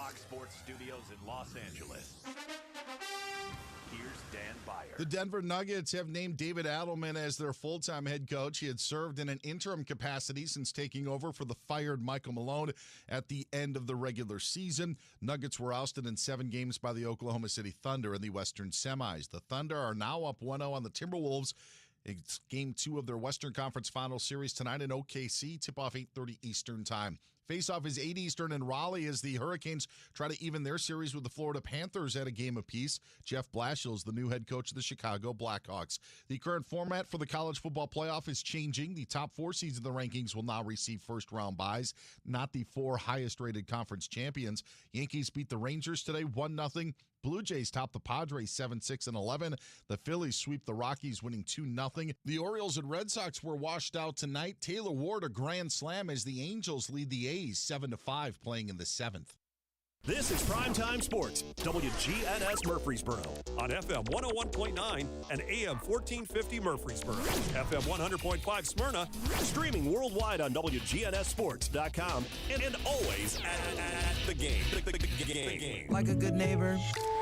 Fox Sports Studios in Los Angeles, here's Dan Byer. The Denver Nuggets have named David Adelman as their full-time head coach. He had served in an interim capacity since taking over for the fired Michael Malone at the end of the regular season. Nuggets were ousted in 7 games by the Oklahoma City Thunder in the Western Semis. The Thunder are now up 1-0 on the Timberwolves. It's Game 2 of their Western Conference Final Series tonight in OKC. Tip-off 8:30 Eastern Time. Face-off is 8 Eastern in Raleigh as the Hurricanes try to even their series with the Florida Panthers at a game apiece. Jeff Blashill is the new head coach of the Chicago Blackhawks. The current format for the college football playoff is changing. The top 4 seeds in the rankings will now receive first-round byes, not the 4 highest-rated conference champions. Yankees beat the Rangers today 1-0. Blue Jays top the Padres 7-6 and 11. The Phillies sweep the Rockies, winning 2-0. The Orioles and Red Sox were washed out tonight. Taylor Ward a grand slam as the Angels lead the A's 7-5, playing in the 7th. This is Primetime Sports, WGNS Murfreesboro, on FM 101.9 and AM 1450 Murfreesboro, FM 100.5 Smyrna, streaming worldwide on WGNSsports.com, and always at the game. The game. Like a good neighbor,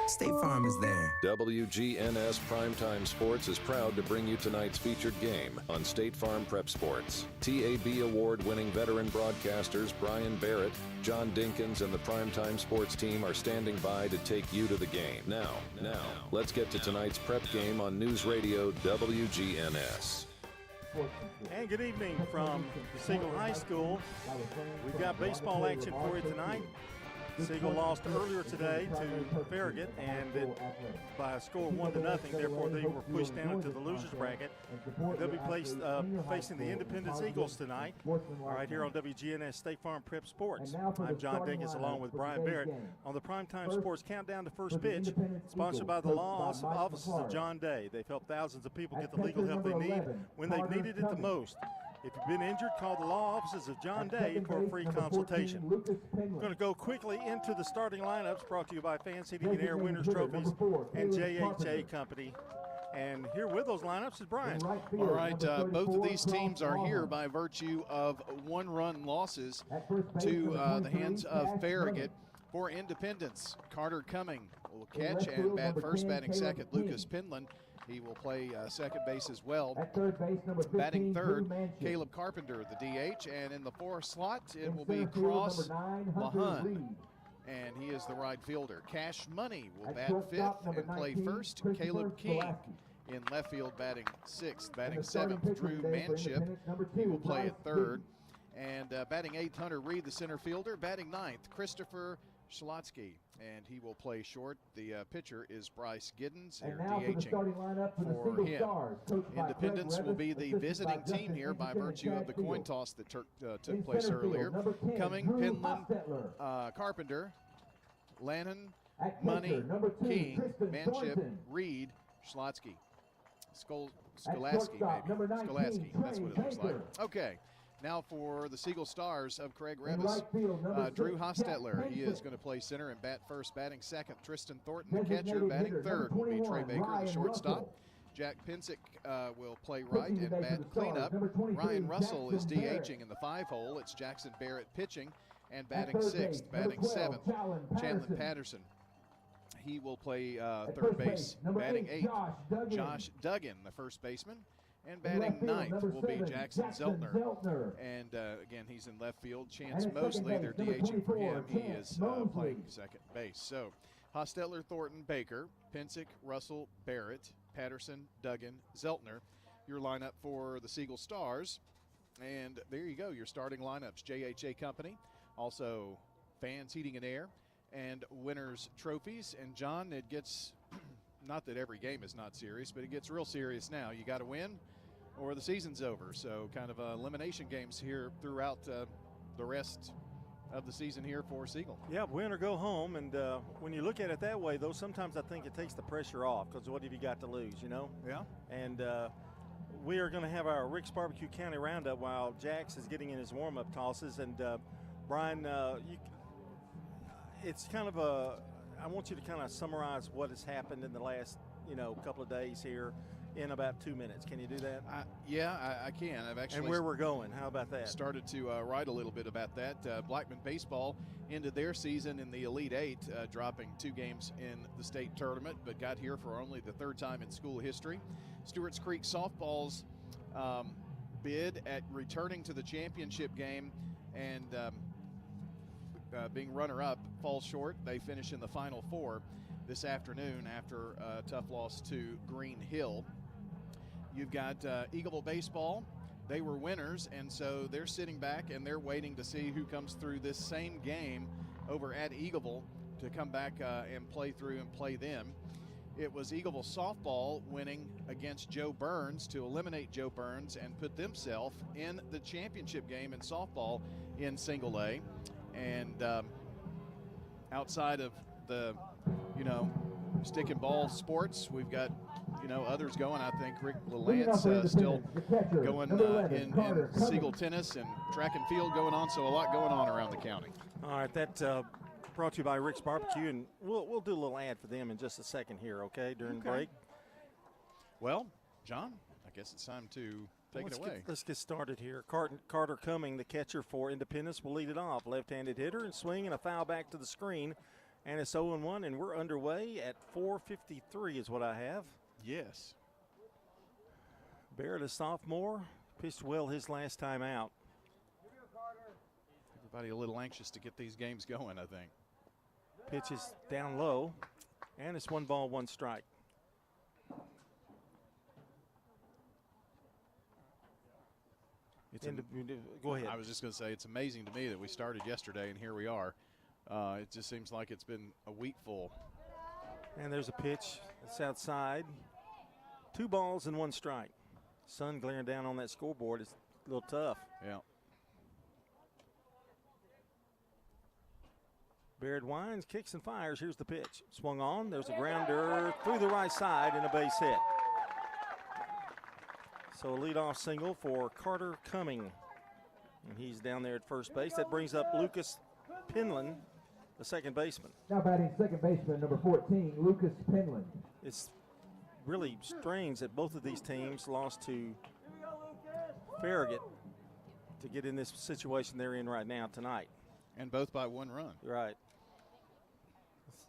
State Farm is there. WGNS Primetime Sports is proud to bring you tonight's featured game on State Farm Prep Sports. TAB Award-winning veteran broadcasters Brian Barrett, John Dinkins, and the Primetime Sports team are standing by to take you to the game. Now, let's get to tonight's prep game on News Radio WGNS. And good evening from Siegel High School. We've got baseball action for you tonight. Siegel lost earlier today to Farragut, and by a score of 1-0. Therefore, they were pushed down into the losers bracket. They'll be facing the Independence Eagles tonight. All right, here on WGNS State Farm Prep Sports. I'm John Dinkins along with Brian Barrett on the Primetime Sports Countdown to First Pitch, sponsored by the law offices of John Day. They've helped thousands of people get the legal help they need when they've needed it the most. If you've been injured, call the law offices of John Day for a free consultation. We're going to go quickly into the starting lineups, brought to you by Fan Seating and Air Winners Trophies and JHA Company. And here with those lineups is Brian. All right, both of these teams are here by virtue of 1-run losses to the hands of Farragut. For Independence, Carter Cumming will catch and bat first, batting second, Lucas Penland. He will play second base as well. Batting third, Caleb Carpenter, the DH. And in the 4th slot, it will be Cross Mahun, and he is the right fielder. Cash Money will bat 5th and play first. Caleb King in left field batting 6th. Batting 7th, Drew Manship. He will play at 3rd. And batting 8th, Hunter Reed, the center fielder. Batting 9th, Christopher Schlotsky, and he will play short. The pitcher is Bryce Giddens. They're DHing for him. Independence will be the visiting team here by virtue of the coin toss that took place earlier. Cumming, Penland, Carpenter, Lannon, Money, King, Manship, Reed, Schlotsky. Skolaski, maybe. Skolaski, that's what it looks like. Okay. Now for the Siegel Stars of Craig Revis, Drew Hostetler. He is going to play center and bat first, batting second. Tristan Thornton, the catcher, batting third will be Trey Baker, the shortstop. Jack Pensick will play right and bat cleanup. Ryan Russell is DHing in the 5-hole. It's Jackson Barrett pitching and batting sixth. Batting seventh, Chandler Patterson. He will play third base. Batting eighth, Josh Duggan, the first baseman. And batting ninth will be Jackson Zeltner. And again, he's in left field. Chance Mosley, they're DHing for him. He is playing second base. So Hostetler, Thornton, Baker, Pensick, Russell, Barrett, Patterson, Duggan, Zeltner. Your lineup for the Siegel Stars. And there you go, your starting lineups. JHA Company, also Fans Heating and Air, and Winners Trophies. And John, it gets, not that every game is not serious, but it gets real serious now. You got to win or the season's over. So kind of elimination games here throughout the rest of the season here for Siegel. Yeah, win or go home. And when you look at it that way, though, sometimes I think it takes the pressure off, because what have you got to lose, you know? Yeah. And we are going to have our Rick's Barbecue County Roundup while Jax is getting in his warm-up tosses. And Brian, it's kind of a – I want you to kind of summarize what has happened in the last, couple of days here in about 2 minutes. Can you do that? I can. I've actually and where we're going, how about that? Started to write a little bit about that. Blackman baseball ended their season in the Elite Eight, dropping 2 games in the state tournament, but got here for only the 3rd time in school history. Stewart's Creek softball's bid at returning to the championship game and being runner-up falls short. They finish in the Final Four this afternoon after a tough loss to Green Hill. You've got Eagleville baseball. They were winners, and so they're sitting back and they're waiting to see who comes through this same game over at Eagleville to come back and play through and play them. It was Eagleville softball winning against Joe Burns to eliminate Joe Burns and put themselves in the championship game in softball in Single A. And outside of the, stick and ball sports, we've got, others going. I think Rick LaLance still going in Siegel tennis and track and field going on, so a lot going on around the county. All right, that brought to you by Rick's Barbecue, and we'll do a little ad for them in just a second here, okay, during break. Well, John, I guess it's time to take it away. Let's get started here. Carter Cumming, the catcher for Independence, will lead it off. Left-handed hitter and swing and a foul back to the screen. And it's 0-1, and we're underway at 4:53 is what I have. Yes. Barrett, a sophomore, pitched well his last time out. Everybody a little anxious to get these games going, I think. Pitch is down low, and it's 1 ball, 1 strike. Go ahead. I was just going to say, it's amazing to me that we started yesterday, and here we are. It just seems like it's been a week full. And there's a pitch. It's outside. 2 balls and 1 strike. Sun glaring down on that scoreboard is a little tough. Yeah. Barrett winds, kicks and fires. Here's the pitch. Swung on. There's a grounder through the right side and a base hit. So a leadoff single for Carter Cumming. And he's down there at first base. That brings up Lucas Penland, the second baseman. Now batting second baseman, number 14, Lucas Penland. It's really strange that both of these teams lost to Farragut to get in this situation they're in right now tonight. And both by 1 run. Right.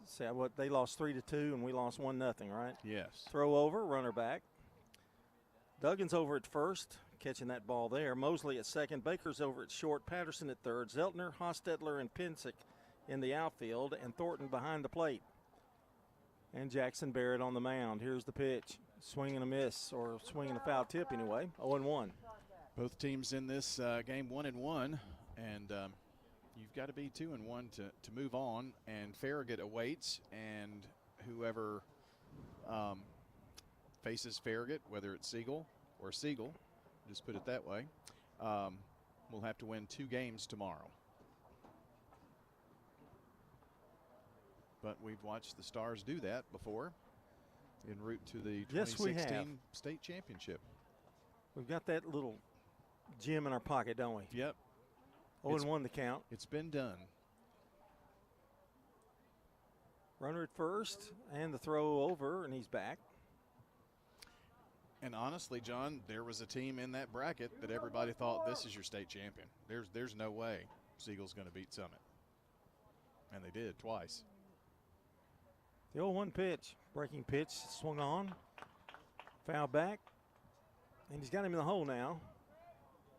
See what they lost 3-2 and we lost 1-0, right? Yes. Throw over, runner back. Duggan's over at first, catching that ball there. Mosley at second. Baker's over at short. Patterson at third. Zeltner, Hostetler, and Pensick in the outfield, and Thornton behind the plate. And Jackson Barrett on the mound. Here's the pitch. Swing and a miss, or swing and a foul tip anyway. 0-1. Both teams in this game 1-1, and you've got to be 2-1 to move on. And Farragut awaits, and whoever faces Farragut, whether it's Siegel, just put it that way, will have to win 2 games tomorrow. But we've watched the Stars do that before en route to the 2016 state championship. We've got that little gem in our pocket, don't we? Yep. 0-1 the count. It's been done. Runner at first, and the throw over, and he's back. And honestly, John, there was a team in that bracket that everybody thought, this is your state champion. There's no way Siegel's going to beat Summit. And they did twice. The 0-1 pitch, breaking pitch, swung on, foul back, and he's got him in the hole now.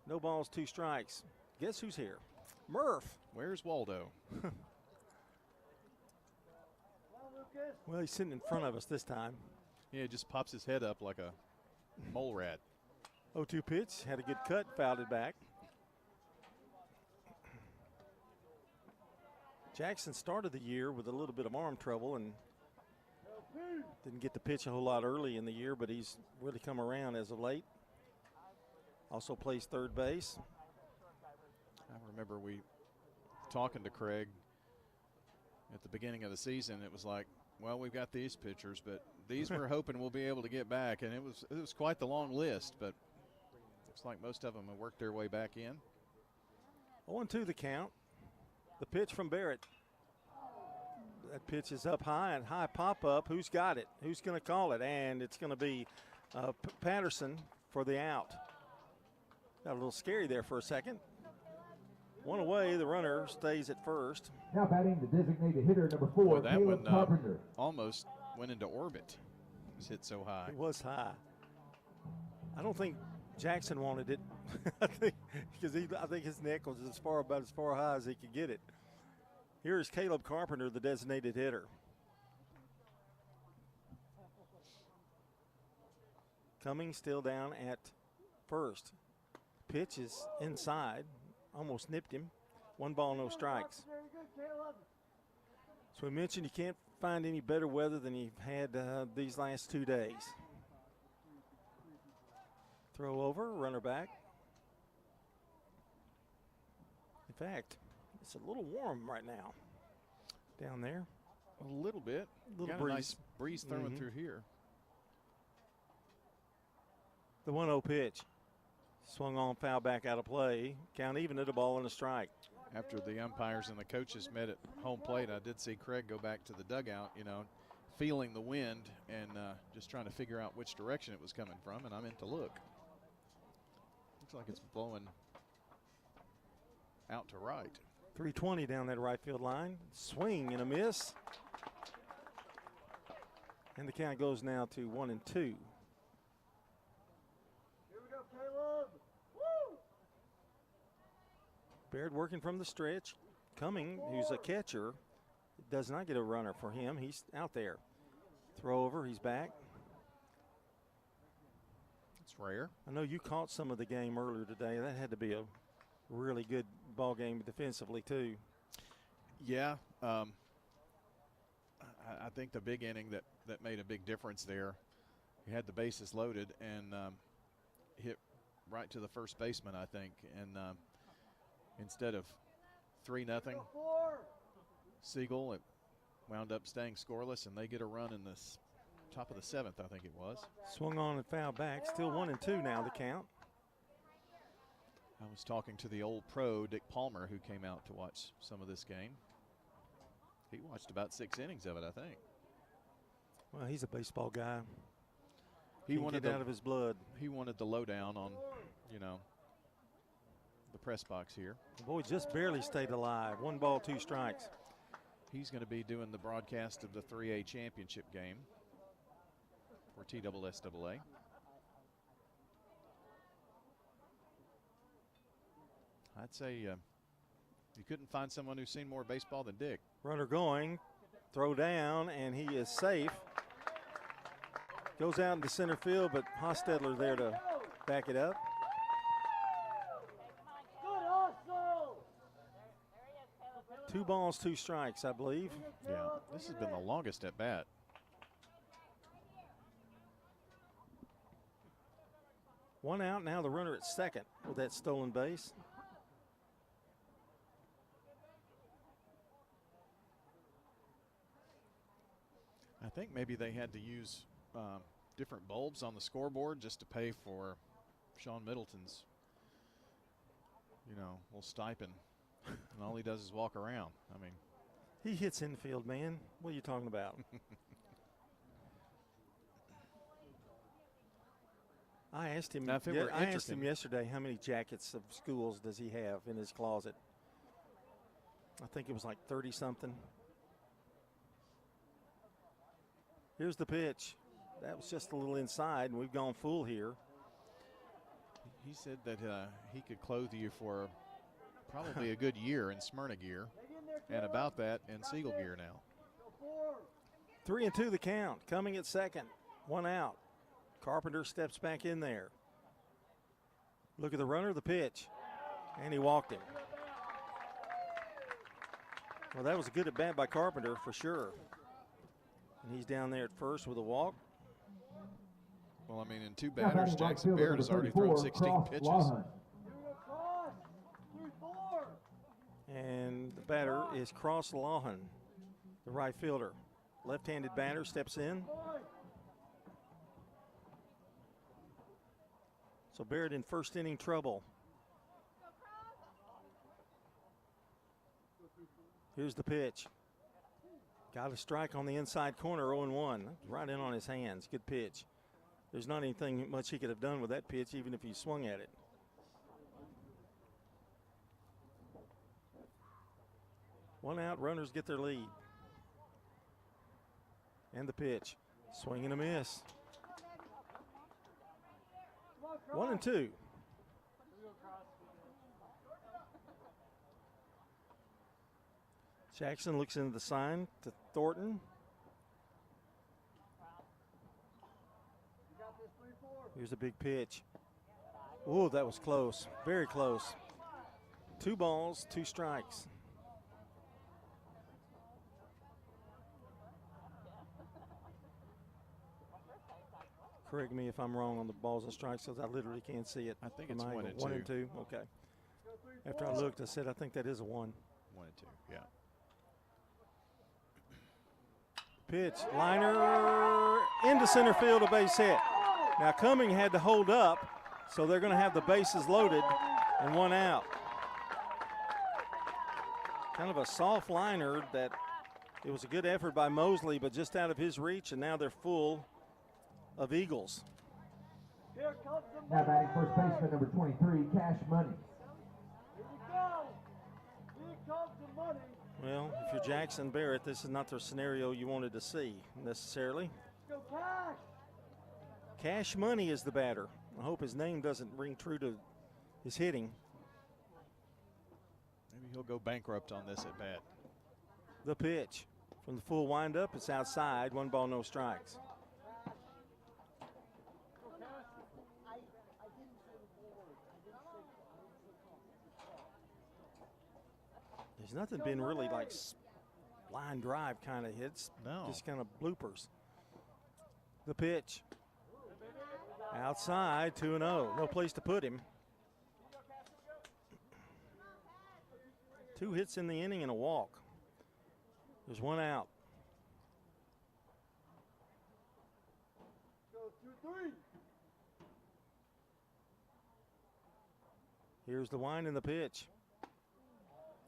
No balls, 2 strikes. Guess who's here? Murph. Where's Waldo? Well, he's sitting in front of us this time. Yeah, he just pops his head up like a mole rat. 0-2 pitch, had a good cut, fouled it back. Jackson started the year with a little bit of arm trouble and didn't get to pitch a whole lot early in the year, but he's really come around as of late. Also plays third base. I remember we talking to Craig at the beginning of the season. It was like, well, we've got these pitchers, but these we're hoping we'll be able to get back. And it was quite the long list, but looks like most of them have worked their way back in. 0-2 the count. The pitch from Barrett. That pitch is up high and high pop up. Who's got it? Who's going to call it? And it's going to be Patterson for the out. Got a little scary there for a second. One away, the runner stays at first. Now batting the designated hitter, number 4, Boy, that Caleb one Carpenter. almost went into orbit. It was hit so high. It was high. I don't think Jackson wanted it. I think his neck was about as far high as he could get it. Here is Caleb Carpenter, the designated hitter. Cummings still down at first. Pitch is inside. Almost nipped him. 1 ball, no strikes. So we mentioned you can't find any better weather than you've had these last 2 days. Throw over, runner back. In fact, it's a little warm right now down there. A little bit. Little Got breeze. a nice breeze throwing through here. The 1-0 pitch. Swung on, foul back out of play. Count even at a ball and a strike. After the umpires and the coaches met at home plate, I did see Craig go back to the dugout, feeling the wind and just trying to figure out which direction it was coming from, and I meant to look. Looks like it's blowing out to right. 320 down that right field line. Swing and a miss. And the count goes now to 1-2. Baird working from the stretch. Cumming, who's a catcher, does not get a runner for him. He's out there. Throw over, he's back. It's rare. I know you caught some of the game earlier today. That had to be a really good ball game defensively, too. Yeah. I think the big inning that made a big difference there, he had the bases loaded and hit right to the first baseman, I think. And instead of 3-0, Siegel, it wound up staying scoreless, and they get a run in the top of the 7th, I think it was. Swung on and foul back. Still 1-2 now, the count. I was talking to the old pro, Dick Palmer, who came out to watch some of this game. He watched about 6 innings of it, I think. Well, he's a baseball guy. He wanted it out of his blood. He wanted the lowdown on, the press box here. The boy just barely stayed alive. 1 ball, 2 strikes. He's going to be doing the broadcast of the 3A championship game for TSSAA. I'd say you couldn't find someone who's seen more baseball than Dick. Runner going, throw down, and he is safe. Goes out into center field, but Hostetler there to back it up. Two balls, 2 strikes, I believe. Yeah, this has been the longest at bat. One out, now the runner at second with that stolen base. I think maybe they had to use different bulbs on the scoreboard just to pay for Sean Middleton's, little stipend. And all he does is walk around. I mean, he hits infield, man. What are you talking about? I asked him. I asked him yesterday how many jackets of schools does he have in his closet. I think it was like 30 something. Here's the pitch. That was just a little inside, and we've gone full here. He said that he could clothe you for probably a good year in Smyrna gear, and about that in Siegel gear now. 3-2 the count. Coming at second. 1 out. Carpenter steps back in there. Look at the runner, the pitch, and he walked him. Well, that was a good at bat by Carpenter for sure. And he's down there at first with a walk. Well, I mean, in 2 batters, Jackson Baird has already thrown 16 pitches. And the batter is Cross Lawhan, the right fielder. Left-handed batter steps in. So Baird in first inning trouble. Here's the pitch. Got a strike on the inside corner, 0-1. Right in on his hands. Good pitch. There's not anything much he could have done with that pitch, even if he swung at it. One out, runners get their lead. And the pitch. Swing and a miss. 1-2. Jackson looks into the sign to Thornton. Here's a big pitch. Oh, that was close. Very close. 2 balls, 2 strikes. Correct me if I'm wrong on the balls and strikes, because I literally can't see it. I think it's 1 and 2. 1 and 2, okay. After I looked, I said, I think that is a 1. 1 and 2, yeah. Pitch, liner into center field, a base hit. Now Cumming had to hold up, so they're going to have the bases loaded and 1 out. Kind of a soft liner that it was a good effort by Mosley, but just out of his reach, and now they're full of Eagles. Now batting first baseman number 23, Cash Money. Well, if you're Jackson Barrett, this is not the scenario you wanted to see necessarily. Cash Money is the batter. I hope his name doesn't ring true to his hitting. Maybe he'll go bankrupt on this at bat. The pitch from the full windup, it's outside. 1 ball, no strikes. There's nothing been really like line drive kind of hits. No. Just kind of bloopers. The pitch. Outside, 2-0. No place to put him. 2 hits in the inning and a walk. There's 1 out. Here's the wind and the pitch.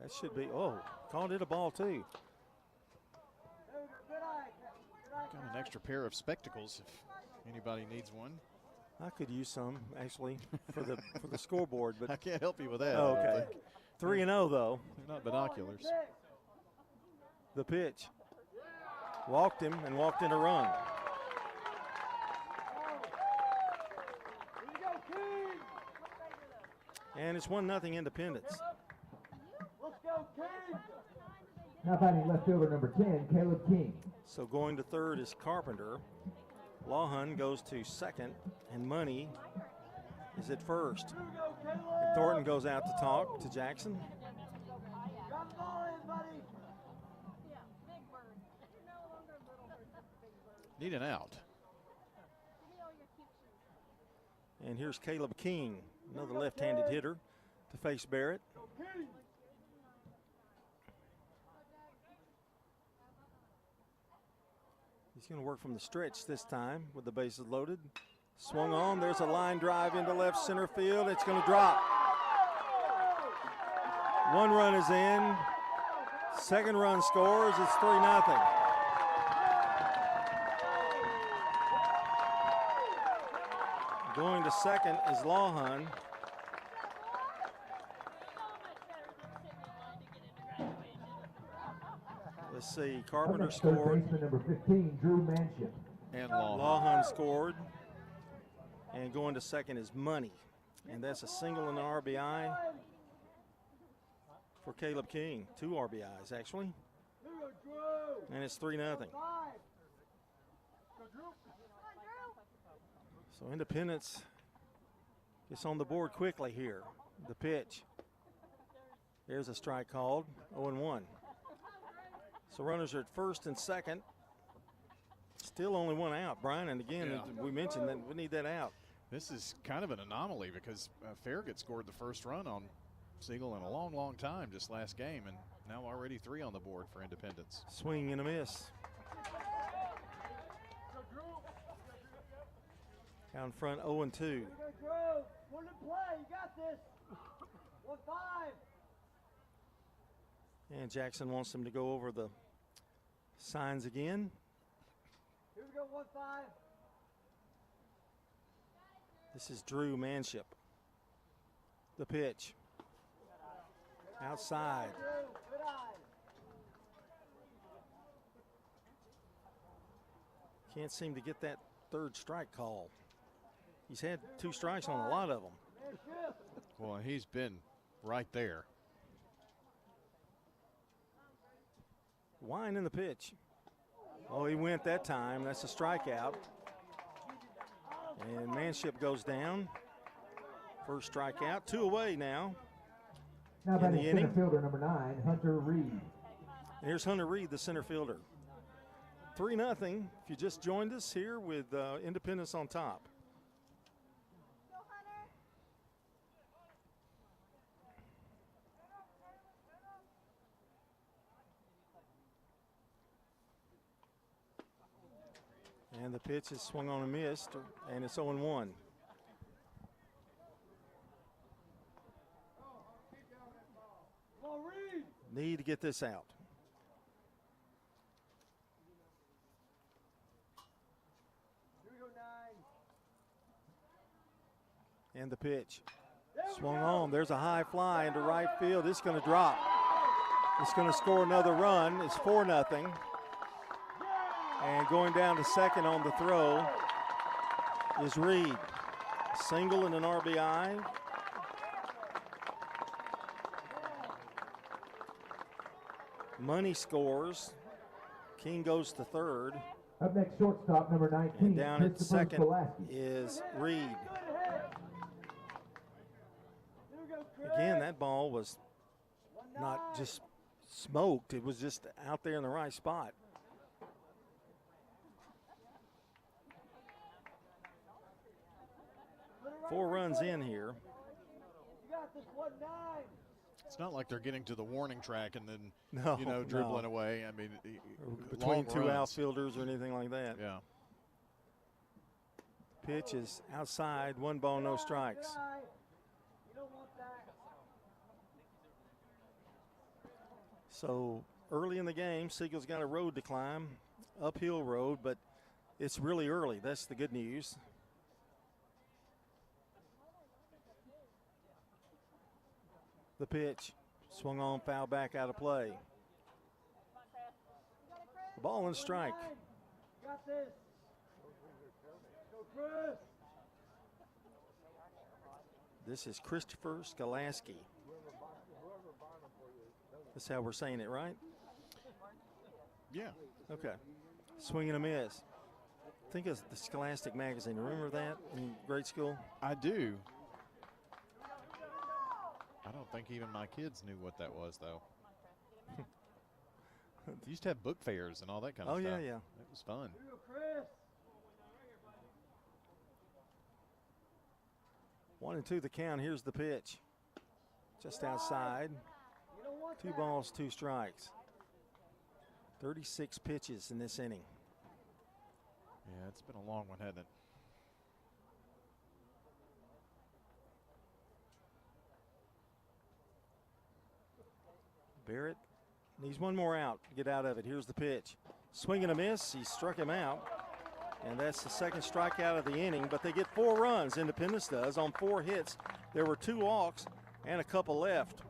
That should be, called it a ball too. Got an extra pair of spectacles if anybody needs one. I could use some actually for the scoreboard, but I can't help you with that. Oh, okay. 3-0 though. They're not binoculars. The pitch. Walked him and walked in a run. And it's 1-0 Independence. Now batting left fielder number 10, Caleb King. So going to third is Carpenter. Lawhun goes to second, and Money is at first. And Thornton goes out to talk to Jackson. Need an out. And here's Caleb King, another left-handed hitter, to face Barrett. He's going to work from the stretch this time with the bases loaded. Swung on. There's a line drive into left center field. It's going to drop. 1 run is in. 2nd run scores. It's 3-0. Going to second is Lawhun. Let's see, Carpenter scored. Baseman number 15, Drew Manship. And Lawhun scored. And going to second is Money. And that's a single and an RBI for Caleb King. 2 RBIs, actually. And it's 3-0. So Independence gets on the board quickly here. The pitch. There's a strike called, 0-1. So runners are at first and second. Still only 1 out, Brian. And again, we mentioned that we need that out. This is kind of an anomaly because Farragut scored the first run on Siegel in a long, long time just last game, and now already 3 on the board for Independence. Swing and a miss. Out front, 0-2. And Jackson wants them to go over the signs again. Here we go, 1-5. This is Drew Manship. The pitch. Outside. Can't seem to get that third strike call. He's had 2 strikes on a lot of them. Well, he's been right there. Wine in the pitch. Oh, he went that time. That's a strikeout. And Manship goes down. First strikeout. 2 away now. Now in batting the center inning. fielder number 9, Hunter Reed. Here's Hunter Reed, the center fielder. 3-0 if you just joined us here with Independence on top. And the pitch is swung on and missed, and it's 0-1. Need to get this out. And the pitch. Swung on. There's a high fly into right field. It's going to drop. It's going to score another run. It's 4-0. And going down to second on the throw is Reed. Single and an RBI. Money scores. King goes to third. Up next, shortstop number 19. And down at Christopher second Skolaski. is Reed. Again, that ball was not just smoked. It was just out there in the right spot. Four runs in here. It's not like they're getting to the warning track and then, No, dribbling no. away. I mean, Between long 2 runs. outfielders or anything like that. Yeah. Pitch is outside, 1 ball, no strikes. So early in the game, Siegel's got a road to climb, uphill road, but it's really early. That's the good news. The pitch, swung on, foul back out of play. Ball and strike. This is Christopher Skolaski. That's how we're saying it, right? Yeah. Okay. Swing and a miss. Think of the Scholastic magazine. Remember that in grade school? I do. I don't think even my kids knew what that was, though. They used to have book fairs and all that kind of stuff. Oh, yeah. It was fun. 1-2 the count. Here's the pitch. Just outside. 2 balls, 2 strikes. 36 pitches in this inning. Yeah, it's been a long one, hasn't it? Barrett needs 1 more out to get out of it. Here's the pitch. Swing and a miss. He struck him out. And that's the second strikeout of the inning. But they get 4 runs, Independence does, on 4 hits. There were 2 walks and a couple left.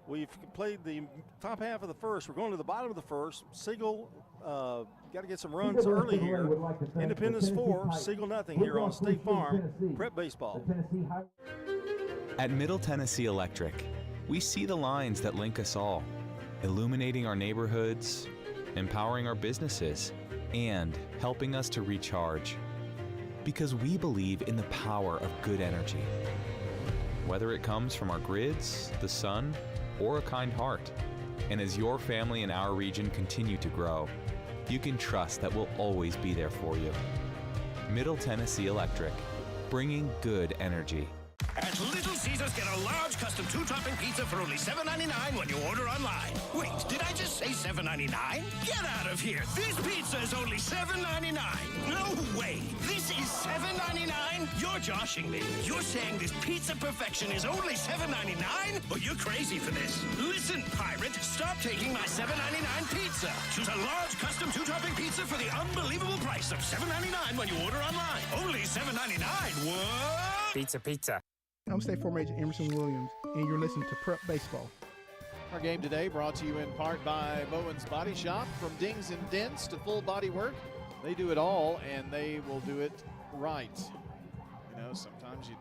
We've played the top half of the first. We're going to the bottom of the first. Siegel got to get some runs early here. Independence 4, Siegel nothing here on State Farm Prep Baseball. At Middle Tennessee Electric, we see the lines that link us all, illuminating our neighborhoods, empowering our businesses, and helping us to recharge. Because we believe in the power of good energy. Whether it comes from our grids, the sun, or a kind heart. And as your family and our region continue to grow, you can trust that we'll always be there for you. Middle Tennessee Electric, bringing good energy. At Little Caesars, get a large custom 2-topping pizza for only $7.99 when you order online. Wait, did I just say $7.99? Get out of here. This pizza is only $7.99. No way. This is $7.99? You're joshing me. You're saying this pizza perfection is only $7.99? Well, you're crazy for this. Listen, pirate, stop taking my $7.99 pizza. Choose a large custom 2-topping pizza for the unbelievable price of $7.99 when you order online. Only $7.99. What? Pizza. I'm State Farm Agent Emerson Williams, and you're listening to Prep Baseball. Our game today brought to you in part by Bowen's Body Shop. From dings and dents to full body work, they do it all, and they will do it right. You know, sometimes you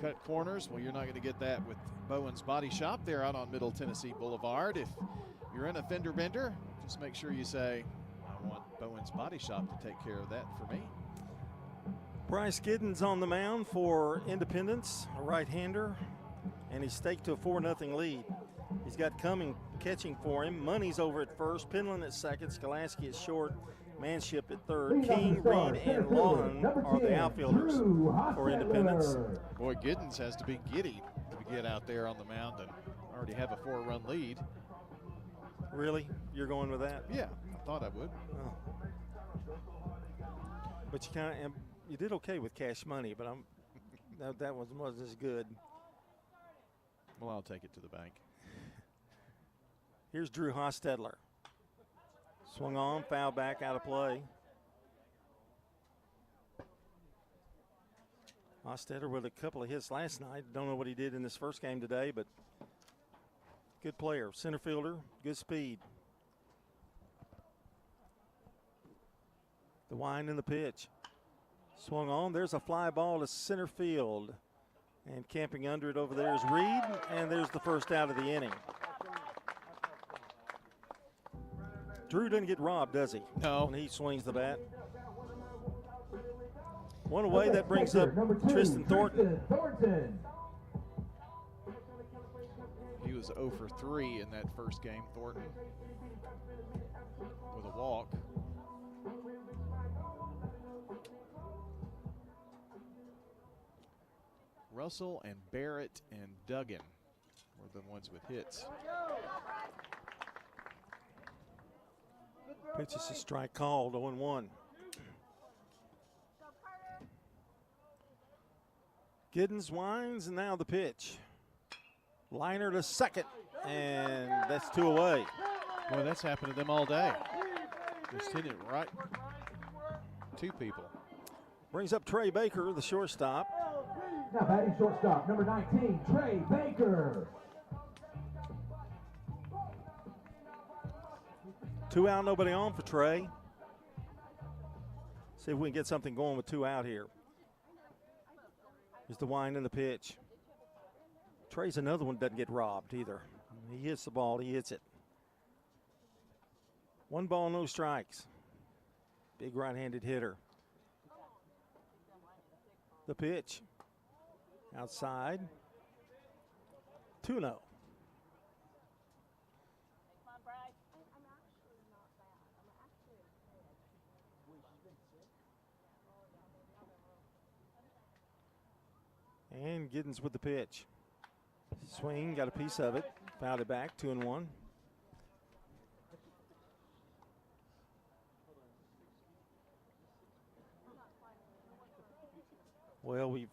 cut corners. Well, you're not going to get that with Bowen's Body Shop. They're out on Middle Tennessee Boulevard. If you're in a fender bender, just make sure you say, I want Bowen's Body Shop to take care of that for me. Bryce Giddens on the mound for Independence, a right-hander, and he's staked to a 4-0 lead. He's got Cumming catching for him. Money's over at first, Penland at second, Skolaski at short, Manship at third. King, Reed, and Lawton are the outfielders for Independence. Boy, Giddens has to be giddy to get out there on the mound and already have a 4-run lead. Really? You're going with that? Yeah, I thought I would. Oh. But you did okay with Cash Money, but that wasn't as good. Well, I'll take it to the bank. Here's Drew Hostetler. Swung on, foul back, out of play. Hostetler with a couple of hits last night. Don't know what he did in this first game today, but good player. Center fielder, good speed. The wind and the pitch. Swung on. There's a fly ball to center field. And camping under it over there is Reed. And there's the first out of the inning. Drew doesn't get robbed, does he? No. When he swings the bat. One away, that brings up Tristan Thornton. He was 0 for 3 in that first game, Thornton, with a walk. Russell and Barrett and Duggan were the ones with hits. Pitch is a strike called, 0-1. Giddens winds, and now the pitch. Liner to second, and that's 2 away. Boy, that's happened to them all day. Just hit it right. 2 people. Brings up Trey Baker, the shortstop. Now batting shortstop, number 19, Trey Baker. 2 out, nobody on for Trey. See if we can get something going with 2 out here. Here's the wind and the pitch. Trey's another one that doesn't get robbed either. He hits the ball, he hits it. 1 ball, no strikes. Big right-handed hitter. The pitch. Outside. 2-0. And Giddens with the pitch. Swing, got a piece of it. Fouled it back, 2-1. Well, we've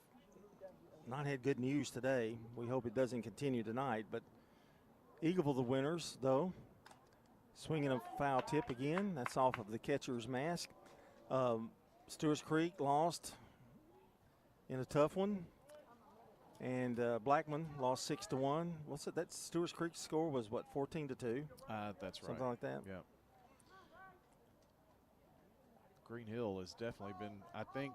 not had good news today. We hope it doesn't continue tonight. But Eagleville the winners, though. Swinging a foul tip again. That's off of the catcher's mask. Stewart's Creek lost in a tough one. And Blackman lost 6-1. What's it? That Stewart's Creek score was what, 14-2? That's right. Something like that. Yeah. Green Hill has definitely been, I think,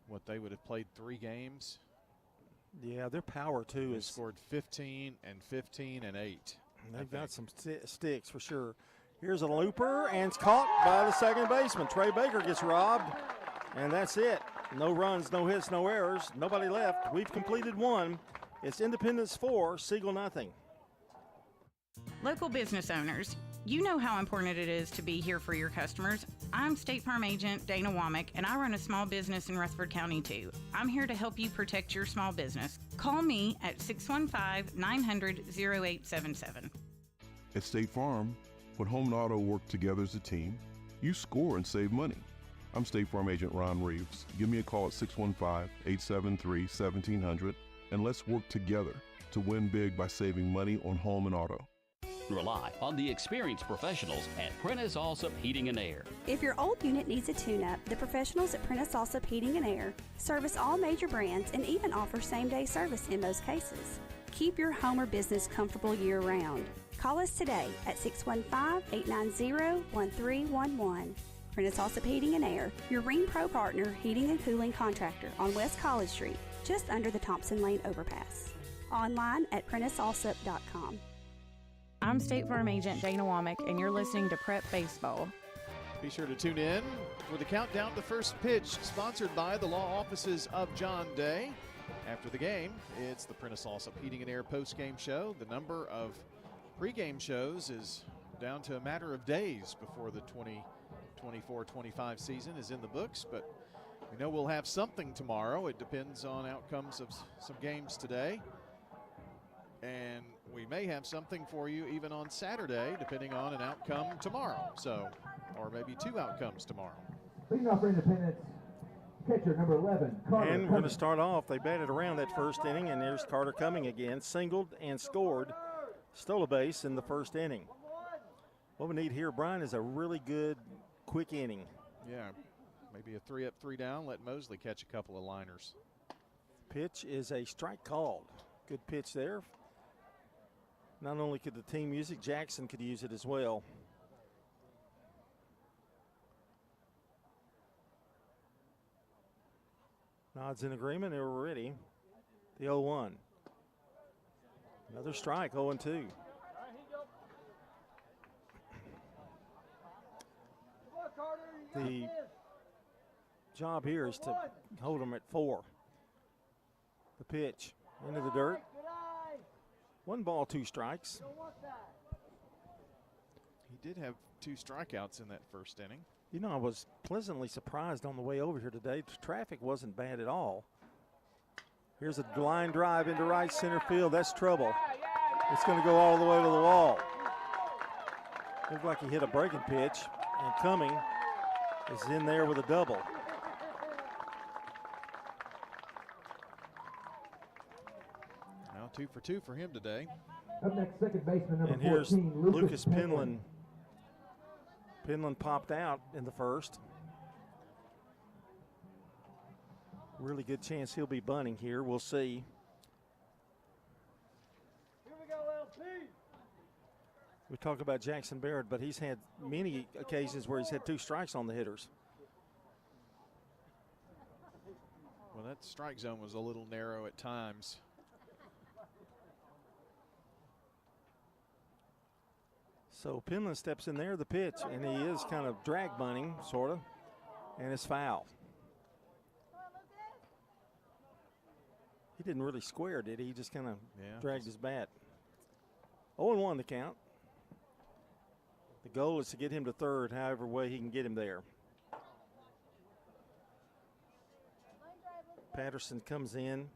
what they would have played 3 games. Yeah, their power too They is scored 15 and 15 and 8. They've got some sticks for sure. Here's a looper, and it's caught by the second baseman. Trey Baker gets robbed, and that's it. No runs, no hits, no errors. Nobody left. We've completed 1. It's Independence 4, Siegel nothing. Local business owners, You know how important it is to be here for your customers. I'm State Farm Agent Dana Womack, and I run a small business in Rutherford County, too. I'm here to help you protect your small business. Call me at 615-900-0877. At State Farm, when home and auto work together as a team, you score and save money. I'm State Farm Agent Ron Reeves. Give me a call at 615-873-1700, and let's work together to win big by saving money on home and auto. Rely on the experienced professionals at Prentice Allsup Heating and Air. If your old unit needs a tune-up, the professionals at Prentice Allsup Heating and Air service all major brands and even offer same-day service in most cases. Keep your home or business comfortable year-round. Call us today at 615-890-1311. Prentice Allsup Heating and Air, your Ring Pro partner heating and cooling contractor on West College Street, just under the Thompson Lane overpass. Online at PrenticeAllsup.com. I'm State Farm Agent Dana Womack, and you're listening to Prep Baseball. Be sure to tune in for the countdown to first pitch, sponsored by the law offices of John Day. After the game, it's the Prentice Allsup Heating and Air post-game show. The number of pre-game shows is down to a matter of days before the 2024-25 season is in the books, but we know we'll have something tomorrow. It depends on outcomes of some games today. And we may have something for you even on Saturday, depending on an outcome tomorrow. So, or maybe two outcomes tomorrow. Leading off for Independence, catcher number 11, Carter. And we're going to start off. They batted around that first inning, and there's Carter Cumming again. Singled and scored. Stole a base in the first inning. What we need here, Brian, is a really good, quick inning. Yeah, maybe a 3 up, 3 down. Let Mosley catch a couple of liners. Pitch is a strike called. Good pitch there. Not only could the team use it, Jackson could use it as well. Nods in agreement, they were ready. The 0-1. Another strike, 0-2. The job here is to hold them at 4. The pitch into the dirt. 1 ball, 2 strikes. He did have 2 strikeouts in that first inning. You know, I was pleasantly surprised on the way over here today. The traffic wasn't bad at all. Here's a line drive into right center field. That's trouble. It's going to go all the way to the wall. Looked like he hit a breaking pitch, and Cumming is in there with a double. Now 2 for 2 for him today. Up next, second baseman number And here's 14, Lucas Penland. Penland popped out in the first. Really good chance he'll be bunting here. We'll see. Here we go, LP. We talk about Jackson Barrett, but he's had many occasions where he's had 2 strikes on the hitters. Well, that strike zone was a little narrow at times. So Penland steps in there, the pitch, and he is kind of drag bunting, sort of, and it's foul. He didn't really square, did he? He just kind of dragged his bat. 0-1 the count. The goal is to get him to third, however way he can get him there. Patterson comes in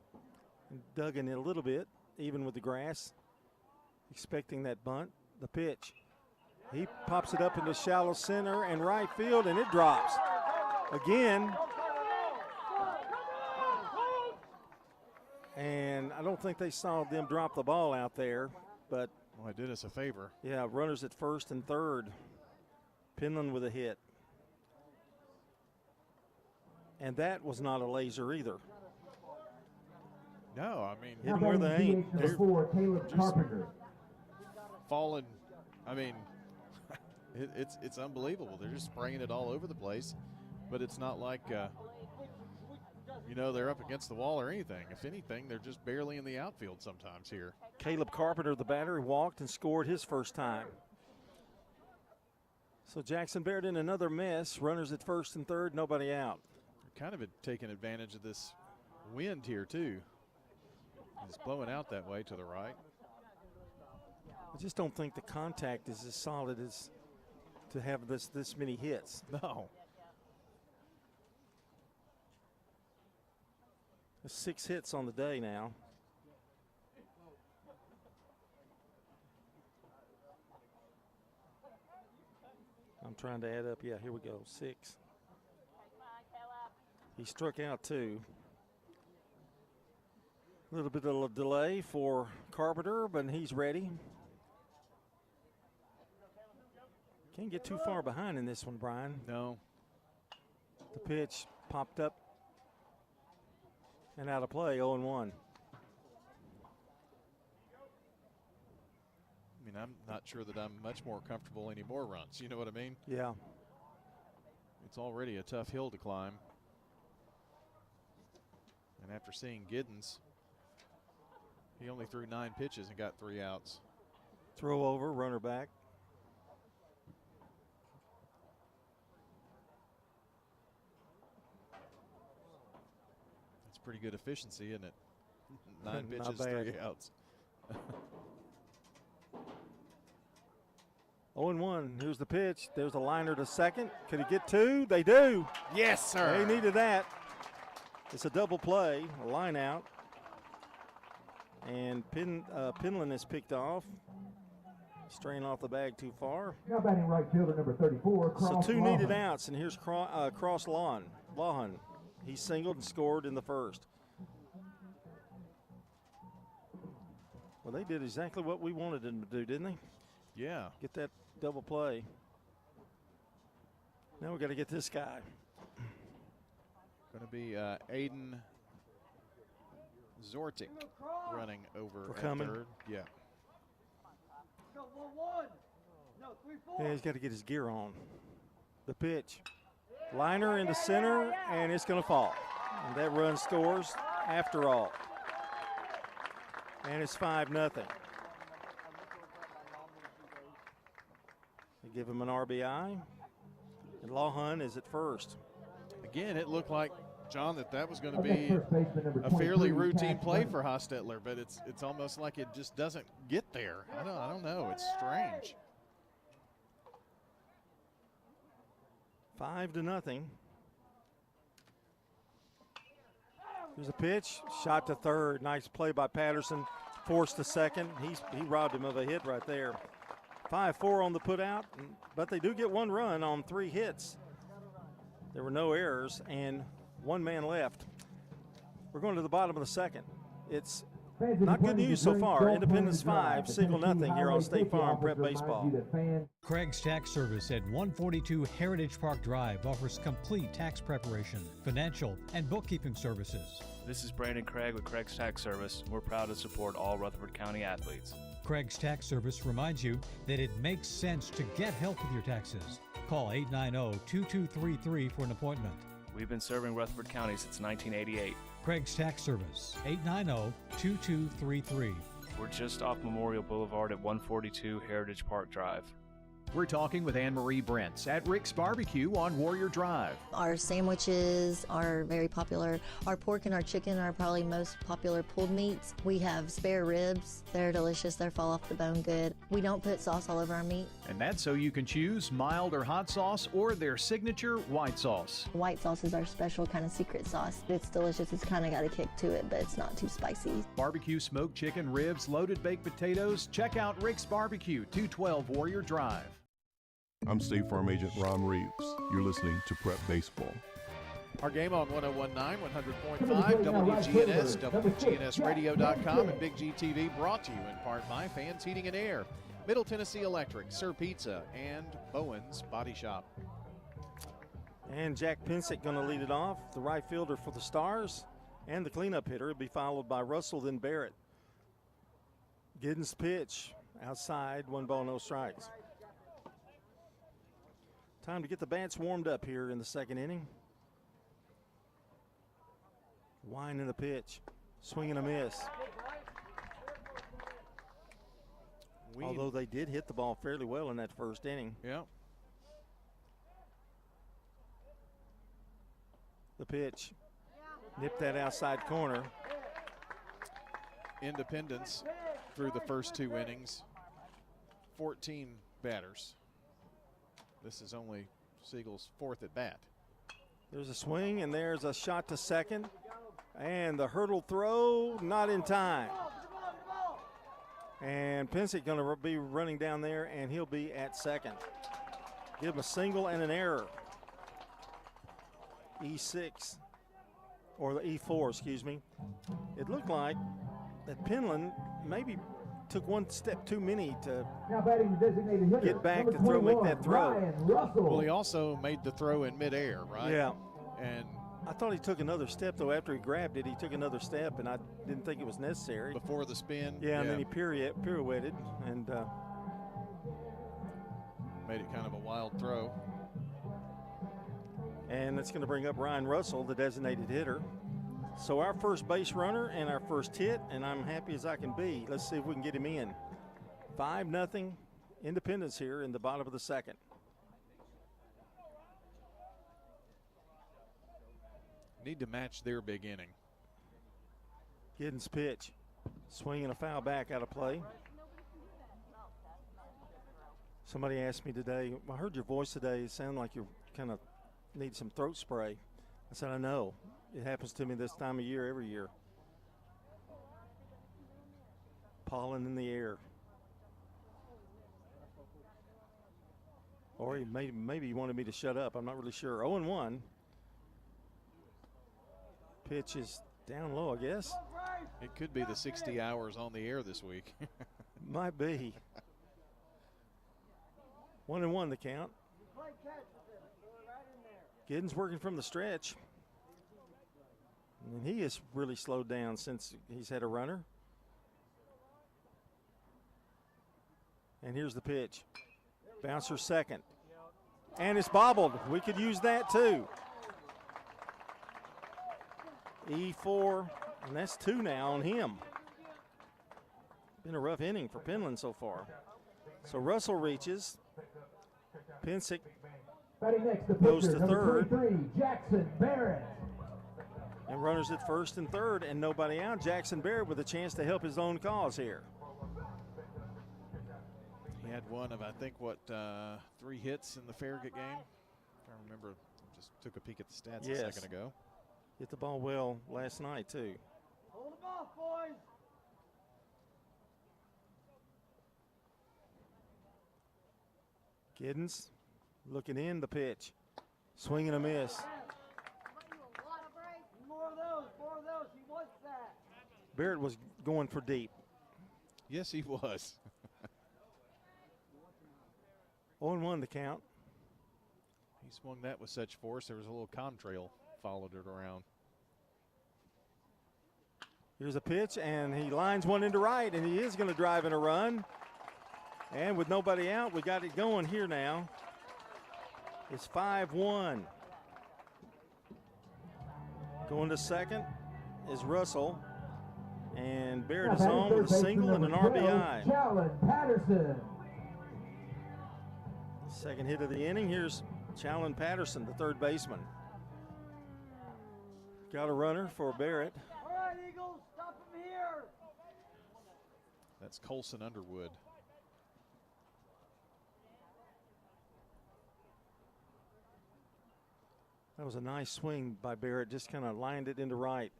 and dug in it a little bit, even with the grass, expecting that bunt. The pitch. He pops it up into shallow center and right field, and it drops. Again. And I don't think they saw them drop the ball out there, but. Well, it did us a favor. Yeah, runners at first and third. Penland with a hit. And that was not a laser either. No, I mean. Hit them where they ain't. Number 4, Caleb Carpenter. Fallen, I mean, it's unbelievable. They're just spraying it all over the place, but it's not like, you know, they're up against the wall or anything. If anything, they're just barely in the outfield sometimes here. Caleb Carpenter, the batter, walked and scored his first time. So Jackson Barrett in another mess. Runners at first and third, nobody out. They're kind of taking advantage of this wind here, too. It's blowing out that way to the right. I just don't think the contact is as solid as to have this many hits. No. There's 6 hits on the day now. I'm trying to add up. Yeah, here we go. 6. He struck out 2. A little bit of a delay for Carpenter, but he's ready. Can't get too far behind in this one, Brian. No. The pitch popped up and out of play, 0-1. I mean, I'm not sure that I'm much more comfortable any more runs. You know what I mean? Yeah. It's already a tough hill to climb. And after seeing Giddens, he only threw 9 pitches and got 3 outs. Throw over, runner back. That's pretty good efficiency, isn't it? 9 Not pitches, bad. 3 outs. 0-1. Here's the pitch. There's a liner to second. Could he get 2? They do. Yes, sir. They needed that. It's a double play, a line out. And Pinland is picked off. Straying off the bag too far. Now batting right fielder number 34, So Cross 2 Lawhon. needed outs, and here's Cross Lawhon. He singled and scored in the first. Well, they did exactly what we wanted them to do, didn't they? Yeah. Get that double play. Now we got to get this guy. Going to be Aiden Zortic running over We're at coming. third. Yeah. Go 1-1. No, 3-4. Yeah, he's got to get his gear on. The pitch. Liner into center, and it's going to fall. And that run scores after all. And it's 5-0. They give him an RBI. And Lawhon is at first. Again, it looked like, John, that was going to be a fairly routine play for Hostetler, but it's almost like it just doesn't get there. I don't know. It's strange. 5-0. There's a pitch, shot to third. Nice play by Patterson. Forced to second. He robbed him of a hit right there. 5-4 on the put out, but they do get 1 run on 3 hits. There were no errors and 1 man left. We're going to the bottom of the second. It's not good news so far. Independence 5, Siegel nothing here on State Farm Prep Baseball. Craig's Tax Service at 142 Heritage Park Drive offers complete tax preparation, financial, and bookkeeping services. This is Brandon Craig with Craig's Tax Service. We're proud to support all Rutherford County athletes. Craig's Tax Service reminds you that it makes sense to get help with your taxes. Call 890-2233 for an appointment. We've been serving Rutherford County since 1988. Craig's Tax Service, 890-2233. We're just off Memorial Boulevard at 142 Heritage Park Drive. We're talking with Anne-Marie Brents at Rick's Barbecue on Warrior Drive. Our sandwiches are very popular. Our pork and our chicken are probably most popular pulled meats. We have spare ribs. They're delicious. They fall off the bone good. We don't put sauce all over our meat. And that's so you can choose mild or hot sauce or their signature white sauce. White sauce is our special kind of secret sauce. It's delicious. It's kind of got a kick to it, but it's not too spicy. Barbecue smoked chicken, ribs, loaded baked potatoes. Check out Rick's Barbecue, 212 Warrior Drive. I'm State Farm Agent Ron Reeves. You're listening to Prep Baseball. Our game on 101.9, 100.5, WGNS, wgnsradio.com, and Big G TV, brought to you in part by Fans Heating and Air, Middle Tennessee Electric, Sir Pizza, and Bowen's Body Shop. And Jack Pensick going to lead it off, the right fielder for the Stars, and the cleanup hitter will be followed by Russell, then Barrett. Giddens pitch, outside, 1 ball, no strikes. Time to get the bats warmed up here in the second inning. Wine in the pitch, swing and a miss. Although they did hit the ball fairly well in that first inning. Yeah. The pitch, nipped that outside corner. Independence through the first 2 innings 14 batters. This is only Siegel's 4th at bat. There's a swing, and there's a shot to second. And the hurdle throw, not in time. And Pensick going to be running down there, and he'll be at second. Give him a single and an error. E6, or the E4, excuse me. It looked like that Penland maybe took one step too many to get back to make that throw. Well, he also made the throw in midair, right? Yeah. And I thought he took another step, though. After he grabbed it, he took another step, and I didn't think it was necessary. Before the spin? Yeah, and then he pirouetted and made it kind of a wild throw. And that's going to bring up Ryan Russell, the designated hitter. So our first base runner and our first hit, and I'm happy as I can be. Let's see if we can get him in. 5-0 Independence here in the bottom of the second. Need to match their big inning. Giddens pitch. Swinging a foul back out of play. Somebody asked me today, I heard your voice today. It sounded like you kind of need some throat spray. I said, I know. It happens to me this time of year every year. Pollen in the air. Or maybe he wanted me to shut up. I'm not really sure. 0-1. Pitch is down low, I guess. It could be the 60 hours on the air this week. Might be. 1-1 the count. Giddens working from the stretch. And he has really slowed down since he's had a runner. And here's the pitch. Bouncer second. And it's bobbled. We could use that too. E4, and that's 2 now on him. Been a rough inning for Penland so far. So Russell reaches. Pensick goes to third. Jackson Barrett. And runners at first and third, and nobody out. Jackson Barrett with a chance to help his own cause here. He had one of, I think, 3 hits in the Farragut game. If I remember, just took a peek at the stats a second ago. Hit the ball well last night, too. Hold them off, boys. Giddens looking in the pitch. Swing and a miss. More of those. He wants that. Barrett was going for deep. Yes, he was. 0-1 the count. He swung that with such force, there was a little contrail followed it around. Here's a pitch, and he lines one into right, and he is going to drive in a run. And with nobody out, we got it going here now. It's 5-1. Going to second is Russell. And Barrett is on with a single and an RBI. Challen Patterson. Second hit of the inning. Here's Challen Patterson, the third baseman. Got a runner for Barrett. All right, Eagles, stop him here. That's Colson Underwood. That was a nice swing by Barrett, just kind of lined it into right.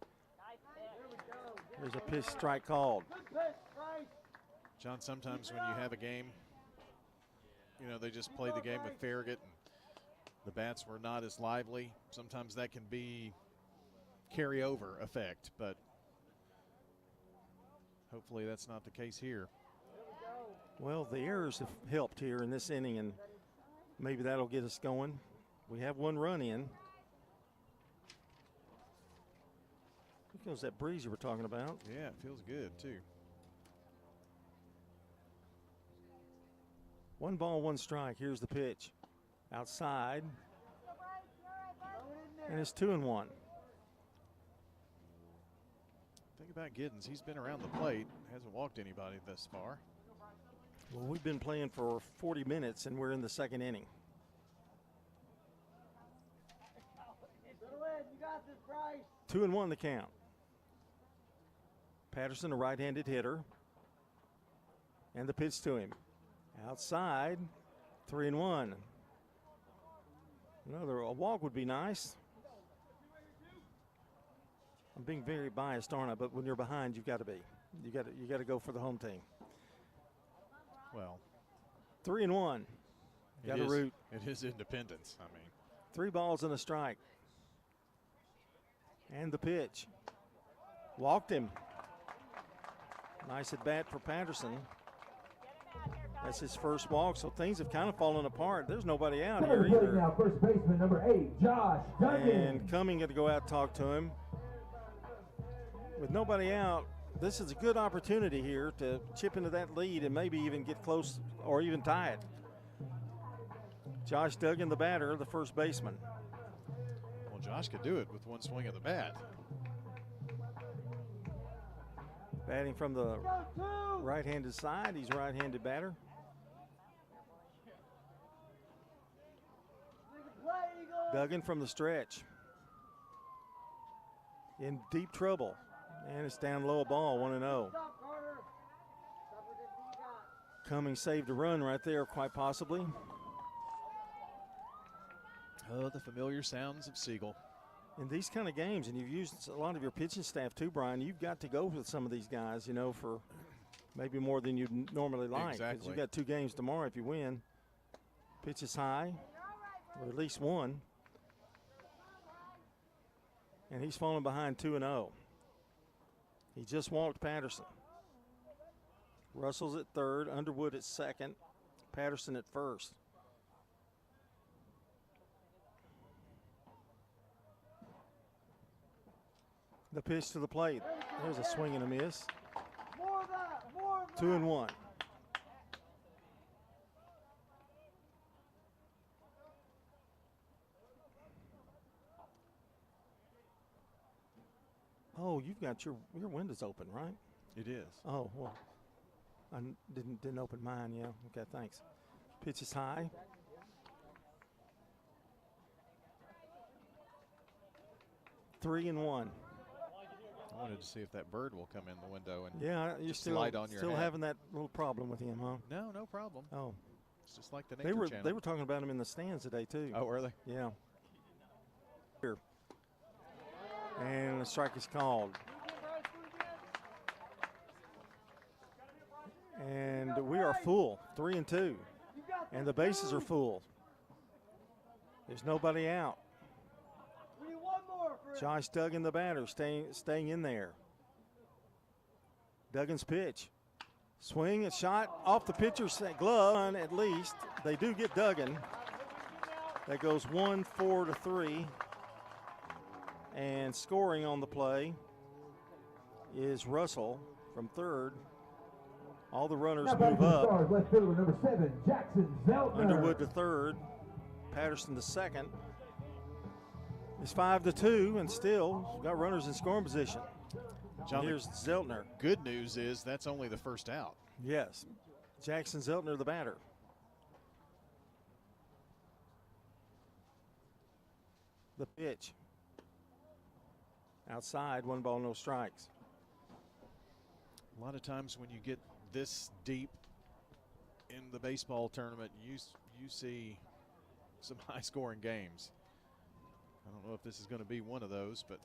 There's a pitch strike called. John, sometimes when you have a game, they just played the game with Farragut and the bats were not as lively. Sometimes that can be carryover effect, but hopefully that's not the case here. Well, the errors have helped here in this inning, and maybe that'll get us going. We have one run in. Here goes that breeze you were talking about. Yeah, it feels good, too. 1 ball, 1 strike. Here's the pitch. Outside. And it's 2-1. Think about Giddens. He's been around the plate. Hasn't walked anybody thus far. Well, we've been playing for 40 minutes, and we're in the second inning. You got this, Bryce. 2-1 the count. Patterson, a right-handed hitter. And the pitch to him. Outside, 3-1. A walk would be nice. I'm being very biased, aren't I? But when you're behind, you've got to be. You got to go for the home team. Well, 3-1. Got to root. It is Independence. I mean, 3 balls and a strike. And the pitch. Walked him. Nice at bat for Patterson. That's his first walk, so things have kind of fallen apart. There's nobody out here either. Now, first baseman number 8, Josh Duggan. And Cumming got to go out and talk to him. With nobody out, this is a good opportunity here to chip into that lead and maybe even get close or even tie it. Josh Duggan, the batter, the first baseman. well, Josh could do it with one swing of the bat. Batting from the right-handed side. He's a right-handed batter. Duggan from the stretch. In deep trouble. And it's down low, a ball, 1-0. Cumming saved a run right there, quite possibly. Oh, the familiar sounds of Siegel. In these kind of games, and you've used a lot of your pitching staff too, Brian, you've got to go with some of these guys, you know, for maybe more than you'd normally like. Exactly. 'Cause you've got 2 games tomorrow if you win. Pitch is high, or at least one. And he's falling behind 2-0. He just walked Patterson. Russell's at third, Underwood at second, Patterson at first. The pitch to the plate. There's a swing and a miss. 2-1. Oh, you've got your windows open, right? It is. Oh, well, I didn't open mine. Yeah. Okay, thanks. Pitch is high. Three and one. I wanted to see if that bird will come in the window and you're just light on your still hat. having that little problem with him, huh? No problem. Oh, it's just like the Nature Channel. They were talking about him in the stands today too. Oh, were they? Yeah. Here. And the strike is called. And we are full, 3-2. And the bases are full. There's nobody out. Josh Duggan, the batter, staying in there. Duggan's pitch. Swing and shot off the pitcher's glove, at least. They do get Duggan. That goes 1-4-3. And scoring on the play is Russell from third. All the runners move up. Left fielder number 7, Jackson Zeltner. Underwood to third. Patterson to second. It's 5-2, and still we've got runners in scoring position. John, here's Zeltner. Good news is that's only the first out. Yes. Jackson Zeltner, the batter. The pitch. Outside, 1 ball, no strikes. A lot of times when you get this deep in the baseball tournament, you see some high-scoring games. I don't know if this is going to be one of those, but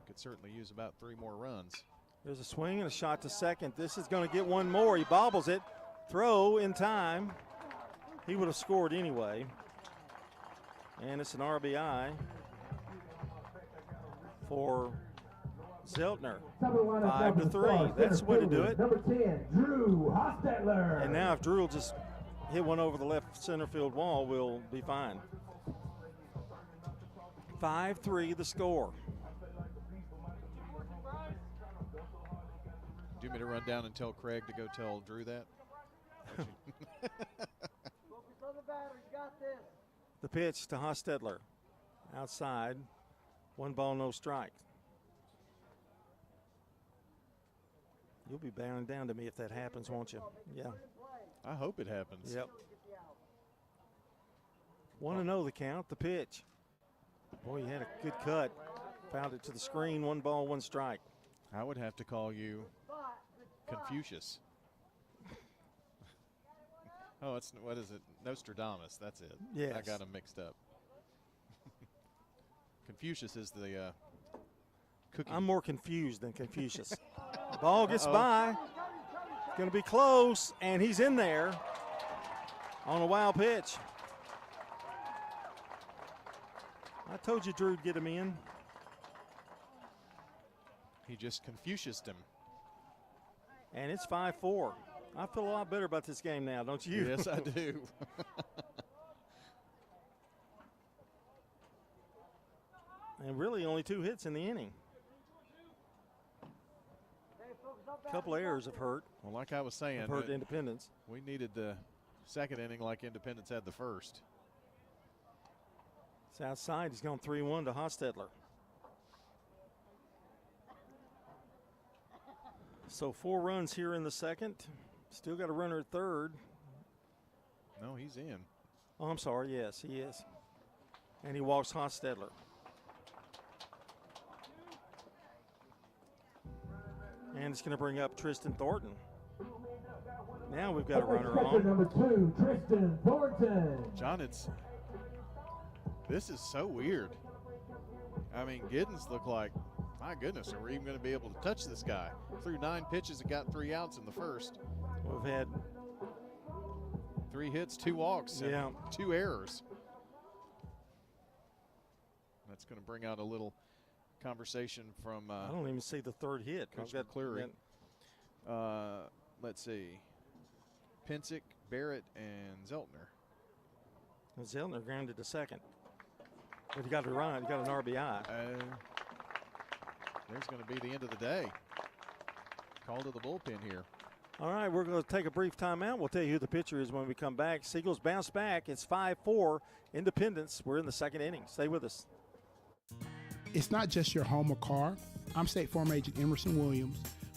could certainly use about 3 more runs. There's a swing and a shot to second. This is going to get one more. He bobbles it. Throw in time. He would have scored anyway. And it's an RBI for Zeltner. 5-3. That's the way to do it. Number 10, Drew Hostetler. And now if Drew will just hit one over the left center field wall, we'll be fine. 5-3 the score. Do you want me to run down and tell Craig to go tell Drew that? The pitch to Hostetler. Outside. 1 ball, no strike. You'll be bowing down to me if that happens, won't you? Yeah. I hope it happens. Yep. 1-0 the count, the pitch. Boy, you had a good cut. Found it to the screen, 1 ball, 1 strike. I would have to call you Confucius. Oh, it's, what is it? Nostradamus. That's it. Yes. I got them mixed up. Confucius is the cookie. I'm more confused than Confucius. Ball gets by. It's going to be close, and he's in there on a wild pitch. I told you Drew would get him in. He just Confuciused him. And it's 5-4. I feel a lot better about this game now, don't you? Yes, I do. And really only 2 hits in the inning. A couple errors have hurt. Well, like I was saying, have hurt Independence. We needed the second inning like Independence had the first. It's outside. He's gone 3-1 to Hostetler. So 4 runs here in the second. Still got a runner at third. No, he's in. Oh, I'm sorry. Yes, he is. And he walks Hostetler. And it's going to bring up Tristan Thornton. Now we've got a runner on. Number 2, Tristan Thornton. John, this is so weird. I mean, Giddens looked like, my goodness, are we even going to be able to touch this guy? Threw 9 pitches and got 3 outs in the first. We've had 3 hits, 2 walks, and 2 errors. That's going to bring out a little conversation from I don't even see the third hit. Coach Cleary. Let's see. Pensick, Barrett, and Zeltner. And Zeltner grounded to second. But he got a run. He got an RBI. There's going to be the end of the day. Call to the bullpen here. All right, we're going to take a brief timeout. We'll tell you who the pitcher is when we come back. Siegel's bounce back. It's 5-4 Independence. We're in the second inning. Stay with us. It's not just your home or car. I'm State Farm Agent Emerson Williams.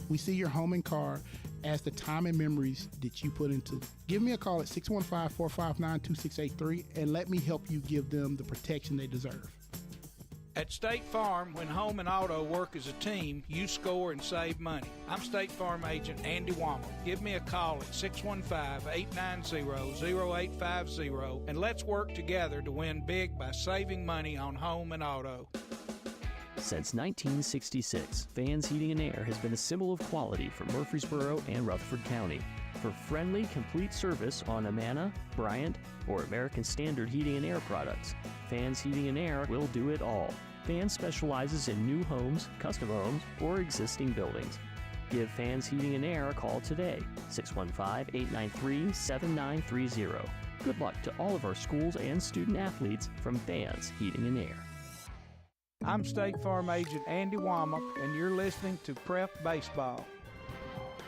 We see your home and car as the time and memories that you put into it. Give me a call at 615-459-2683 and let me help you give them the protection they deserve. At State Farm, when home and auto work as a team, you score and save money. I'm State Farm Agent Andy Womack. Give me a call at 615-890-0850 and let's work together to win big by saving money on home and auto. Since 1966, Fans Heating and Air has been a symbol of quality for Murfreesboro and Rutherford County. For friendly, complete service on Amana, Bryant, or American Standard Heating and Air products, Fans Heating and Air will do it all. Fans specializes in new homes, custom homes, or existing buildings. Give Fans Heating and Air a call today, 615-893-7930. Good luck to all of our schools and student athletes from Fans Heating and Air. I'm State Farm Agent Andy Womack, and you're listening to Prep Baseball.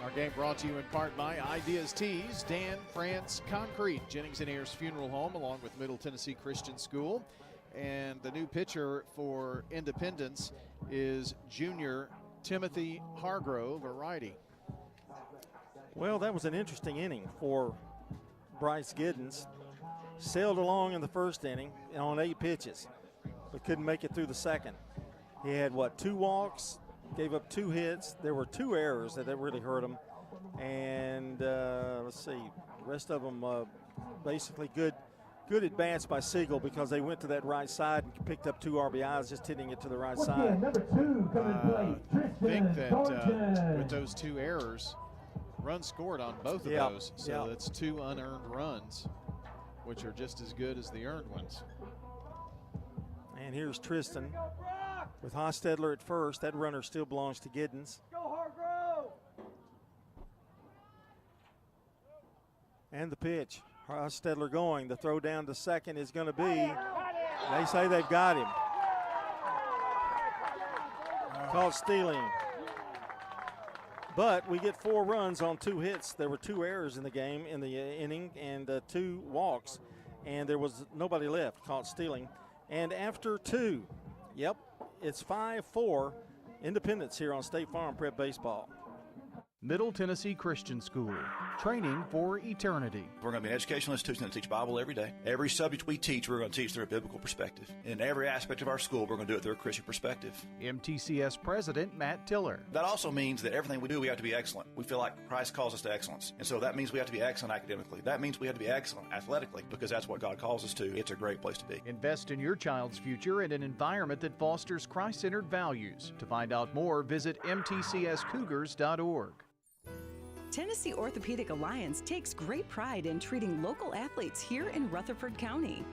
Our game brought to you in part by Ideas Tees, Dan France Concrete, Jennings and Ayers Funeral Home, along with Middle Tennessee Christian School. And the new pitcher for Independence is junior Timothy Hargrove, a righty. Well, that was an interesting inning for Bryce Giddens. Sailed along in the first inning on 8 pitches, but couldn't make it through the second. He had, 2 walks, gave up 2 hits. There were 2 errors that really hurt him. And let's see, the rest of them basically good at bats by Siegel because they went to that right side and picked up 2 RBIs just hitting it to the right side. Number 2 coming play, I think that with those 2 errors, runs scored on both of those. So that's 2 unearned runs, which are just as good as the earned ones. And here's Tristan with Hostetler at first. That runner still belongs to Giddens. Go Hargrove! And the pitch. Hostetler going. The throw down to second is going to be. They say they've got him. Called stealing. But we get 4 runs on 2 hits. There were 2 errors in the game, in the inning, and 2 walks. And there was nobody left. Caught stealing. And after 2, it's 5-4 Independence here on State Farm Prep Baseball. Middle Tennessee Christian School, training for eternity. We're going to be an educational institution that teach Bible every day. Every subject we teach, we're going to teach through a biblical perspective. In every aspect of our school, we're going to do it through a Christian perspective. MTCS President Matt Tiller. That also means that everything we do, we have to be excellent. We feel like Christ calls us to excellence. And so that means we have to be excellent academically. That means we have to be excellent athletically, because that's what God calls us to. It's a great place to be. Invest in your child's future in an environment that fosters Christ-centered values. To find out more, visit mtcscougars.org. Tennessee Orthopedic Alliance takes great pride in treating local athletes here in Rutherford County.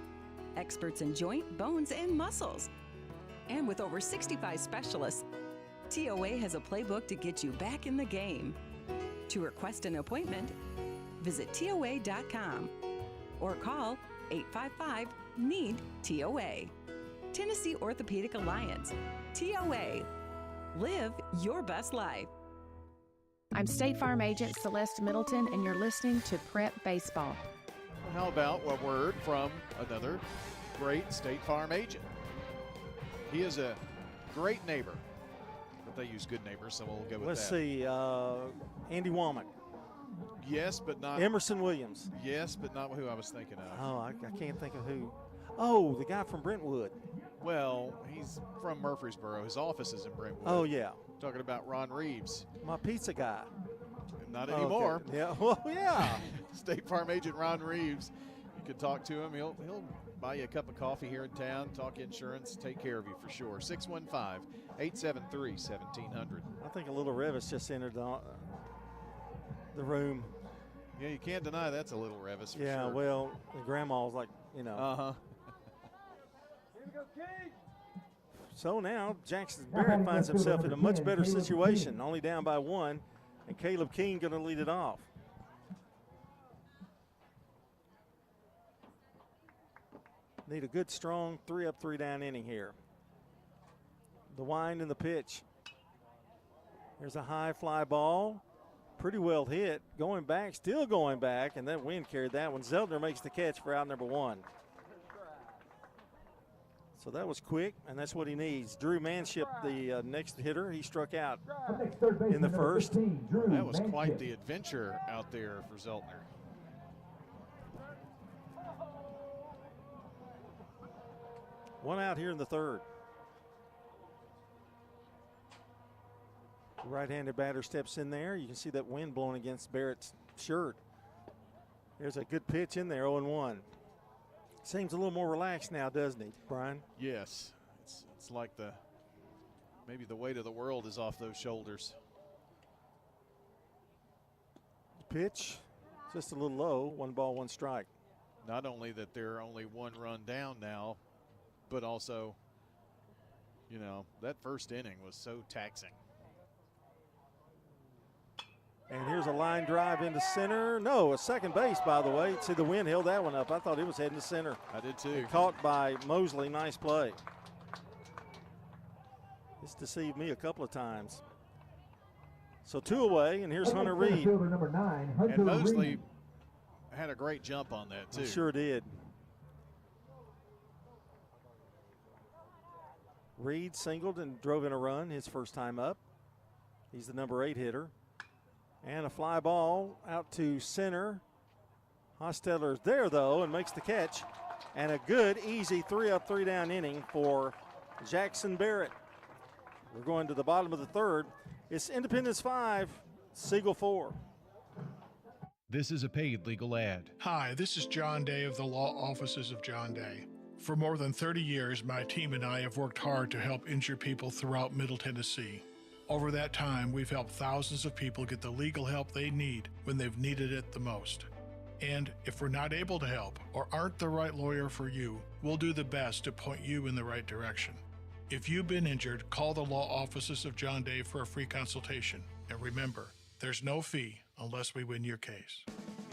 Experts in joint, bones, and muscles. And with over 65 specialists, TOA has a playbook to get you back in the game. To request an appointment, visit TOA.com or call 855-NEED-TOA. Tennessee Orthopedic Alliance, TOA. Live your best life. I'm State Farm Agent Celeste Middleton, and you're listening to Prep Baseball. How about a word from another great State Farm agent? He is a great neighbor, but they use good neighbors, so we'll go with Let's that. see, Andy Womack. Yes, but not Emerson Williams. Yes, but not who I was thinking of. Oh, I can't think of who. Oh, the guy from Brentwood. Well, he's from Murfreesboro. His office is in Brentwood. Oh, yeah. Talking about Ron Reeves. My pizza guy. Not anymore. Okay. Yeah, well, yeah. State Farm Agent Ron Reeves. You can talk to him. He'll buy you a cup of coffee here in town, talk insurance, take care of you for sure. 615-873-1700. I think a little Revis just entered the room. Yeah, you can't deny that's a little Revis for sure. Yeah, well, the grandma's like, you know. Uh-huh. Here we go, King. So now Jackson Barrett finds himself in a much better situation, only down by one, and Caleb King going to lead it off. Need a good, strong 3-up, 3-down inning here. The wind and the pitch. There's a high fly ball. Pretty well hit. Going back, still going back, and that wind carried that one. Zeldner makes the catch for out number one. So that was quick, and that's what he needs. Drew Manship, the next hitter, he struck out in the first. That was quite the adventure out there for Zeltner. One out here in the third. The right-handed batter steps in there. You can see that wind blowing against Barrett's shirt. There's a good pitch in there, 0-1. Seems a little more relaxed now, doesn't he, Brian? Yes. It's like maybe the weight of the world is off those shoulders. Pitch, just a little low. 1 ball, 1 strike. Not only that they're only 1 run down now, but also, you know, that first inning was so taxing. And here's a line drive into center. No, a second base, by the way. See, the wind held that one up. I thought it was heading to center. I did too. And caught by Mosley. Nice play. It's deceived me a couple of times. So 2 away, and here's Hunter Reed. And Mosley had a great jump on that, too. He sure did. Reed singled and drove in a run his first time up. He's the number 8 hitter. And a fly ball out to center. Hostettler's there, though, and makes the catch. And a good, easy 3-up, 3-down inning for Jackson Barrett. We're going to the bottom of the third. It's Independence 5, Siegel 4. This is a paid legal ad. Hi, this is John Day of the Law Offices of John Day. For more than 30 years, my team and I have worked hard to help injured people throughout Middle Tennessee. Over that time, we've helped thousands of people get the legal help they need when they've needed it the most. And if we're not able to help or aren't the right lawyer for you, we'll do the best to point you in the right direction. If you've been injured, call the Law Offices of John Day for a free consultation. And remember, there's no fee unless we win your case.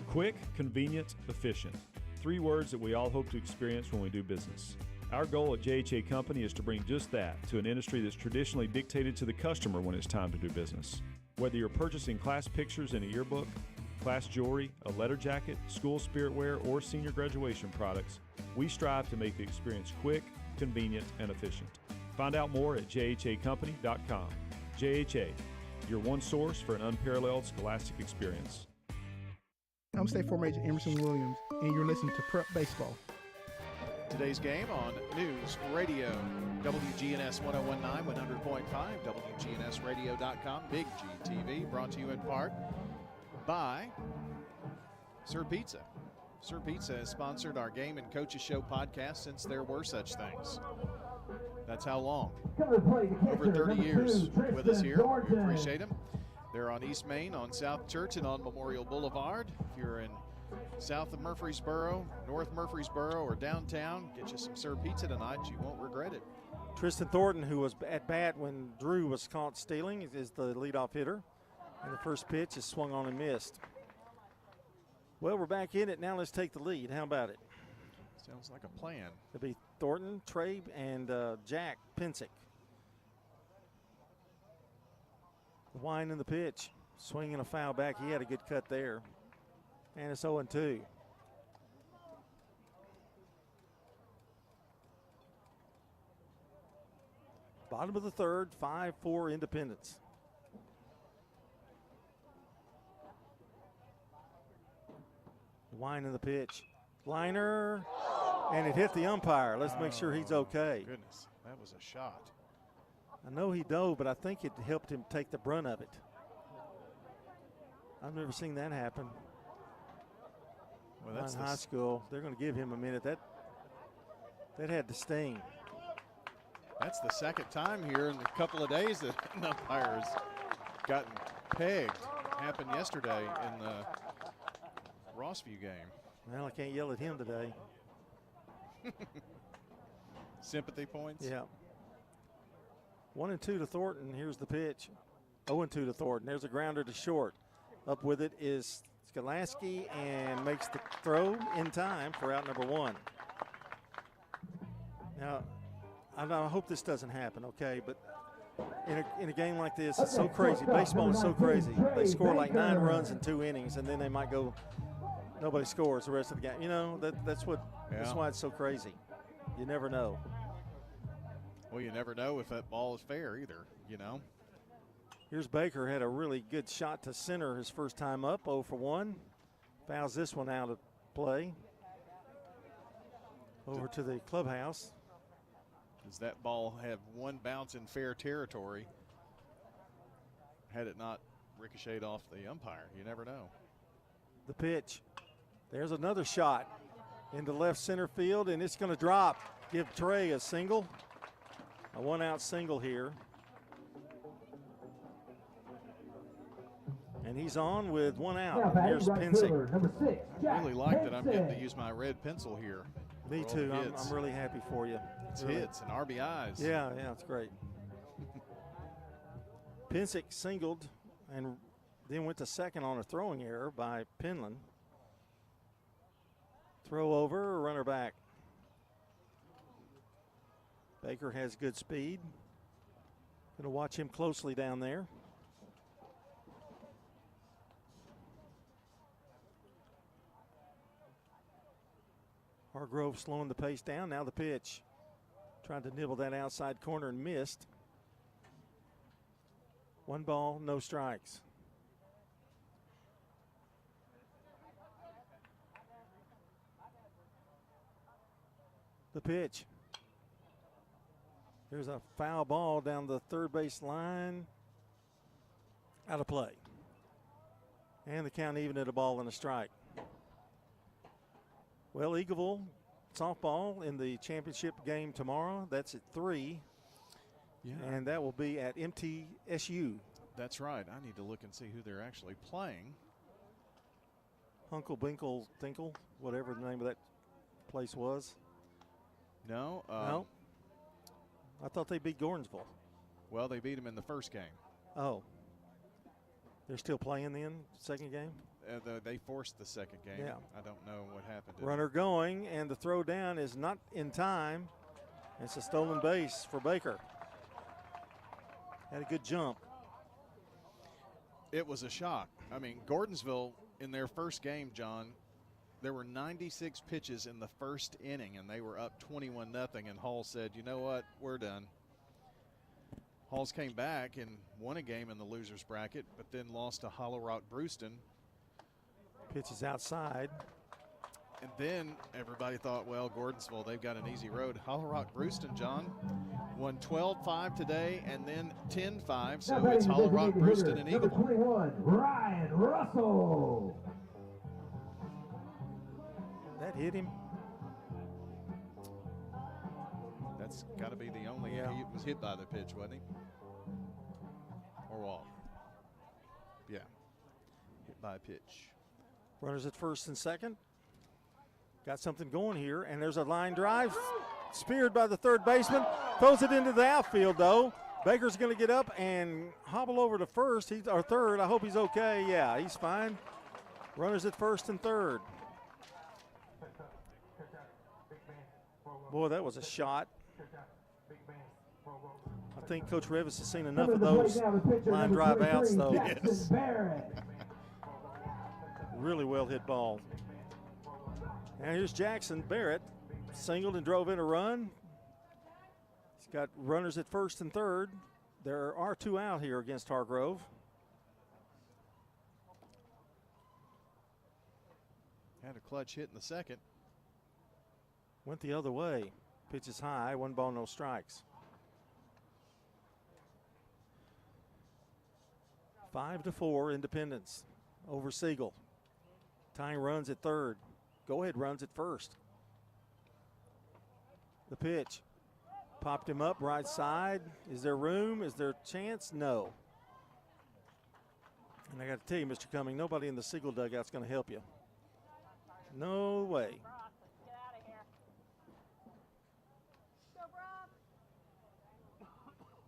Quick, convenient, efficient. 3 words that we all hope to experience when we do business. Our goal at JHA Company is to bring just that to an industry that's traditionally dictated to the customer when it's time to do business. Whether you're purchasing class pictures in a yearbook, class jewelry, a letter jacket, school spirit wear, or senior graduation products, we strive to make the experience quick, convenient, and efficient. Find out more at jhacompany.com. JHA, your one source for an unparalleled scholastic experience. I'm State Farm Agent Emerson Williams, and you're listening to Prep Baseball. Today's game on News Radio, WGNS 101.9, 100.5, WGNSradio.com, Big G TV, brought to you in part by Sir Pizza. Sir Pizza has sponsored our Game and Coaches Show podcast since there were such things. That's how long. Over 30 years with us here. We appreciate them. They're on East Main, on South Church, and on Memorial Boulevard. If you're in south of Murfreesboro, North Murfreesboro, or downtown, get you some Sir Pizza tonight. You won't regret it. Tristan Thornton, who was at bat when Drew was caught stealing, is the leadoff hitter. And the first pitch is swung on and missed. Well, we're back in it now. Let's take the lead. How about it? Sounds like a plan. It'll be Thornton, Trabe, and Jack Pensick. The wind in the pitch. Swinging a foul back. He had a good cut there. And it's 0-2. Bottom of the third, 5-4 Independence. Wind in the pitch. Liner, and it hit the umpire. Let's make sure he's okay. Goodness, that was a shot. I know he dove, but I think it helped him take the brunt of it. I've never seen that happen. Well, that's in high school. They're going to give him a minute. That had to sting. That's the second time here in a couple of days that an umpire has gotten pegged. Happened yesterday in the Rossview game. Well, I can't yell at him today. Sympathy points? Yeah. 1-2 to Thornton. Here's the pitch. 0-2 to Thornton. There's a grounder to short. Up with it is Skolaski and makes the throw in time for out number one. Now, I hope this doesn't happen, okay? But in a game like this, it's so crazy. Baseball is so crazy. They score like 9 runs in 2 innings, and then they might go, nobody scores the rest of the game. You know, that's why it's so crazy. You never know. Well, you never know if that ball is fair either, you know. Here's Baker, had a really good shot to center his first time up, 0 for 1. Fouls this one out of play. Over to the clubhouse. Does that ball have one bounce in fair territory? Had it not ricocheted off the umpire, you never know. The pitch. There's another shot into left center field, and it's going to drop. Give Trey a single. A 1-out single here. And he's on with 1 out. Here's Pensick. I really like that I'm getting to use my red pencil here. Me too. I'm really happy for you. It's really. Hits and RBIs. Yeah, it's great. Pensick singled and then went to second on a throwing error by Penland. Throw over, runner back. Baker has good speed. Going to watch him closely down there. Hargrove slowing the pace down. Now the pitch. Trying to nibble that outside corner and missed. 1 ball, no strikes. The pitch. There's a foul ball down the third base line. Out of play. And the count even at a ball and a strike. Well, Eagleville softball in the championship game tomorrow. That's at 3. Yeah. And that will be at MTSU. That's right. I need to look and see who they're actually playing. Hunkle Binkle Tinkle, whatever the name of that place was. No. No. I thought they beat Gordonsville. Well, they beat them in the first game. Oh. They're still playing then, second game? They forced the second game. Yeah. I don't know what happened. Runner going, and the throw down is not in time. It's a stolen base for Baker. Had a good jump. It was a shock. I mean, Gordonsville in their first game, John, there were 96 pitches in the first inning, and they were up 21-0, and Hall said, you know what, we're done. Halls came back and won a game in the losers bracket, but then lost to Hollow Rock Brewston. Pitch is outside. And then everybody thought, well, Gordonsville, they've got an easy road. Hollow Rock Brewston, John, won 12-5 today and then 10-5. So it's Hollow Rock Brewston and Eagle. 21, Ryan Russell. That hit him. That's got to be the only. Yeah. He was hit by the pitch, wasn't he? Or walk? Yeah. Hit by a pitch. Runners at first and second. Got something going here, and there's a line drive. Speared by the third baseman. Throws it into the outfield, though. Baker's going to get up and hobble over to first. Or third. I hope he's okay. Yeah, he's fine. Runners at first and third. Boy, that was a shot. I think Coach Revis has seen enough of those line drive outs, though. Yes. Really well hit ball. And here's Jackson Barrett. Singled and drove in a run. He's got runners at first and third. There are 2 out here against Hargrove. Had a clutch hit in the second. Went the other way. Pitch is high. 1 ball, no strikes. 5-4 Independence over Siegel. Tying runs at third. Go ahead runs at first. The pitch. Popped him up right side. Is there room? Is there a chance? No. And I got to tell you, Mr. Cumming, nobody in the Siegel dugout's going to help you. No way.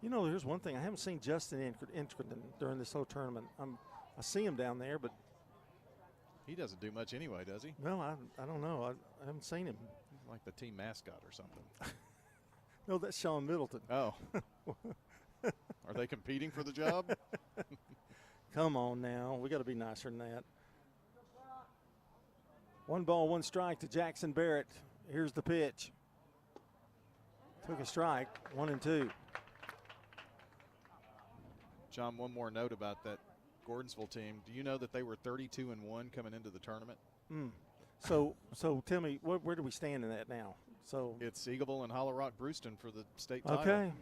You know, here's one thing. I haven't seen Justin Incriden during this whole tournament. I see him down there, but he doesn't do much anyway, does he? Well, I don't know. I haven't seen him. He's like the team mascot or something. No, that's Sean Middleton. Oh. Are they competing for the job? Come on now. We got to be nicer than that. 1 ball, 1 strike to Jackson Barrett. Here's the pitch. Took a strike, 1-2. John, one more note about that Gordonsville team. Do you know that they were 32-1 coming into the tournament? So tell me, where do we stand in that now? So it's Eagleville and Hollow Rock Brewston for the state title. Okay,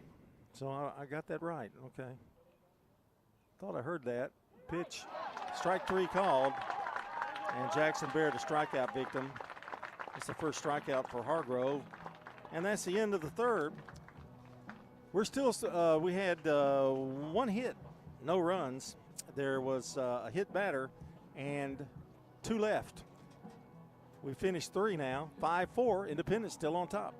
so I got that right. Okay, thought I heard that. Pitch, strike 3 called, and Jackson Barrett a strikeout victim. It's the first strikeout for Hargrove, and that's the end of the third. We're still, we had 1 hit, no runs. There was a hit batter and 2 left. We finished 3 now, 5-4, Independence still on top.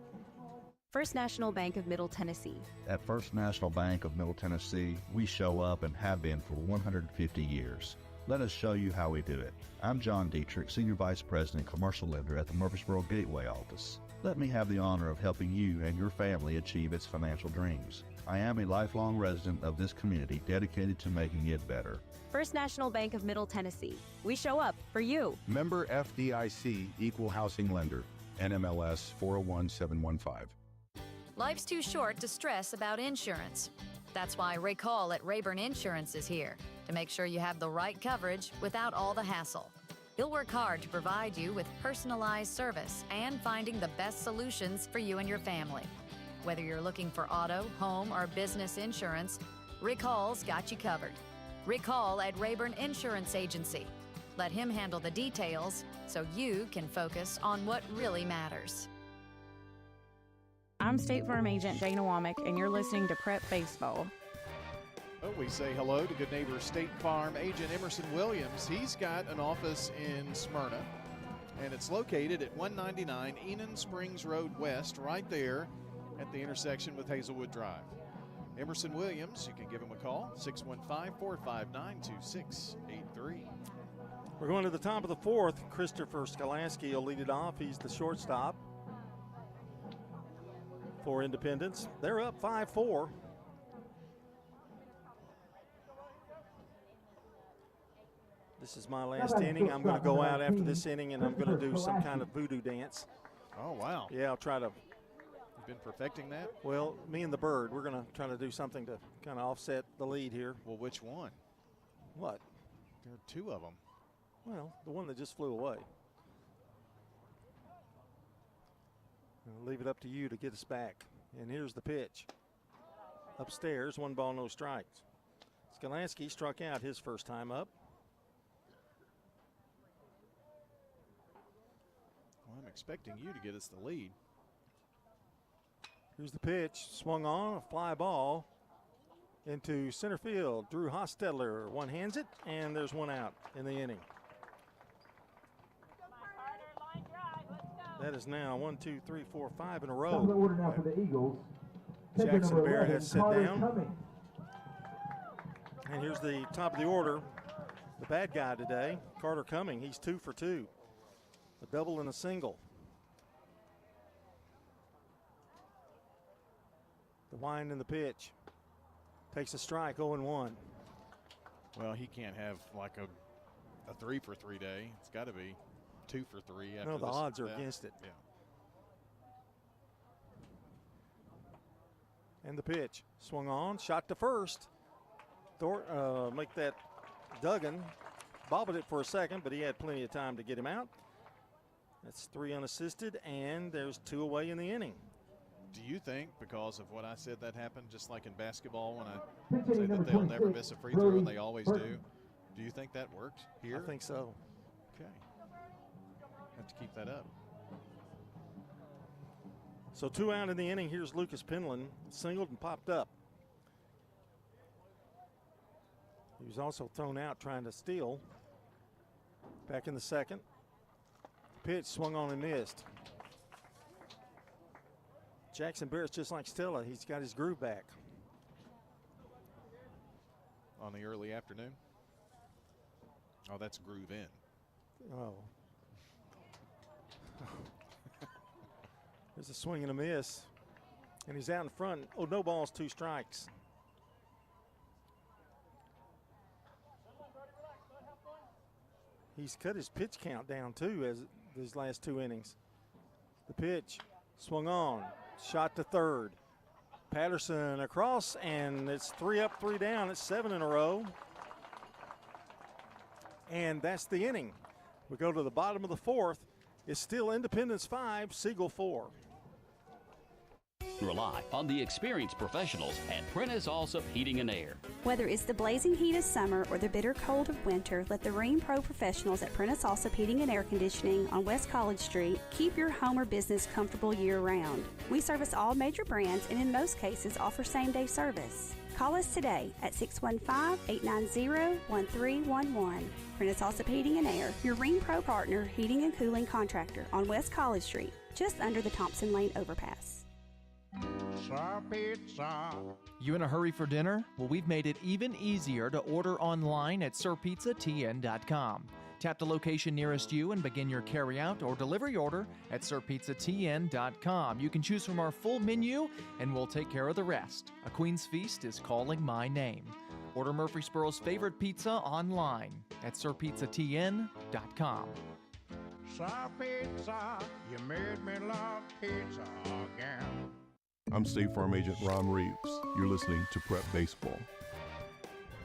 First National Bank of Middle Tennessee. At First National Bank of Middle Tennessee, we show up and have been for 150 years. Let us show you how we do it. I'm John Dietrich, Senior Vice President, Commercial Lender at the Murfreesboro Gateway office. Let me have the honor of helping you and your family achieve its financial dreams. I am a lifelong resident of this community dedicated to making it better. First National Bank of Middle Tennessee. We show up for you. Member FDIC, Equal Housing Lender, NMLS 401715. Life's too short to stress about insurance. That's why Ray Call at Rayburn Insurance is here to make sure you have the right coverage without all the hassle. He'll work hard to provide you with personalized service and finding the best solutions for you and your family. Whether you're looking for auto, home, or business insurance, Rick Hall's got you covered. Rick Hall at Rayburn Insurance Agency. Let him handle the details so you can focus on what really matters. I'm State Farm Agent Dana Womack, and you're listening to Prep Baseball. Oh, we say hello to good neighbor State Farm Agent Emerson Williams. He's got an office in Smyrna, and it's located at 199 Enon Springs Road West, right there at the intersection with Hazelwood Drive. Emerson Williams, you can give him a call, 615-459-2683. We're going to the top of the 4th. Christopher Skolansky will lead it off. He's the shortstop for Independence. They're up 5-4. This is my last inning. I'm going to go out after this inning, and I'm going to do some kind of voodoo dance. Oh, wow. Yeah, I'll try to been perfecting that? Well, me and the bird, we're going to try to do something to kind of offset the lead here. Well, which one? What? There are two of them. Well, the one that just flew away. I'll leave it up to you to get us back. And here's the pitch. Upstairs, 1 ball, no strikes. Skolansky struck out his first time up. Well, I'm expecting you to get us the lead. Here's the pitch, swung on, a fly ball into center field. Drew Hostetler one-hands it, and there's one out in the inning. That is now 1, 2, 3, 4, 5 in a row. Top of the order now for the Eagles. Jackson Number Barrett 11, has sit Carter down. Cummings. And here's the top of the order, the bad guy today, Carter Cumming. He's 2 for 2, a double and a single. The wind and the pitch. Takes a strike, 0-1. Well, he can't have like a 3 for 3 day. It's got to be 2 for 3. After No, the this, odds are against it. Yeah. And the pitch, swung on, shot to first. Make that Duggan. Bobbled it for a second, but he had plenty of time to get him out. That's 3 unassisted, and there's 2 away in the inning. Do you think, because of what I said, that happened just like in basketball when I say that they'll never miss a free throw and they always do? Do you think that worked here? I think so. Okay. Have to keep that up. So 2 out in the inning. Here's Lucas Penland, singled and popped up. He was also thrown out trying to steal. Back in the second. Pitch swung on and missed. Jackson Barrett's just like Stella. He's got his groove back. On the early afternoon? Oh, that's groove in. Oh. There's a swing and a miss. And he's out in front. Oh, no balls, 2 strikes. He's cut his pitch count down, too, as these last 2 innings. The pitch swung on. Shot to third. Patterson across, and it's 3 up, 3 down. It's 7 in a row. And that's the inning. We go to the bottom of the 4th. It's still Independence 5, Siegel 4. Rely on the experienced professionals at Prentice Allsup Heating and Air. Whether it's the blazing heat of summer or the bitter cold of winter, let the Rheem Pro professionals at Prentice Allsup Heating and Air Conditioning on West College Street keep your home or business comfortable year-round. We service all major brands and in most cases offer same-day service. Call us today at 615-890-1311. Prentice Allsup Heating and Air, your Rheem Pro partner heating and cooling contractor on West College Street, just under the Thompson Lane overpass. Pizza. You in a hurry for dinner? Well, we've made it even easier to order online at sirpizzatn.com. Tap the location nearest you and begin your carryout or delivery order at sirpizzatn.com. You can choose from our full menu and we'll take care of the rest. A Queen's Feast is calling my name. Order Murfreesboro's favorite pizza online at sirpizzatn.com. Sir Pizza, you made me love pizza again. I'm State Farm Agent Ron Reeves. You're listening to Prep Baseball.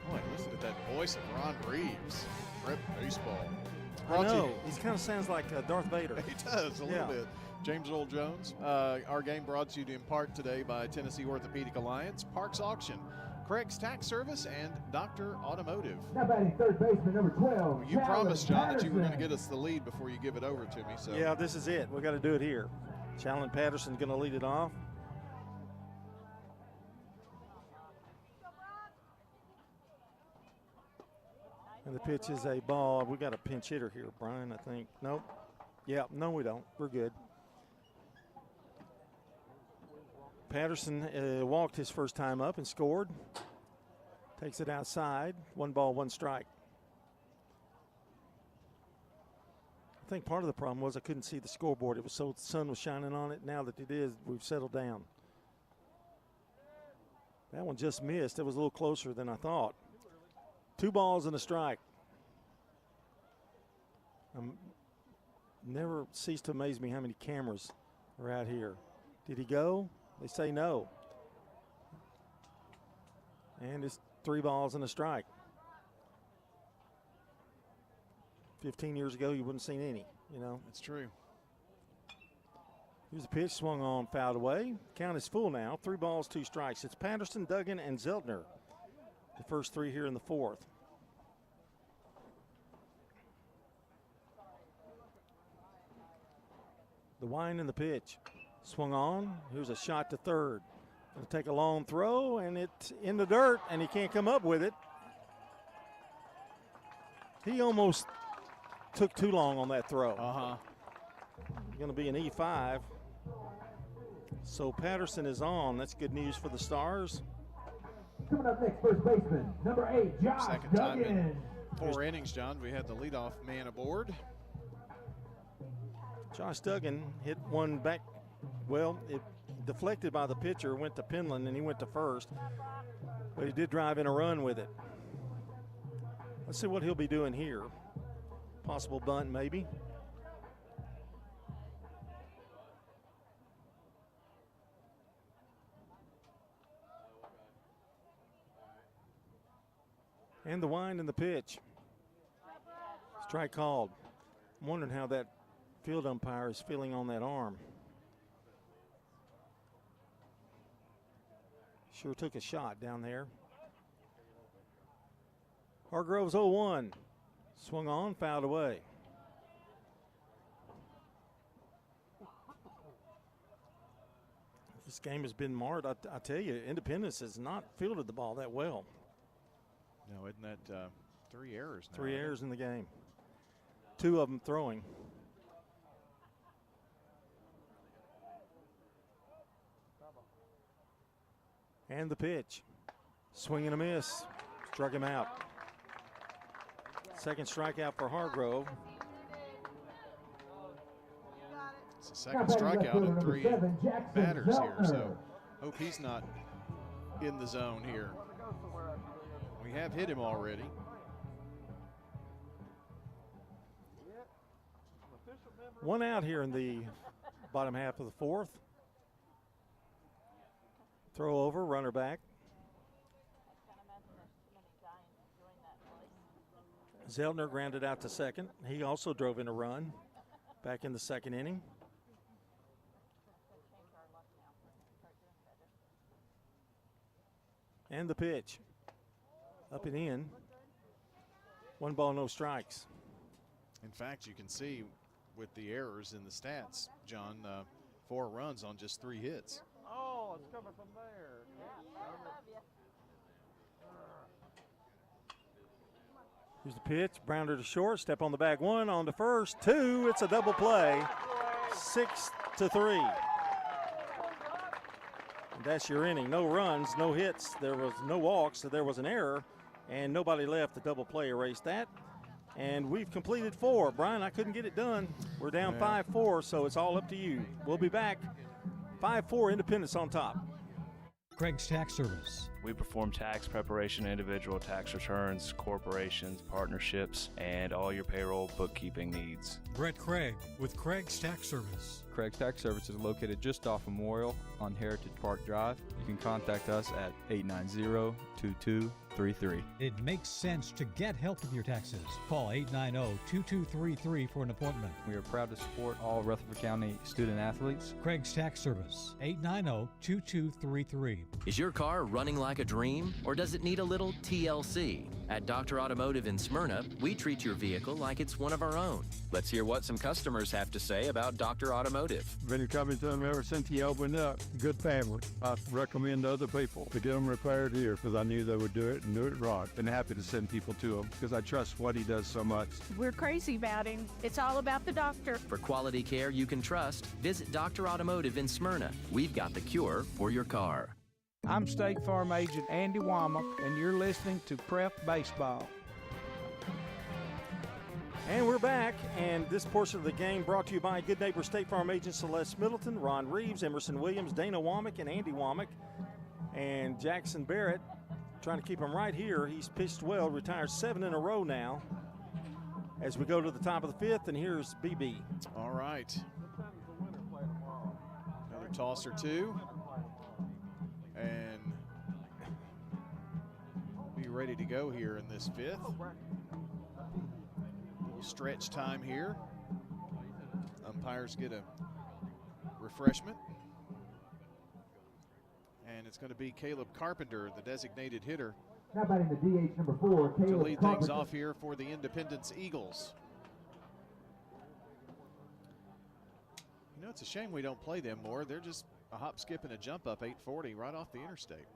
Boy, listen to that voice of Ron Reeves. Prep Baseball. I know. He kind of sounds like Darth Vader. He does, a little bit. James Earl Jones. Our game brought to you in part today by Tennessee Orthopedic Alliance, Parks Auction, Craig's Tax Service, and Dr. Automotive. Now batting third baseman number 12. You promised, John, that you were going to get us the lead before you give it over to me. So yeah, this is it. We got to do it here. Challen Patterson's going to lead it off. And the pitch is a ball. We got a pinch hitter here, Brian, I think. Nope. Yeah, no, we don't. We're good. Patterson walked his first time up and scored. Takes it outside. 1 ball, 1 strike. I think part of the problem was I couldn't see the scoreboard. It was so the sun was shining on it. Now that it is, we've settled down. That one just missed. It was a little closer than I thought. 2 balls and a strike. Never ceased to amaze me how many cameras are out here. Did he go? They say no. And it's 3 balls and a strike. 15 years ago, you wouldn't have seen any, you know. That's true. Here's a pitch, swung on, fouled away. Count is full now. 3 balls, 2 strikes. It's Patterson, Duggan, and Zeltner. The first 3 here in the 4th. The wind and the pitch. Swung on. Here's a shot to third. Going to take a long throw, and it's in the dirt, and he can't come up with it. He almost took too long on that throw. Going to be an E5. So Patterson is on. That's good news for the Stars. Coming up next, first baseman, number 8, Josh Second time Duggan. in 4 innings, John, we had the leadoff man aboard. Josh Duggan hit one back. Well, it deflected by the pitcher, went to Penland, and he went to first. But he did drive in a run with it. Let's see what he'll be doing here. Possible bunt, maybe. And the wind and the pitch. Strike called. I'm wondering how that field umpire is feeling on that arm. Sure took a shot down there. Hargrove's 0-1. Swung on, fouled away. This game has been marred. I tell you, Independence has not fielded the ball that well. No, isn't that 3 errors now? 3 errors in the game. 2 of them throwing. And the pitch. Swing and a miss. Struck him out. Second strikeout for Hargrove. It's the second strikeout in 3 batters here, so hope he's not in the zone here. We have hit him already. One out here in the bottom half of the 4th. Throw over, runner back. Zeltner grounded out to second. He also drove in a run back in the 2nd inning. And the pitch. Up and in. 1 ball, no strikes. In fact, you can see with the errors in the stats, John, 4 runs on just 3 hits. Oh, it's coming from there. Here's the pitch. Brounder to short. Step on the bag. 1 on to first. 2. It's a double play. 6-3. And that's your inning. No runs, no hits. There was no walks. So there was an error, and nobody left. The double play erased that. And we've completed 4. Brian, I couldn't get it done. We're down 5-4, so it's all up to you. We'll be back. 5-4, Independence on top. Craig's Tax Service. We perform tax preparation, individual tax returns, corporations, partnerships, and all your payroll bookkeeping needs. Brett Craig with Craig's Tax Service. Craig's Tax Service is located just off Memorial on Heritage Park Drive. You can contact us at 890-2233. It makes sense to get help with your taxes. Call 890-2233 for an appointment. We are proud to support all Rutherford County student athletes. Craig's Tax Service, 890-2233. Is your car running like a dream, or does it need a little TLC? At Dr. Automotive in Smyrna, we treat your vehicle like it's one of our own. Let's hear what some customers have to say about Dr. Automotive. Been coming to them ever since he opened up. Good family. I recommend other people to get them repaired here because I knew they would do it and do it right. Been happy to send people to him because I trust what he does so much. We're crazy about him. It's all about the doctor. For quality care you can trust, visit Dr. Automotive in Smyrna. We've got the cure for your car. I'm State Farm Agent Andy Womack, and you're listening to Prep Baseball. And we're back, and this portion of the game brought to you by Good Neighbor State Farm Agent Celeste Middleton, Ron Reeves, Emerson Williams, Dana Womack, and Andy Womack. And Jackson Barrett trying to keep him right here. He's pitched well, retired 7 in a row now. As we go to the top of the 5th, and here's BB. All right. Another toss or two. and be ready to go here in this fifth. Little stretch time here. Umpires get a refreshment. And it's going to be Caleb Carpenter, the designated hitter, Now batting the DH number 4, Caleb to lead Carpenter. things off here for the Independence Eagles. You know, it's a shame we don't play them more. They're just a hop, skip, and a jump up 840 right off the interstate.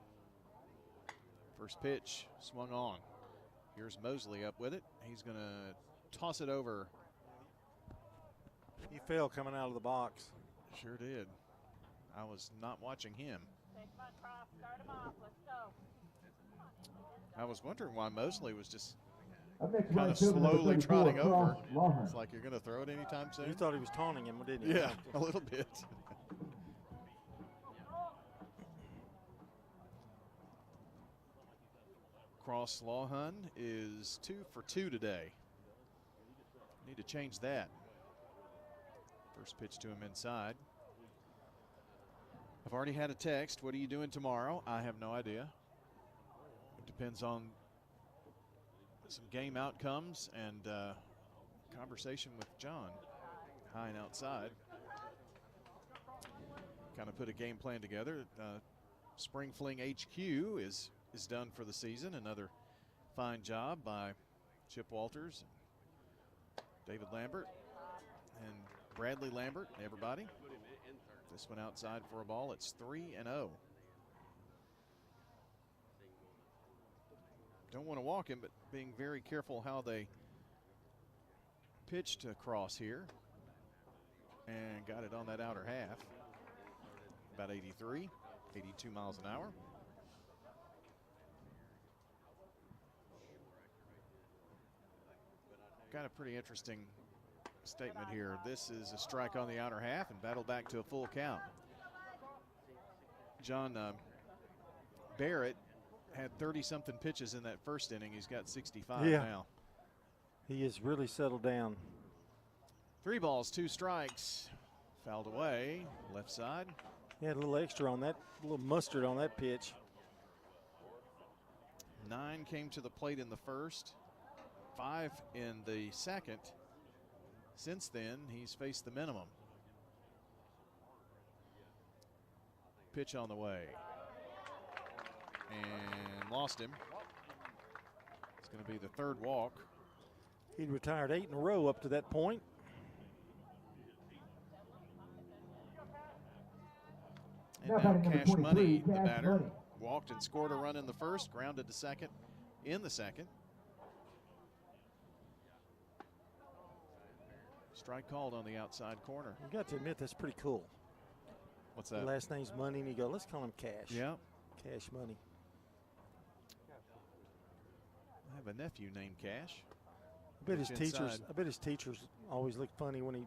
First pitch swung on. Here's Mosley up with it. He's going to toss it over. He fell coming out of the box. Sure did. I was not watching him. I was wondering why Mosley was just kind of slowly trotting over. It's like you're going to throw it anytime soon. You thought he was taunting him, didn't you? Yeah, a little bit. Cross Lawhun is 2 for 2 today. Need to change that. First pitch to him inside. I've already had a text. What are you doing tomorrow? I have no idea. It depends on some game outcomes and conversation with John. High and outside. Kind of put a game plan together. Spring Fling HQ is done for the season. Another fine job by Chip Walters, David Lambert, and Bradley Lambert, and everybody. This one outside for a ball. It's 3-0. Don't want to walk him, but being very careful how they pitched across here. And got it on that outer half. About 83, 82 miles an hour. Got a pretty interesting statement here. This is a strike on the outer half and battle back to a full count. John Barrett had 30-something pitches in that first inning. He's got 65 now. He has really settled down. 3 balls, 2 strikes. Fouled away, left side. He had a little extra on that, a little mustard on that pitch. 9 came to the plate in the first, 5 in the second. Since then, he's faced the minimum. Pitch on the way. And lost him. It's going to be the 3rd walk. He'd retired 8 in a row up to that point. And now Cash Money, the batter, walked and scored a run in the first, grounded to second in the second. Strike called on the outside corner. You got to admit that's pretty cool. What's that? The last name's Money, and you go, let's call him Cash. Yeah. Cash Money. I have a nephew named Cash. I bet his teachers always looked funny when he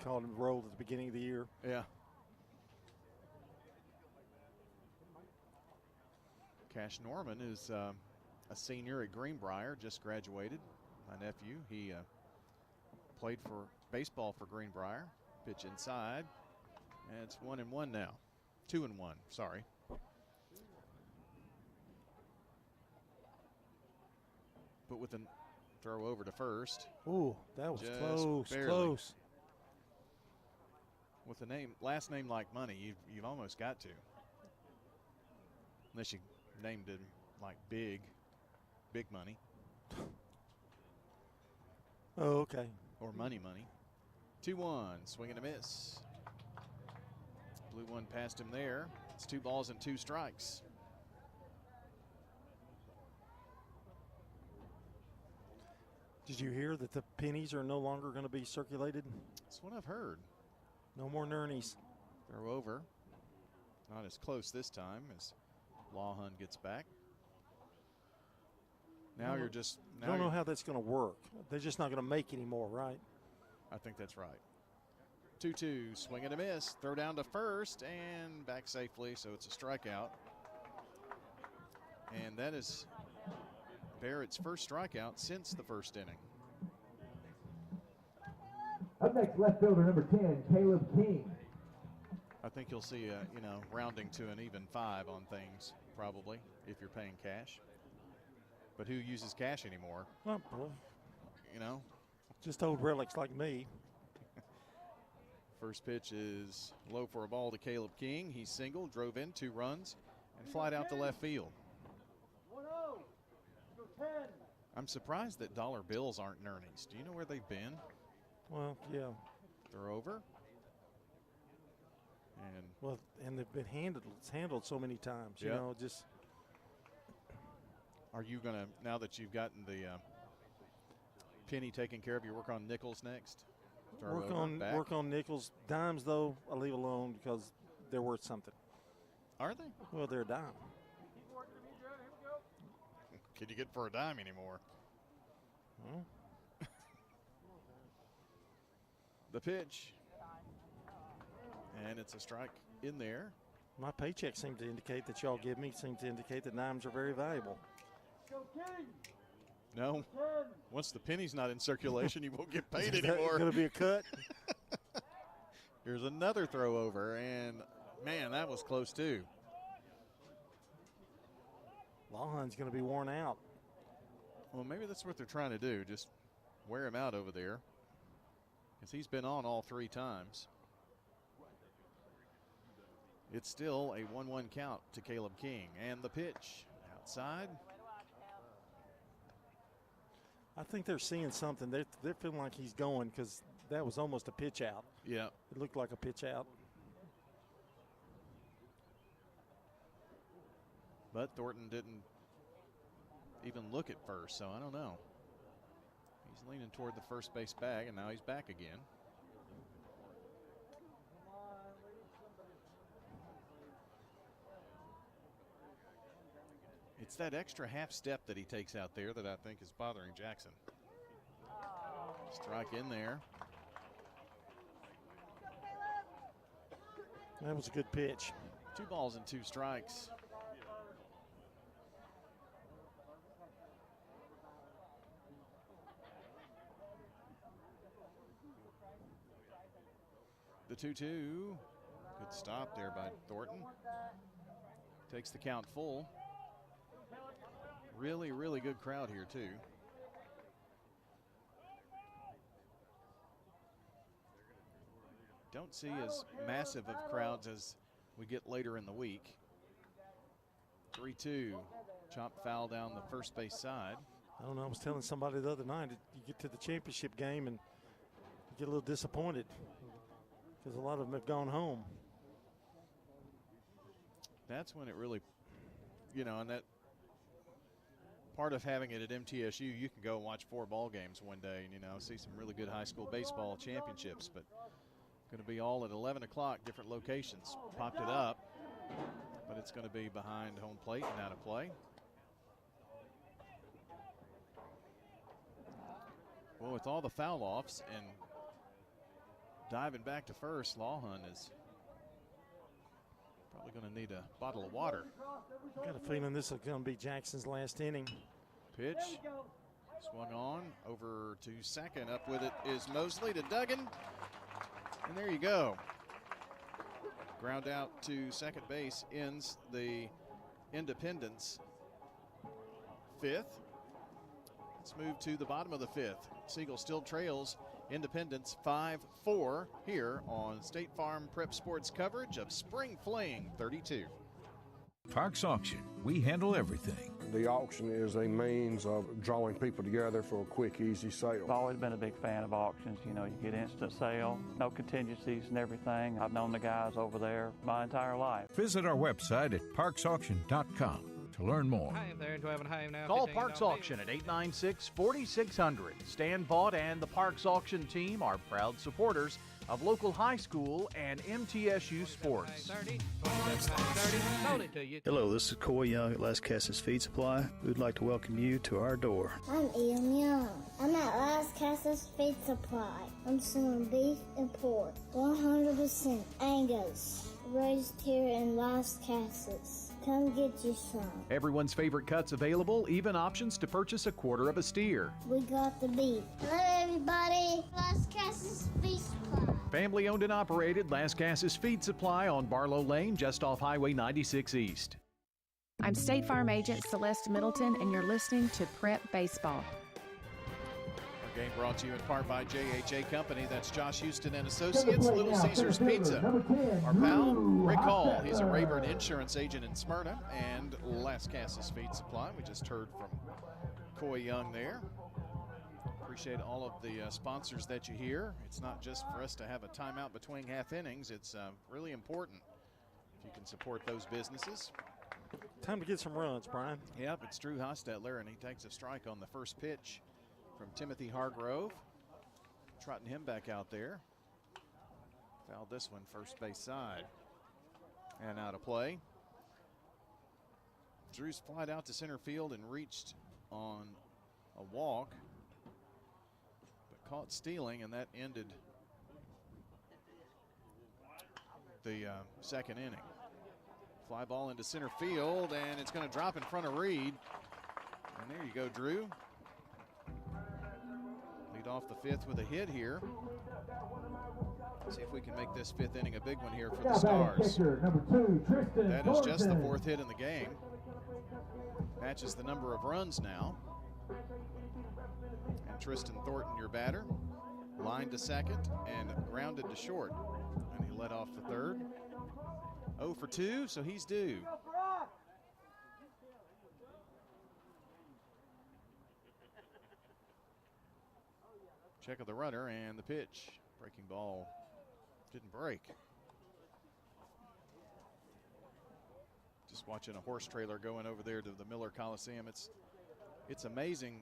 called him rolled at the beginning of the year. Yeah. Cash Norman is a senior at Greenbrier, just graduated. My nephew, he played for baseball for Greenbrier. Pitch inside, and it's 1-1 now. 2-1, sorry. But with a throw over to first. Ooh, that was close, barely. close. With a last name like Money, you've almost got to. Unless you named it like Big Money. Oh, okay. Or Money. 2-1, swing and a miss. Blew one past him there. It's 2 balls and 2 strikes. Did you hear that the pennies are no longer going to be circulated? That's what I've heard. No more nurnies. Throw over. Not as close this time as Lawhun gets back. Now you're just. I don't know how that's going to work. They're just not going to make any more, right? I think that's right. 2-2, swing and a miss. Throw down to first and back safely, so it's a strikeout. And that is Barrett's first strikeout since the first inning. Up next, left fielder number 10, Caleb King. I think you'll see a, rounding to an even 5 on things, probably, if you're paying cash. But who uses cash anymore? Well, just old relics like me. First pitch is low for a ball to Caleb King. He singled, drove in 2 runs, and flied out to left field. I'm surprised that dollar bills aren't in earnings. Do you know where they've been? Well, yeah. They're over. And they've been handled so many times. Yep. Just. Are you gonna, now that you've gotten the penny taken care of, you work on nickels next? Work on nickels. Dimes, though, I leave alone because they're worth something. Are they? Well, they're a dime. Can you get for a dime anymore? Well. The pitch. And it's a strike in there. My paycheck seems to indicate that y'all give me seem to indicate that dimes are very valuable. No. Once the penny's not in circulation, you won't get paid Is anymore. Going to be a cut. Here's another throw over, and man, that was close too. Lawhon's going to be worn out. Well, maybe that's what they're trying to do, just wear him out over there, because he's been on all 3 times. It's still a 1-1 count to Caleb King, and the pitch outside. I think they're seeing something. They're feeling like he's going because that was almost a pitch out. Yeah. It looked like a pitch out. But Thornton didn't even look at first, so I don't know. He's leaning toward the first base bag, and now he's back again. It's that extra half step that he takes out there that I think is bothering Jackson. Strike in there. That was a good pitch. 2 balls and 2 strikes. The 2-2. Good stop there by Thornton. Takes the count full. Really, really good crowd here, too. Don't see as massive of crowds as we get later in the week. 3-2. Chop foul down the first base side. I don't know. I was telling somebody the other night, you get to the championship game and you get a little disappointed because a lot of them have gone home. That's when it really, and that part of having it at MTSU, you can go and watch 4 ball games one day and, see some really good high school baseball championships. But going to be all at 11 o'clock, different locations. Popped it up, but it's going to be behind home plate and out of play. Well, with all the foul offs and diving back to first, Lawhon is probably going to need a bottle of water. I got a feeling this is going to be Jackson's last inning. Pitch swung on over to second. Up with it is Mosley to Duggan. And there you go. Ground out to second base ends the Independence 5th. Let's move to the bottom of the 5th. Siegel still trails Independence 5-4 here on State Farm Prep Sports coverage of Spring Fling 32. Parks Auction. We handle everything. The auction is a means of drawing people together for a quick, easy sale. I've always been a big fan of auctions. You get instant sale, no contingencies and everything. I've known the guys over there my entire life. Visit our website at parksauction.com to learn more. Hi there, 12 and a half now. Call Parks Auction at 896-4600. Stan Vaught and the Parks Auction team are proud supporters of local high school and MTSU sports. Hello, this is Coy Young at Las Casas Feed Supply. We'd like to welcome you to our door. I'm Ian Young. I'm at Las Casas Feed Supply. I'm selling beef and pork, 100% Angus, raised here in Las Casas. Come get you some. Everyone's favorite cuts available, even options to purchase a quarter of a steer. We got the beef. Hello, everybody. Las Casas Feed Supply. Family owned and operated, Las Casas Feed Supply on Barlow Lane, just off Highway 96 East. I'm State Farm Agent Celeste Middleton, and you're listening to Prep Baseball. Our game brought to you in part by JHA Company. That's Josh Houston and Associates, Little Caesars Pizza. Our pal, Rick Hall, he's a Rayburn insurance agent in Smyrna, and Las Casas Feed Supply. We just heard from Coy Young there. Appreciate all of the sponsors that you hear. It's not just for us to have a timeout between half innings. It's really important if you can support those businesses. Time to get some runs, Brian. Yep, it's Drew Hostetler, and he takes a strike on the first pitch from Timothy Hargrove. Trotting him back out there. Fouled this one first base side. And out of play. Drew's flied out to center field and reached on a walk, but caught stealing, and that ended the second inning. Fly ball into center field, and it's going to drop in front of Reed. And there you go, Drew. Lead off the fifth with a hit here. See if we can make this fifth inning a big one here for the Stars. That is just the fourth hit in the game. Matches the number of runs now. And Tristan Thornton, your batter, lined to second and grounded to short. And he led off the third. 0 for 2, so he's due. Check of the runner and the pitch. Breaking ball didn't break. Just watching a horse trailer going over there to the Miller Coliseum. It's amazing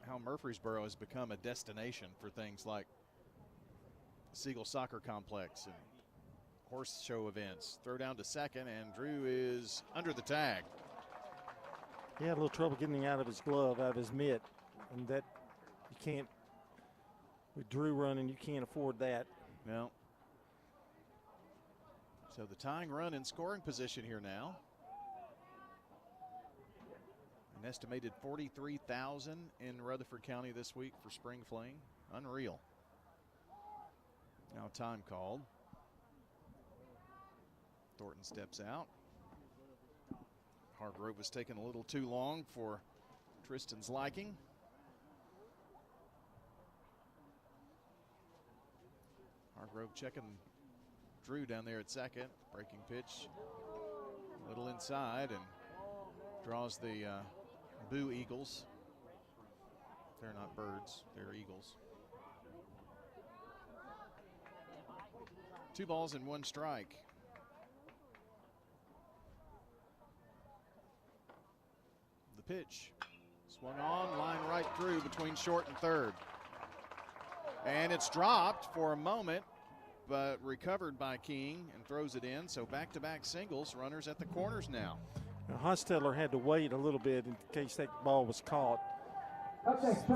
how Murfreesboro has become a destination for things like Siegel Soccer Complex and horse show events. Throw down to second, and Drew is under the tag. He had a little trouble getting out of his glove, out of his mitt, and that you can't, with Drew running, you can't afford that. No. So the tying run in scoring position here now. An estimated 43,000 in Rutherford County this week for spring fling. Unreal. Now time called. Thornton steps out. Hargrove was taking a little too long for Tristan's liking. Hargrove checking Drew down there at second. Breaking pitch a little inside and draws the Boo Eagles. They're not birds, they're eagles. 2 balls and 1 strike. The pitch swung on, line right through between short and third. And it's dropped for a moment, but recovered by King and throws it in. So back-to-back singles, runners at the corners now. Now Hostetler had to wait a little bit in case that ball was caught,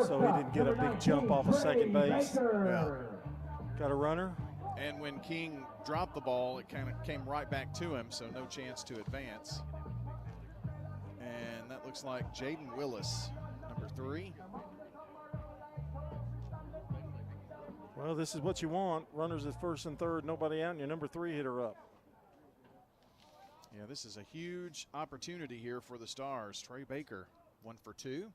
so he didn't get a big jump off of second base. Yeah. Got a runner. And when King dropped the ball, it kind of came right back to him, so no chance to advance. And that looks like Jaden Willis, number 3. Well, this is what you want. Runners at first and third, nobody out, and your number 3 hitter up. Yeah, this is a huge opportunity here for the Stars. Trey Baker, 1 for 2.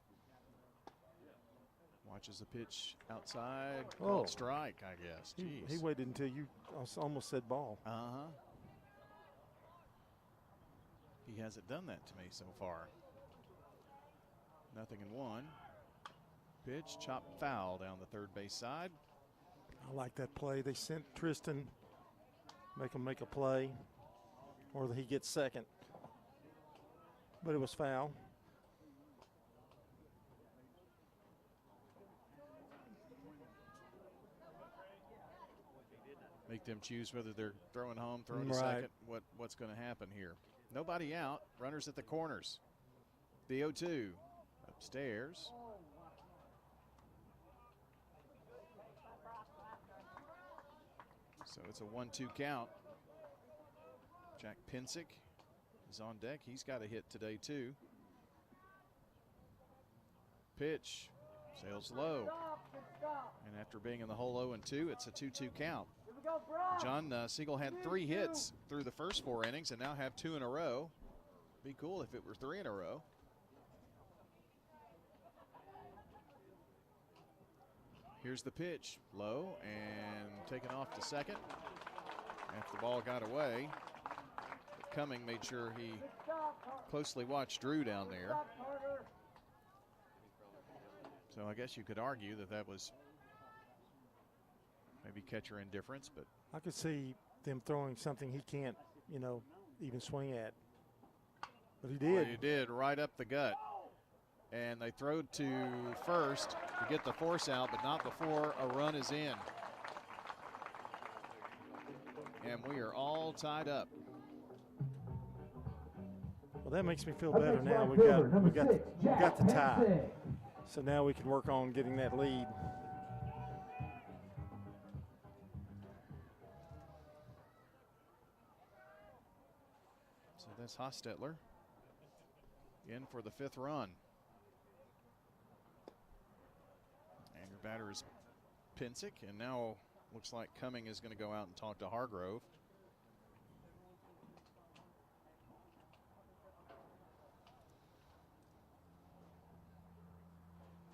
Watches the pitch outside. Called strike, I guess. He waited until you almost said ball. Uh-huh. He hasn't done that to me so far. 0-1. Pitch, chopped foul down the third base side. I like that play. They sent Tristan, make him make a play, or he gets second. But it was foul. Make them choose whether they're throwing home, throwing to second, what's going to happen here. Nobody out, runners at the corners. The 0-2 upstairs. So it's a 1-2 count. Jack Pensick is on deck. He's got a hit today too. Pitch sails low. And after being in the hole 0-2, it's a 2-2 count. John, Siegel had 3 hits through the first 4 innings and now have 2 in a row. Be cool if it were 3 in a row. Here's the pitch, low and taken off to second. After the ball got away, Cumming made sure he closely watched Drew down there. So I guess you could argue that that was maybe catcher indifference, but I could see them throwing something he can't, even swing at. But he did. Well, he did, right up the gut. And they throw to first to get the force out, but not before a run is in. And we are all tied up. Well, that makes me feel better now. We got the tie. So now we can work on getting that lead. So that's Hostetler in for the 5th run. And your batter is Pensick, and now looks like Cumming is going to go out and talk to Hargrove.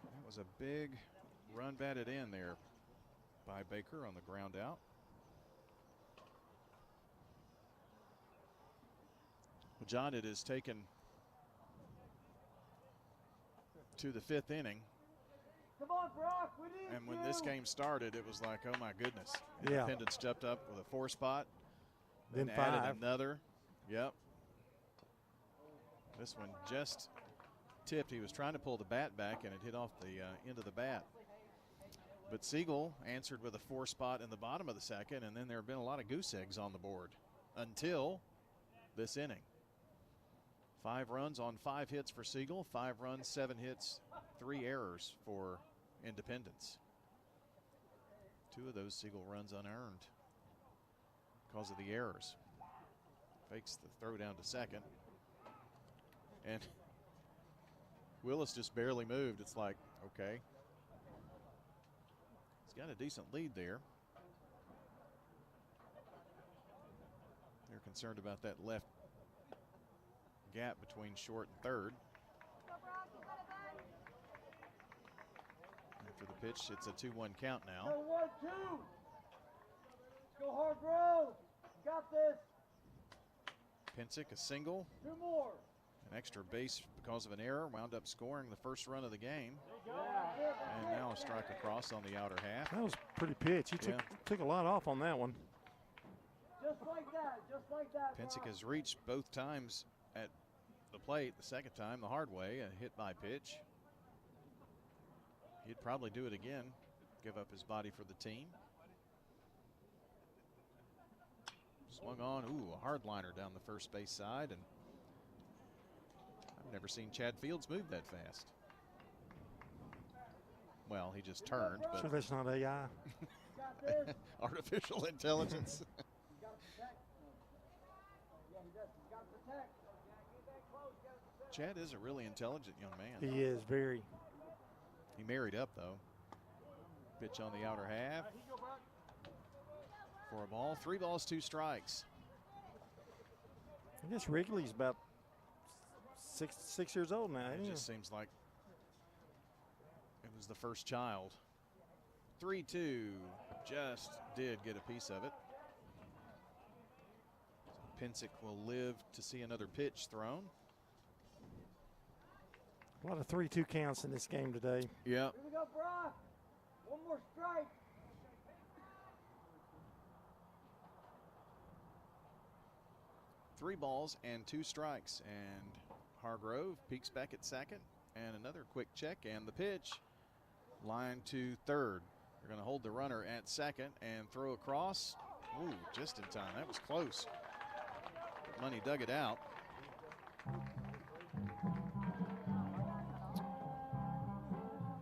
That was a big run batted in there by Baker on the ground out. Well, John, it has taken to the 5th inning. Come on, Brock, we need And when this game started, it was like, oh my goodness. Yeah. Independence stepped up with a 4 spot. Then added 5. another. Yep. This one just tipped. He was trying to pull the bat back, and it hit off the end of the bat. But Siegel answered with a 4 spot in the bottom of the 2nd, and then there have been a lot of goose eggs on the board until this inning. 5 runs on 5 hits for Siegel, 5 runs, 7 hits, 3 errors for Independence. 2 of those Siegel runs unearned because of the errors. Fakes the throw down to second. And Willis just barely moved. It's like, okay. He's got a decent lead there. They're concerned about that left gap between short and third. After the pitch, it's a 2-1 count now. 1-2. Let's go, Hargrove. Got this. Pensick, a single. 2 more. An extra base because of an error. Wound up scoring the first run of the game. And now a strike across on the outer half. That was a pretty pitch. He took a lot off on that one. Just like that. Just like that. Pensick has reached both times at the plate. The second time the hard way, a hit by pitch. He'd probably do it again, give up his body for the team. Swung on, a hard liner down the first base side, and I've never seen Chad Fields move that fast. Well, he just turned, but sure that's not AI. Artificial intelligence. Chad is a really intelligent young man. He is very. He married up, though. Pitch on the outer half. For a ball. 3 balls, 2 strikes. I guess Wrigley's about six years old now. It just seems like it was the first child. 3-2. Just did get a piece of it. Pensick will live to see another pitch thrown. A lot of 3-2 counts in this game today. Yeah. Here we go, Brock. 1 more strike. Three balls and 2 strikes. And Hargrove peeks back at second. And another quick check. And the pitch. Line to third. They're going to hold the runner at second and throw across. Ooh, just in time. That was close. Money dug it out.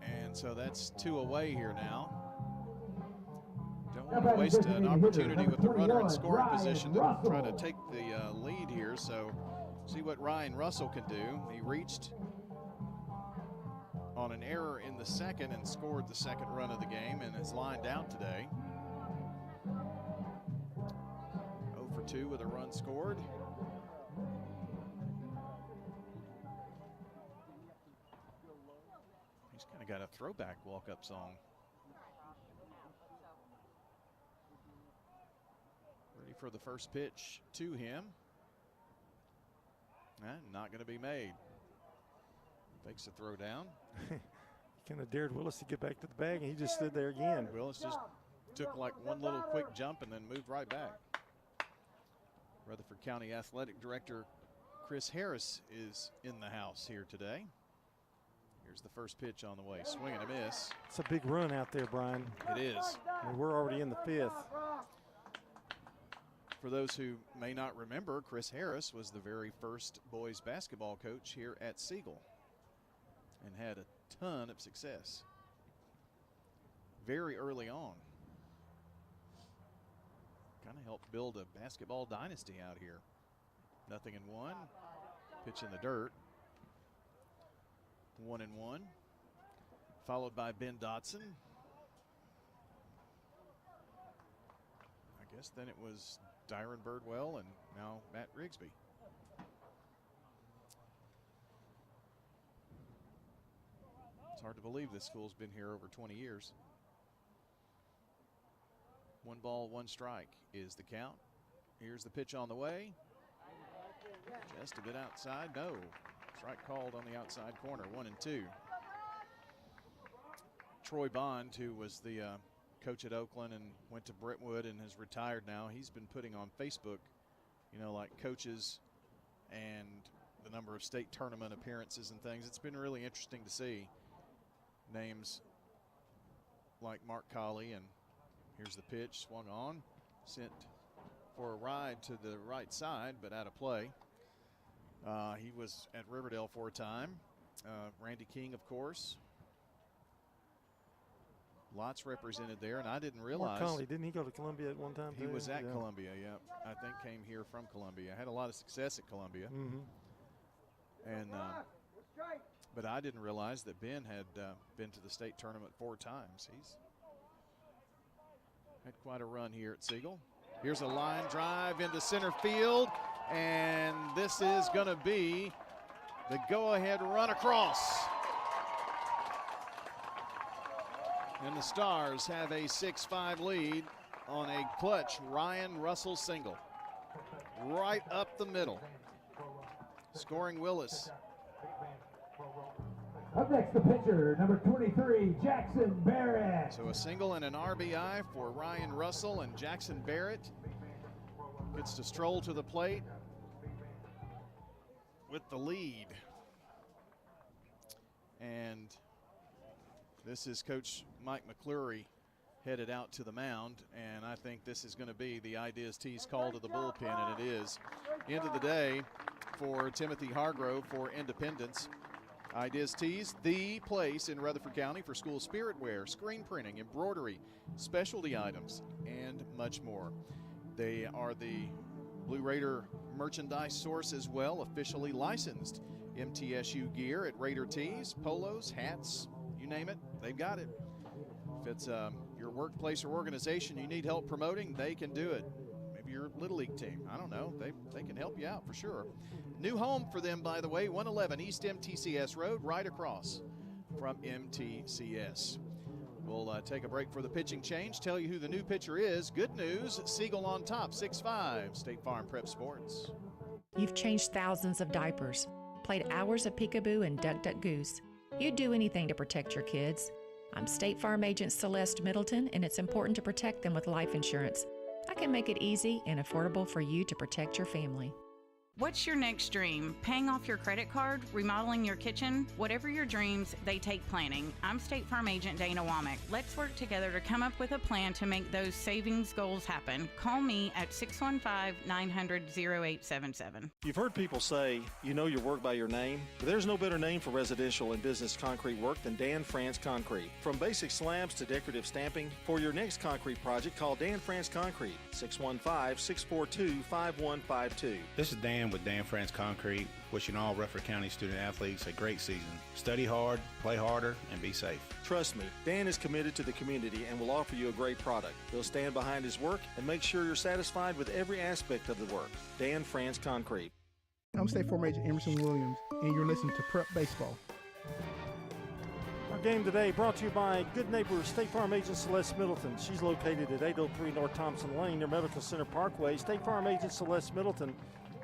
And so that's 2 away here now. Don't want to waste an opportunity with the runner in scoring position to try to take the lead here. So see what Ryan Russell can do. He reached on an error in the second and scored the second run of the game and is lined out today. 2 with a run scored. He's kind of got a throwback walk-up song. Ready for the first pitch to him. Not going to be made. Fakes a throw down. Kind of dared Willis to get back to the bag, and he just stood there again. Willis just took like one little quick jump and then moved right back. Rutherford County Athletic Director Chris Harris is in the house here today. Here's the first pitch on the way. Swing and a miss. It's a big run out there, Brian. It is. And we're already in the 5th. For those who may not remember, Chris Harris was the very first boys basketball coach here at Siegel and had a ton of success very early on. Kind of helped build a basketball dynasty out here. 0-1. Pitch in the dirt. 1-1. Followed by Ben Dotson. I guess then it was Dyron Birdwell and now Matt Rigsby. It's hard to believe this school's been here over 20 years. 1 ball, 1 strike is the count. Here's the pitch on the way. Just a bit outside. No. Strike called on the outside corner. 1-2. Troy Bond, who was the coach at Oakland and went to Brentwood and has retired now, he's been putting on Facebook, you know, like coaches and the number of state tournament appearances and things. It's been really interesting to see names like Mark Colley. And here's the pitch, swung on, sent for a ride to the right side, but out of play. He was at Riverdale for a time. Randy King, of course. Lots represented there, and I didn't realize. Mark Colley, didn't he go to Columbia at one time? He was at Columbia, yeah. I think came here from Columbia. Had a lot of success at Columbia. And but I didn't realize that Ben had been to the state tournament 4 times. He's had quite a run here at Siegel. Here's a line drive into center field, and this is going to be the go-ahead run across. And the Stars have a 6-5 lead on a clutch Ryan Russell single. Right up the middle. Scoring Willis. Up next, the pitcher, number 23, Jackson Barrett. So a single and an RBI for Ryan Russell, and Jackson Barrett gets to stroll to the plate with the lead. And this is Coach Mike McClure headed out to the mound, and I think this is going to be the Ideas Tees call to the bullpen, and it is. End of the day for Timothy Hargrove for Independence. Ideas Tees, the place in Rutherford County for school spirit wear, screen printing, embroidery, specialty items, and much more. They are the Blue Raider merchandise source as well, officially licensed MTSU gear at Raider Tees, polos, hats, you name it, they've got it. If it's your workplace or organization you need help promoting, they can do it. Maybe your Little League team, I don't know, they can help you out for sure. New home for them, by the way, 111 East MTCS Road, right across from MTCS. We'll take a break for the pitching change, tell you who the new pitcher is. Good news, Siegel on top, 6-5, State Farm Prep Sports. You've changed thousands of diapers, played hours of peekaboo and duck, duck, goose. You'd do anything to protect your kids. I'm State Farm Agent Celeste Middleton, and it's important to protect them with life insurance. I can make it easy and affordable for you to protect your family. What's your next dream? Paying off your credit card? Remodeling your kitchen? Whatever your dreams, they take planning. I'm State Farm Agent Dana Womack. Let's work together to come up with a plan to make those savings goals happen. Call me at 615-900-0877. You've heard people say, you know your work by your name, but there's no better name for residential and business concrete work than Dan France Concrete. From basic slabs to decorative stamping, for your next concrete project, call Dan France Concrete, 615-642-5152. This is Dan Dan with Dan France Concrete, wishing all Rutherford County student athletes a great season. Study hard, play harder, and be safe. Trust me, Dan is committed to the community and will offer you a great product. He'll stand behind his work and make sure you're satisfied with every aspect of the work. Dan France Concrete. I'm State Farm Agent Emerson Williams, and you're listening to Prep Baseball. Our game today brought to you by good neighbor State Farm Agent Celeste Middleton. She's located at 803 North Thompson Lane near Medical Center Parkway. State Farm Agent Celeste Middleton,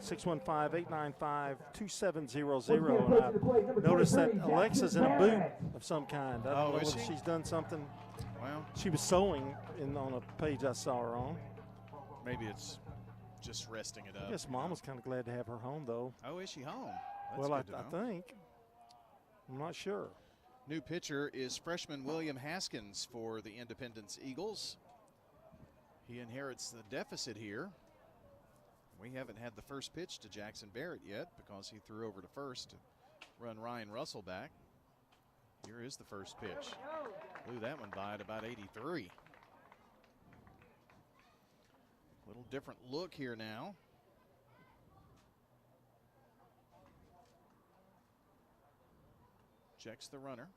615-895-2700. I noticed that Alexa's in a boot of some kind. I don't know if she's done something. Well, she was sewing on a page I saw her on. Maybe it's just resting it up. I guess Mom was kind of glad to have her home, though. Oh, is she home? That's well, I good to know. think. I'm not sure. New pitcher is freshman William Haskins for the Independence Eagles. He inherits the deficit here. We haven't had the first pitch to Jackson Barrett yet because he threw over to first to run Ryan Russell back. Here is the first pitch. Blew that one by at about 83. Little different look here now. Checks the runner.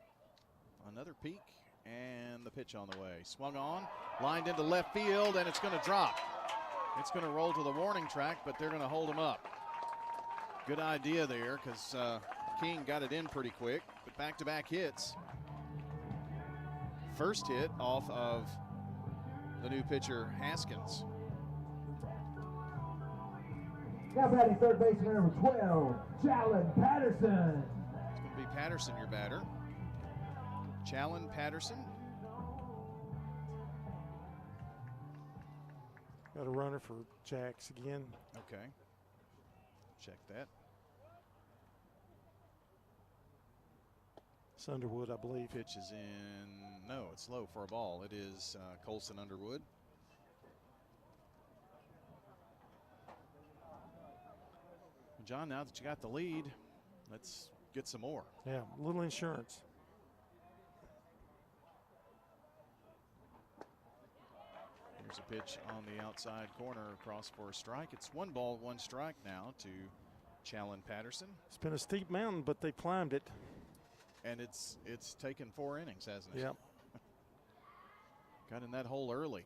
Another peek, and the pitch on the way. Swung on, lined into left field, and it's going to drop. It's going to roll to the warning track, but they're going to hold him up. Good idea there, because King got it in pretty quick, but back-to-back hits. First hit off of the new pitcher, Haskins. Now batting third baseman number 12, Challen Patterson. It's going to be Patterson, your batter. Challen Patterson. Got a runner for Jacks again. Okay. Check that. It's Underwood, I believe. Pitch is in. No, it's low for a ball. It is Colson Underwood. John, now that you got the lead, let's get some more. Yeah, a little insurance. Here's a pitch on the outside corner across for a strike. It's 1-1 strike now to Challen Patterson. It's been a steep mountain, but they climbed it. And it's taken 4 innings, hasn't it? Yep. Got in that hole early.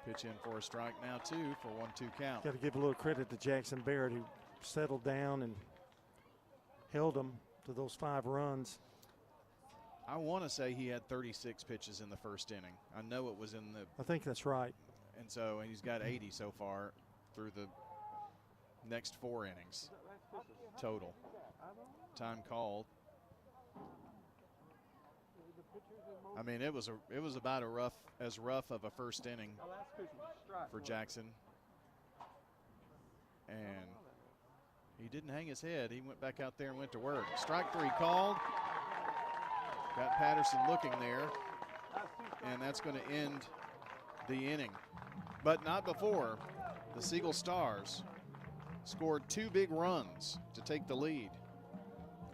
Pitch in for a strike now, too, for 1-2 count. Got to give a little credit to Jackson Barrett, who settled down and held them to those 5 runs. I want to say he had 36 pitches in the first inning. I know it was in the. I think that's right. And he's got 80 so far through the next 4 innings total. Time called. I mean, it was about as rough of a first inning for Jackson, and he didn't hang his head. He went back out there and went to work. Strike 3 called. Got Patterson looking there, and that's going to end the inning. But not before the Siegel Stars scored 2 big runs to take the lead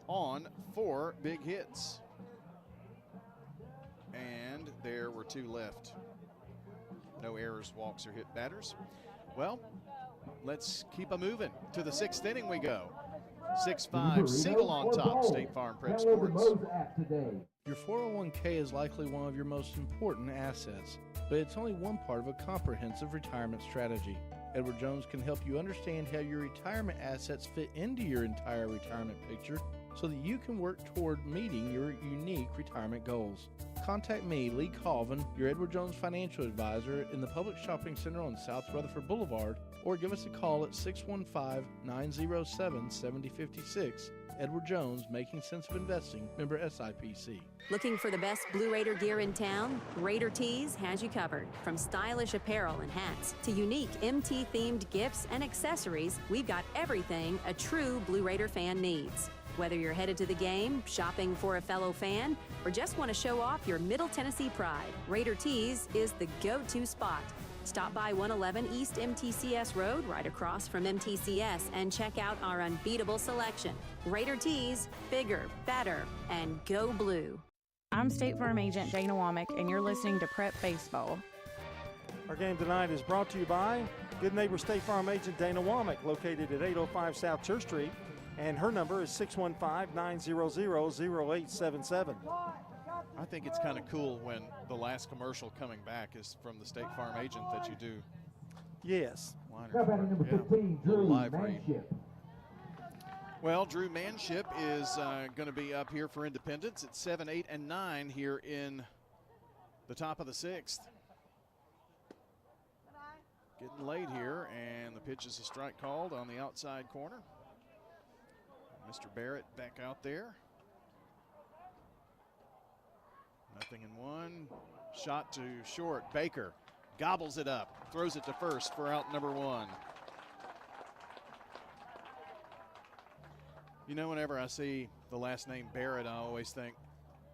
on 4 big hits. And there were 2 left. No errors, walks, or hit batters. Well, let's keep a moving. To the 6th inning we go. 6-5, Siegel on top, State Farm Prep Sports. Your 401k is likely one of your most important assets, but it's only one part of a comprehensive retirement strategy. Edward Jones can help you understand how your retirement assets fit into your entire retirement picture so that you can work toward meeting your unique retirement goals. Contact me, Lee Colvin, your Edward Jones financial advisor in the Public Shopping Center on South Rutherford Boulevard, or give us a call at 615-907-7056. Edward Jones, Making Sense of Investing, member SIPC. Looking for the best Blue Raider gear in town? Raider Tees has you covered. From stylish apparel and hats to unique MT-themed gifts and accessories, we've got everything a true Blue Raider fan needs. Whether you're headed to the game, shopping for a fellow fan, or just want to show off your Middle Tennessee pride, Raider Tees is the go-to spot. Stop by 111 East MTCS Road, right across from MTCS, and check out our unbeatable selection. Raider Tees, bigger, better, and go blue. I'm State Farm Agent Dana Womack, and you're listening to Prep Baseball. Our game tonight is brought to you by Good Neighbor State Farm agent Dana Womack, located at 805 South Church Street, and her number is 615-900-0877. I think it's kind of cool when the last commercial coming back is from the State Farm agent that you do. Yes. Now batting number 15, Drew Manship. Well, Drew Manship is going to be up here for Independence at 7, 8, and 9 here in the top of the 6th. Getting late here, and the pitch is a strike called on the outside corner. Mr. Barrett back out there. Nothing in one. Shot to short. Baker gobbles it up, throws it to first for out number 1. You know, whenever I see the last name Barrett, I always think,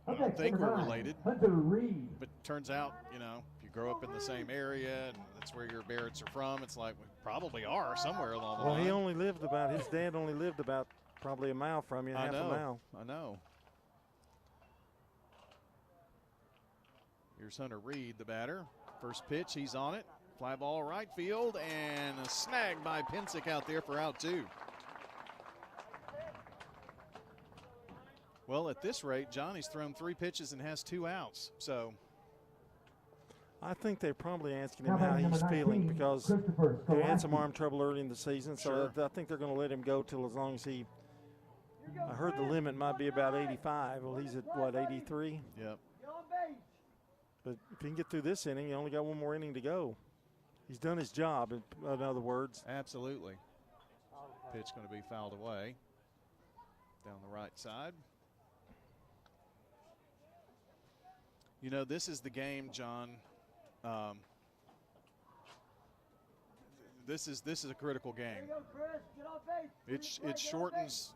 I don't think we're related. Hunter Reed. But turns out, you know, if you grow up in the same area and that's where your Barretts are from, it's like we probably are somewhere along the line. Well, he only lived about, his dad only lived about probably a mile from you, half a mile. I know. Here's Hunter Reed, the batter. First pitch, he's on it. Fly ball right field, and a snag by Pensick out there for out 2. Well, at this rate, Johnny's thrown 3 pitches and has 2 outs. So I think they're probably asking him how he's feeling because he had some arm trouble early in the season. So I think they're going to let him go till as long as he. I heard the limit might be about 85. Well, he's at what, 83? Yep. But if he can get through this inning, he only got one more inning to go. He's done his job, in other words. Absolutely. Pitch going to be fouled away down the right side. You know, this is the game, John. This is a critical game. It shortens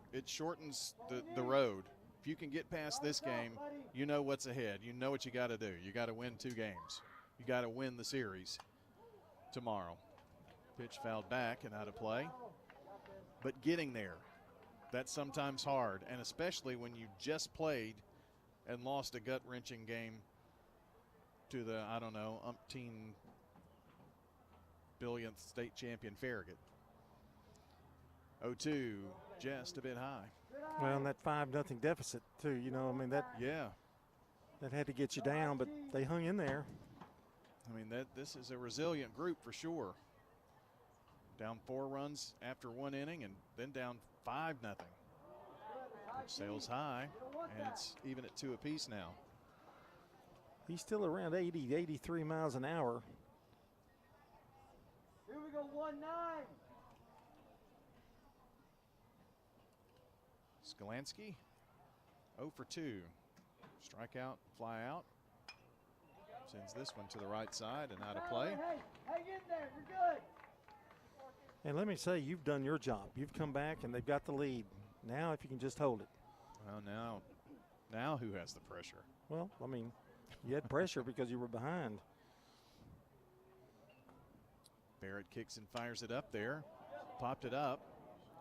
the road. If you can get past this game, you know what's ahead. You know what you got to do. You got to win 2 games. You got to win the series tomorrow. Pitch fouled back and out of play. But getting there, that's sometimes hard, and especially when you just played and lost a gut-wrenching game to the, I don't know, umpteen billionth state champion Farragut. 0-2, just a bit high. Well, and that 5-0 deficit too. You know, I mean that had to get you down, but they hung in there. I mean this is a resilient group for sure. Down 4 runs after 1 inning, and then down 5-0. Sails high, and it's even at 2 apiece now. He's still around 80, 83 miles an hour. Here we go, 1-9. Skalansky, 0 for 2. Strikeout, fly out. Sends this one to the right side and out of play. Hey, hang in there, you're good. And let me say, you've done your job. You've come back, and they've got the lead. Now, if you can just hold it. Well, now who has the pressure? Well, I mean, you had pressure because you were behind. Barrett kicks and fires it up there. Popped it up.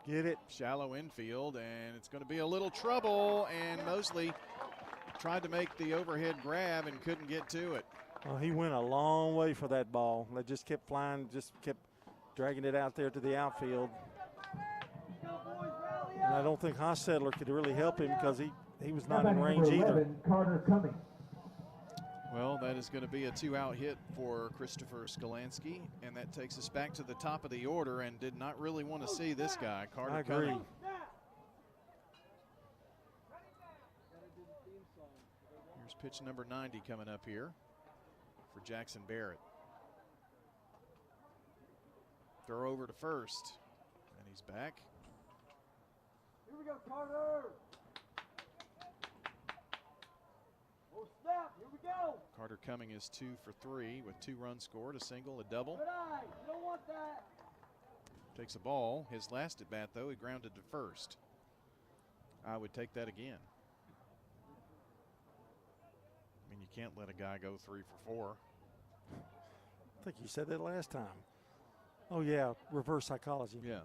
Get it. Shallow infield, and it's going to be a little trouble, and Mosley tried to make the overhead grab and couldn't get to it. Well, he went a long way for that ball. They just kept flying, just kept dragging it out there to the outfield. And I don't think Hostetler could really help him because he was not in range either. Carter Cummings. Well, that is going to be a 2-out hit for Christopher Skalansky, and that takes us back to the top of the order, and did not really want to see this guy, Carter I agree. Cummings. Here's pitch number 90 coming up here for Jackson Barrett. Throw over to first, and he's back. Here we go, Carter. Oh, snap. Here we go. Carter Cumming is 2 for 3 with 2 runs scored, a single, a double. Good eye. You don't want that. Takes a ball. His last at bat, though, he grounded to first. I would take that again. I mean, you can't let a guy go 3 for 4. I think you said that last time. Oh, yeah, reverse psychology. Yeah.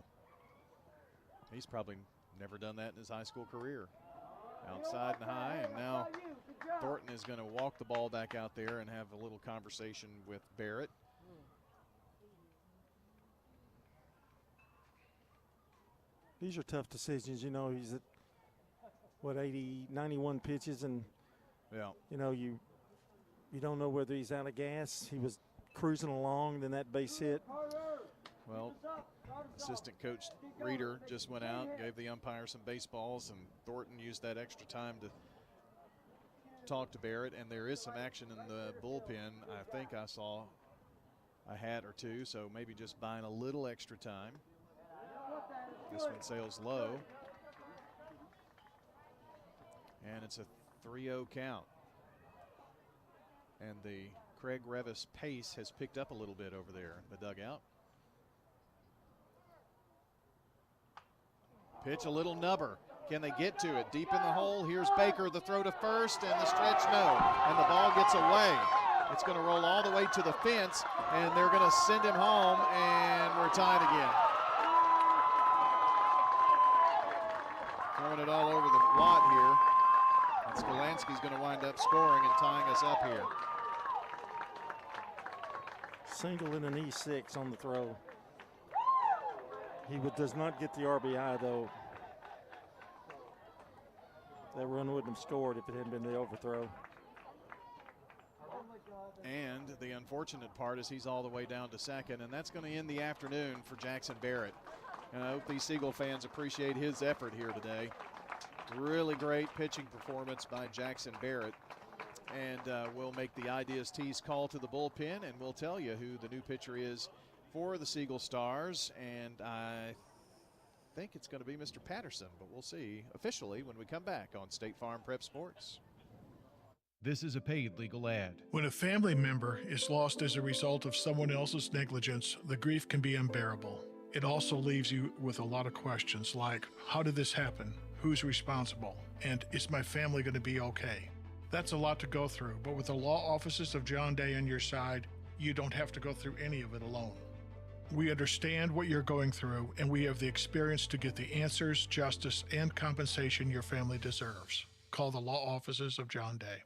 He's probably never done that in his high school career. Outside and high, and now Thornton is going to walk the ball back out there and have a little conversation with Barrett. These are tough decisions. You know, he's at, 91 pitches, and, you know, you don't know whether he's out of gas. He was cruising along, then that base hit. Well, assistant coach Reeder just went out, gave the umpire some baseballs, and Thornton used that extra time to talk to Barrett, and there is some action in the bullpen. I think I saw a hat or two, so maybe just buying a little extra time. This one sails low. And it's a 3-0 count. And the Craig Revis pace has picked up a little bit over there in the dugout. Pitch a little nubber. Can they get to it? Deep in the hole. Here's Baker, the throw to first, and the stretch no. And the ball gets away. It's going to roll all the way to the fence, and they're going to send him home, and we're tied again. Throwing it all over the lot here. And Skolansky's going to wind up scoring and tying us up here. Single in an E6 on the throw. He does not get the RBI, though. That run wouldn't have scored if it hadn't been the overthrow. And the unfortunate part is he's all the way down to second, and that's going to end the afternoon for Jackson Barrett. And I hope these Siegel fans appreciate his effort here today. Really great pitching performance by Jackson Barrett. And we'll make the Ideas Tees call to the bullpen, and we'll tell you who the new pitcher is for the Siegel Stars. And I think it's going to be Mr. Patterson, but we'll see officially when we come back on State Farm Prep Sports. This is a paid legal ad. When a family member is lost as a result of someone else's negligence, the grief can be unbearable. It also leaves you with a lot of questions like, how did this happen? Who's responsible? And is my family going to be okay? That's a lot to go through, but with the law offices of John Day on your side, you don't have to go through any of it alone. We understand what you're going through, and we have the experience to get the answers, justice, and compensation your family deserves. Call the law offices of John Day.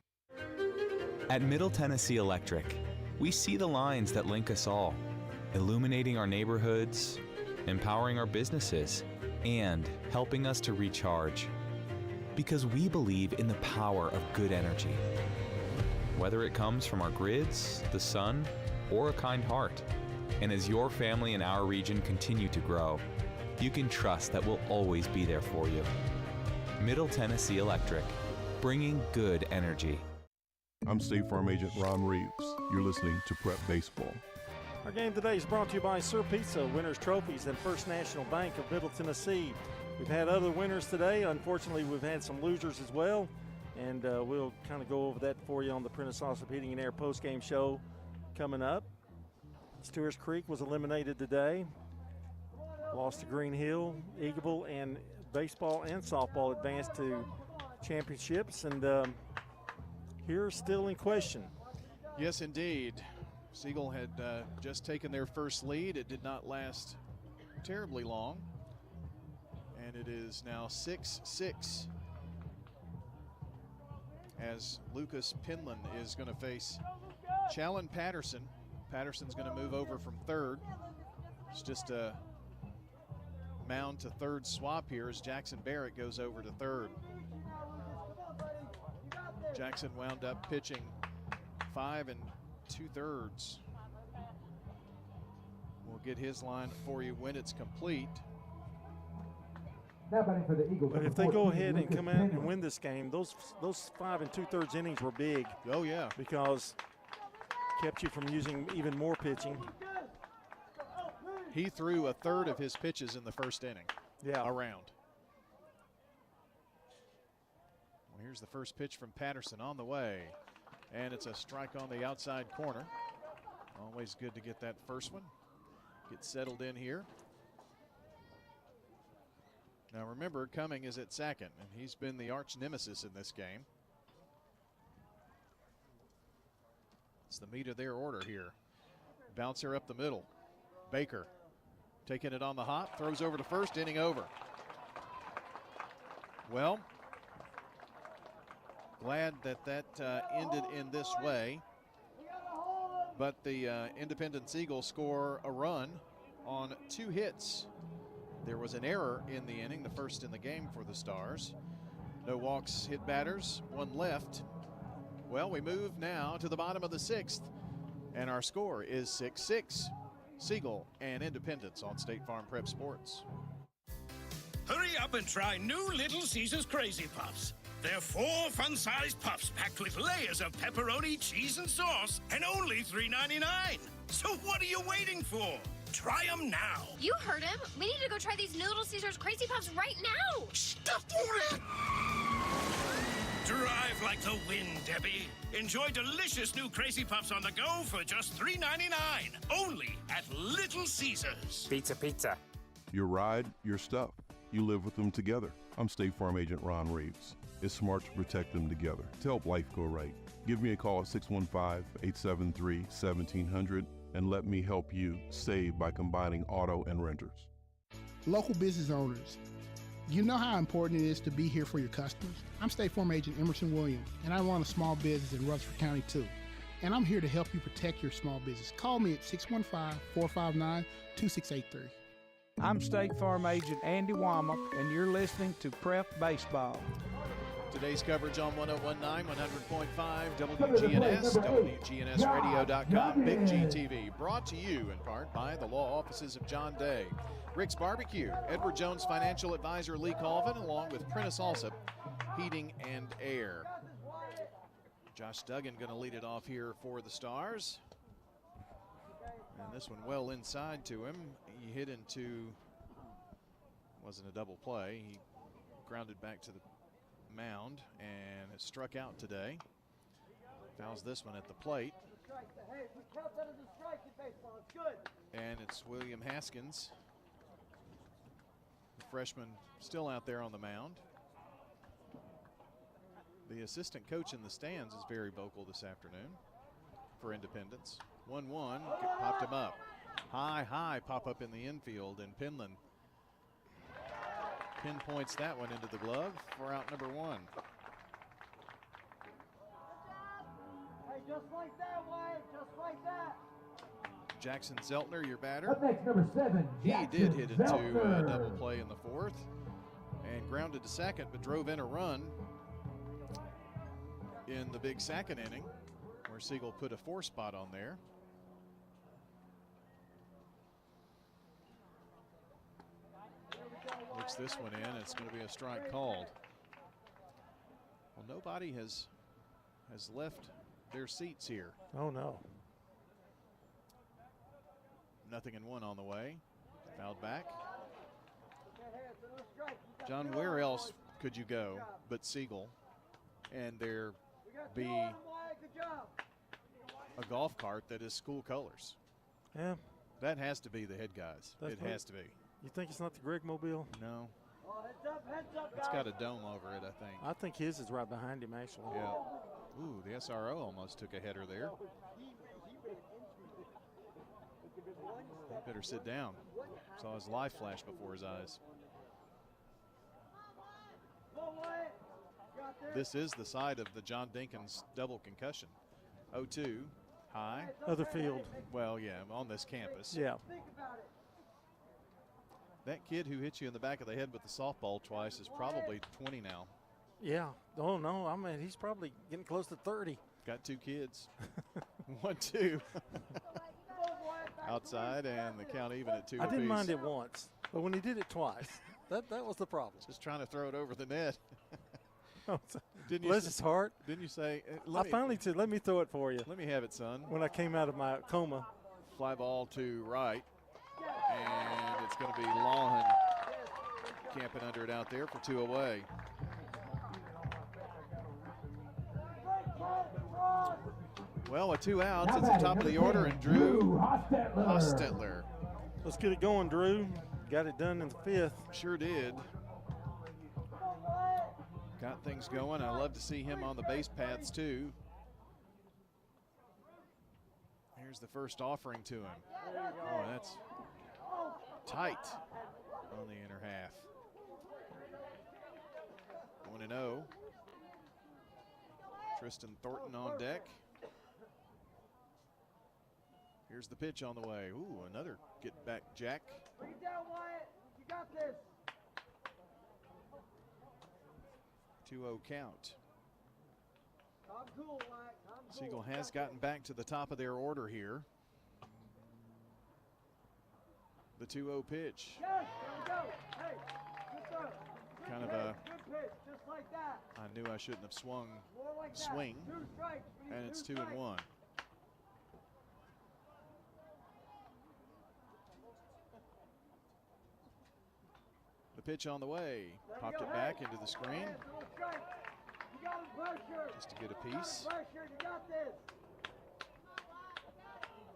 At Middle Tennessee Electric, we see the lines that link us all, illuminating our neighborhoods, empowering our businesses, and helping us to recharge. Because we believe in the power of good energy. Whether it comes from our grids, the sun, or a kind heart. And as your family and our region continue to grow, you can trust that we'll always be there for you. Middle Tennessee Electric, bringing good energy. I'm State Farm Agent Ron Reeves. You're listening to Prep Baseball. Our game today is brought to you by Sir Pizza, Winners Trophies, and First National Bank of Middle Tennessee. We've had other winners today. Unfortunately, we've had some losers as well, and we'll kind of go over that for you on the Prentice Allsup Heating and Air postgame show coming up. Stewart's Creek was eliminated today. Lost to Green Hill, Eagleville, and baseball and softball advanced to championships, and here's still in question. Yes, indeed. Siegel had just taken their first lead. It did not last terribly long. And it is now 6-6 as Lucas Pinlan is going to face Challen Patterson. Patterson's going to move over from third. It's just a mound to third swap here as Jackson Barrett goes over to third. Jackson wound up pitching 5 2/3. We'll get his line for you when it's complete. Now batting for the Eagles. But if they go ahead and come out and win this game, those 5 2/3 innings were big. Oh yeah, because kept you from using even more pitching. He threw a third of his pitches in the first inning. Yeah, around. Well, here's the first pitch from Patterson on the way, and it's a strike on the outside corner. Always good to get that first one. Get settled in here. Now remember, Cumming is at second, and he's been the arch nemesis in this game. It's the meat of their order here. Bouncer up the middle. Baker taking it on the hop, throws over to first, inning over. Well, glad that ended in this way. But the Independence Eagles score a run on 2 hits There was an error in the inning, the first in the game for the Stars. No walks hit batters, one left. Well, we move now to the bottom of the 6th, and our score is 6-6. Siegel and Independence on State Farm Prep Sports. Hurry up and try new Little Caesars Crazy Puffs. They're 4 fun-sized puffs packed with layers of pepperoni, cheese, and sauce, and only $3.99. So what are you waiting for? Try them now. You heard him. We need to go try these new Little Caesars Crazy Puffs right now. Stuff for it. Drive like the wind, Debbie. Enjoy delicious new Crazy Puffs on the go for just $3.99. Only at Little Caesars. Pizza. Your ride, your stuff. You live with them together. I'm State Farm Agent Ron Reeves. It's smart to protect them together to help life go right. Give me a call at 615-873-1700 and let me help you save by combining auto and renters. Local business owners, you know how important it is to be here for your customers? I'm State Farm Agent Emerson Williams, and I run a small business in Rutherford County too. And I'm here to help you protect your small business. Call me at 615-459-2683. I'm State Farm Agent Andy Womack, and you're listening to Prep Baseball. Today's coverage on 101.9, 100.5, WGNS, wgnsradio.com, Big G TV, brought to you in part by the law offices of John Day, Rick's Barbecue, Edward Jones Financial Advisor Lee Colvin, along with Prentice Alsop, Heating and Air. Josh Duggan going to lead it off here for the Stars. And this one well inside to him. He hit into, wasn't a double play. He grounded back to the mound and has struck out today. Fouls this one at the plate. And it's William Haskins, the freshman, still out there on the mound. The assistant coach in the stands is very vocal this afternoon for Independence. 1-1, popped him up. High pop up in the infield, and Penland pinpoints that one into the glove for out number 1. Hey, just like that, Wyatt, just like that. Jackson Zeltner, your batter. Up next, number 7. He did hit into a double play in the 4th and grounded to second, but drove in a run in the big second inning where Siegel put a 4 spot on there. Looks this one in. It's going to be a strike called. Well, nobody has left their seats here. Oh, no. 0-1 on the way. Fouled back. John, where else could you go but Siegel and there be a golf cart that is school colors? Yeah. That has to be the head guys. It has to be. You think it's not the Greg Mobile? No. Heads up, It's got a dome over it, I think. I think his is right behind him, actually. Yeah. Ooh, the SRO almost took a header there. Better sit down. Saw his life flash before his eyes. This is the side of the John Dinkins double concussion. 0-2, high. Other field. Well, yeah, on this campus. Yeah. That kid who hit you in the back of the head with the softball twice is probably 20 now. Yeah. Oh, no. I mean, he's probably getting close to 30. Got 2 kids. 1-2. Outside, and the count even at 2 I didn't apiece. mind it once, but when he did it twice, that was the problem. Just trying to throw it over the net. Didn't bless his heart. Didn't you say? I finally said, "Let me throw it for you." Let me have it, son. When I came out of my coma. Fly ball to right, and it's going to be Lawson camping under it out there for 2 away. Well, with 2 outs, it's the top of the order, and Drew Hostetler. Let's get it going, Drew. Got it done in the 5th. Sure did. Got things going. I love to see him on the base paths, too. Here's the first offering to him. Oh, that's tight on the inner half. 1-0. Tristan Thornton on deck. Here's the pitch on the way. Ooh, another get back jack. got this. 2-0 count. Calm cool, Wyatt. Calm cool. Siegel has gotten back to the top of their order here. The 2-0 pitch. Yes, there we go. Hey, good throw. Good Kind of pitch, a, good pitch, just like that. I knew I shouldn't have swung, More like that. swing, 2 strikes. We need and it's 2 2-1. strikes. The pitch on the way. There Popped you it go. back Hey, into the go screen ahead, little strike. You got him pressure. just to get a You got piece. him pressure. You got this. You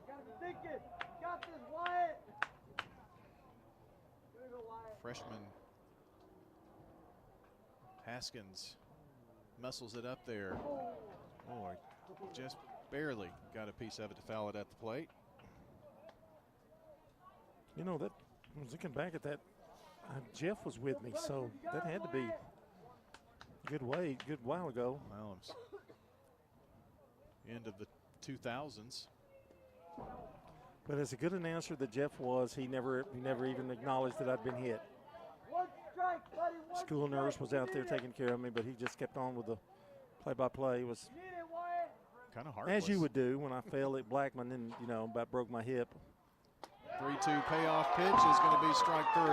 gotta be thinking. You got this, Wyatt. Good go, Wyatt. Freshman Haskins muscles it up there. Oh, just barely got a piece of it to foul it at the plate. You know, that I was looking back at that. Jeff was with me, so that had to be a good while ago. Well, it's end of the 2000s. But as a good announcer that Jeff was, he never even acknowledged that I'd been hit. One strike, buddy. One School strike. nurse was out there taking care of me, but he just kept on with the play-by-play. It was You need it, Wyatt. Kind of heartless. as you would do when I fell at Blackman and, about broke my hip. 3-2 payoff pitch is going to be strike 3.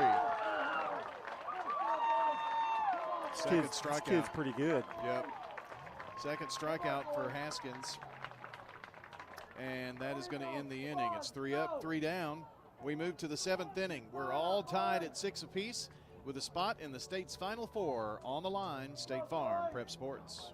Second This strikeout. kid's pretty good. Yep. Second strikeout for Haskins. And that is going to end the inning. It's 3 up, 3 down. We move to the 7th inning. We're all tied at 6 apiece with a spot in the state's Final Four. On the line, State Farm Prep Sports.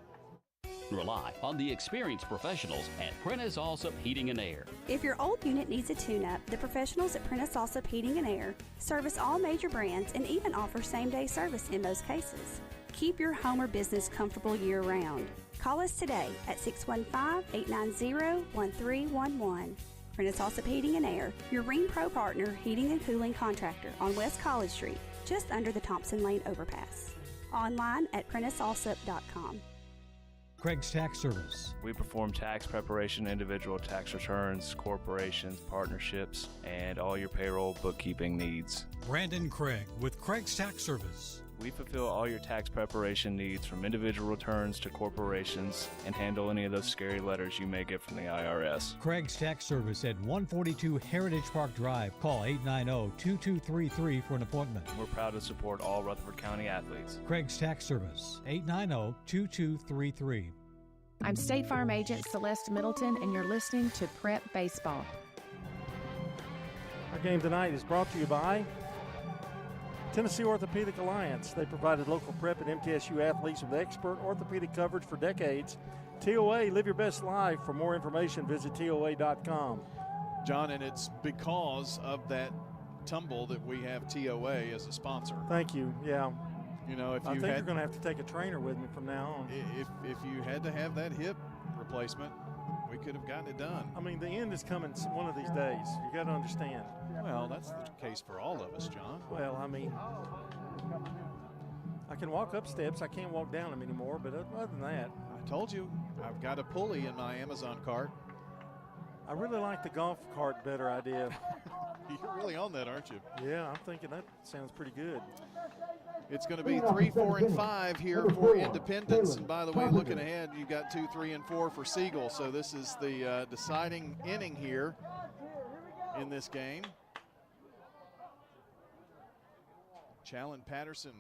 Rely on the experienced professionals at Prentice Allsup Heating and Air. If your old unit needs a tune-up, the professionals at Prentice Allsup Heating and Air service all major brands and even offer same-day service in most cases. Keep your home or business comfortable year-round. Call us today at 615-890-1311. Prentice Allsup Heating and Air, your Ring Pro partner heating and cooling contractor on West College Street, just under the Thompson Lane overpass. Online at PrenticeAllsup.com. Craig's Tax Service. We perform tax preparation, individual tax returns, corporations, partnerships, and all your payroll bookkeeping needs. Brandon Craig with Craig's Tax Service. We fulfill all your tax preparation needs from individual returns to corporations and handle any of those scary letters you may get from the IRS. Craig's Tax Service at 142 Heritage Park Drive. Call 890-2233 for an appointment. We're proud to support all Rutherford County athletes. Craig's Tax Service, 890-2233. I'm State Farm Agent Celeste Middleton, and you're listening to Prep Baseball. Our game tonight is brought to you by Tennessee Orthopedic Alliance. They provided local prep and MTSU athletes with expert orthopedic coverage for decades. TOA, live your best life. For more information, visit TOA.com. John, and it's because of that tumble that we have TOA as a sponsor. Thank you. Yeah. You know, if I you think had, you're going to have to take a trainer with me from now on. If you had to have that hip replacement, we could have gotten it done. I mean, the end is coming one of these days. You got to understand. Well, that's the case for all of us, John. Well, I mean, I can walk up steps. I can't walk down them anymore, but other than that. I told you, I've got a pulley in my Amazon cart. I really like the golf cart better idea. You're really on that, aren't you? Yeah, I'm thinking that sounds pretty good. It's going to be 3, 4, and 5 here for Independence. And by the way, looking ahead, you've got 2, 3, and 4 for Siegel. So this is the deciding inning here in this game. Challen Patterson.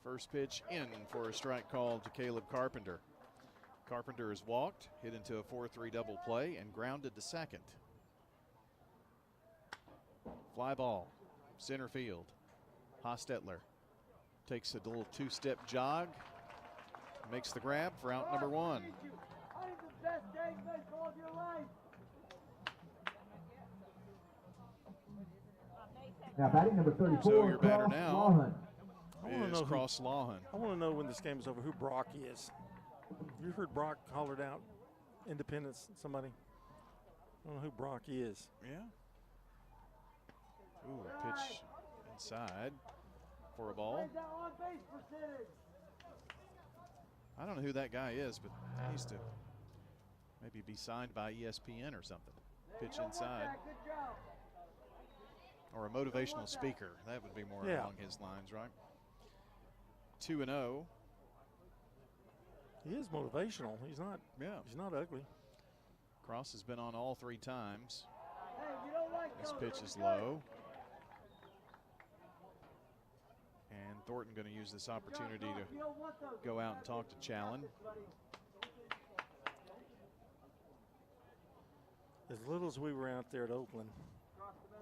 First pitch in for a strike called to Caleb Carpenter. Carpenter has walked, hit into a 4-3 double play, and grounded to second. Fly ball, center field. Hostetler takes a little 2-step jog, makes the grab for out number 1. Now batting number 34, so your batter Cross now Lawhon. is Cross Lawhon. I want to know when this game is over who Brock is. You heard Brock hollered out Independence, somebody? I don't know who Brock is. Yeah. Ooh, a pitch inside for a ball. I don't know who that guy is, but he needs to maybe be signed by ESPN or something. Pitch inside. or a motivational speaker. That would be more along his lines, right? 2-0. He is motivational. He's not. Yeah. He's not ugly. Cross has been on all 3 times. Hey, you don't like This those, pitch is good. low. And Thornton going to use this opportunity to go out and talk to Challen. As little as we were out there at Oakland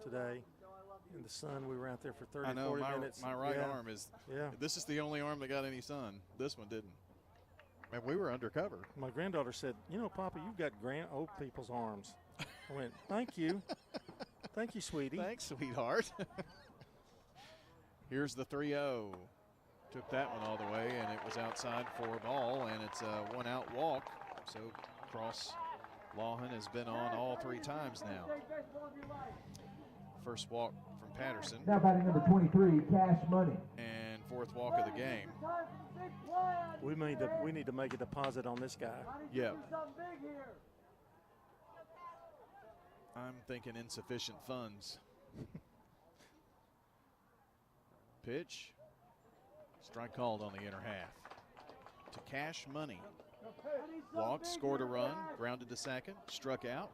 today, in the sun, we were out there for 30, 40 minutes. My right arm is, this is the only arm that got any sun. This one didn't. And we were undercover. My granddaughter said, you know, Papa, you've got old people's arms. I went, thank you. Thank you, sweetie. Thanks, sweetheart. Here's the 3-0. Took that one all the way, and it was outside for a ball, and it's a 1-out walk. So Cross Lawson has been on all 3 times now. First walk from Patterson. Now batting number 23, Cash Money. And 4th walk of the game. We need to make a deposit on this guy. Yeah. I'm thinking insufficient funds. Pitch. Strike called on the inner half. To Cash Money. Walked, scored a run, grounded to second, struck out.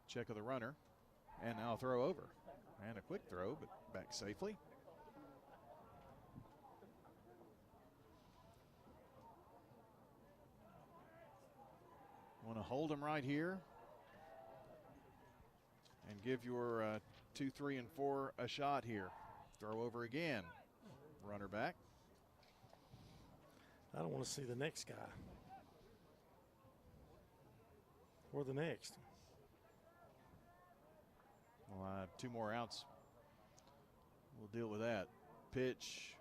Check of the runner, and now a throw over. And a quick throw, but back safely. Want to hold him right here and give your 2, 3, and 4 a shot here. Throw over again. Runner back. I don't want to see the next guy. Or the next. Well, 2 more outs. We'll deal with that. Pitch.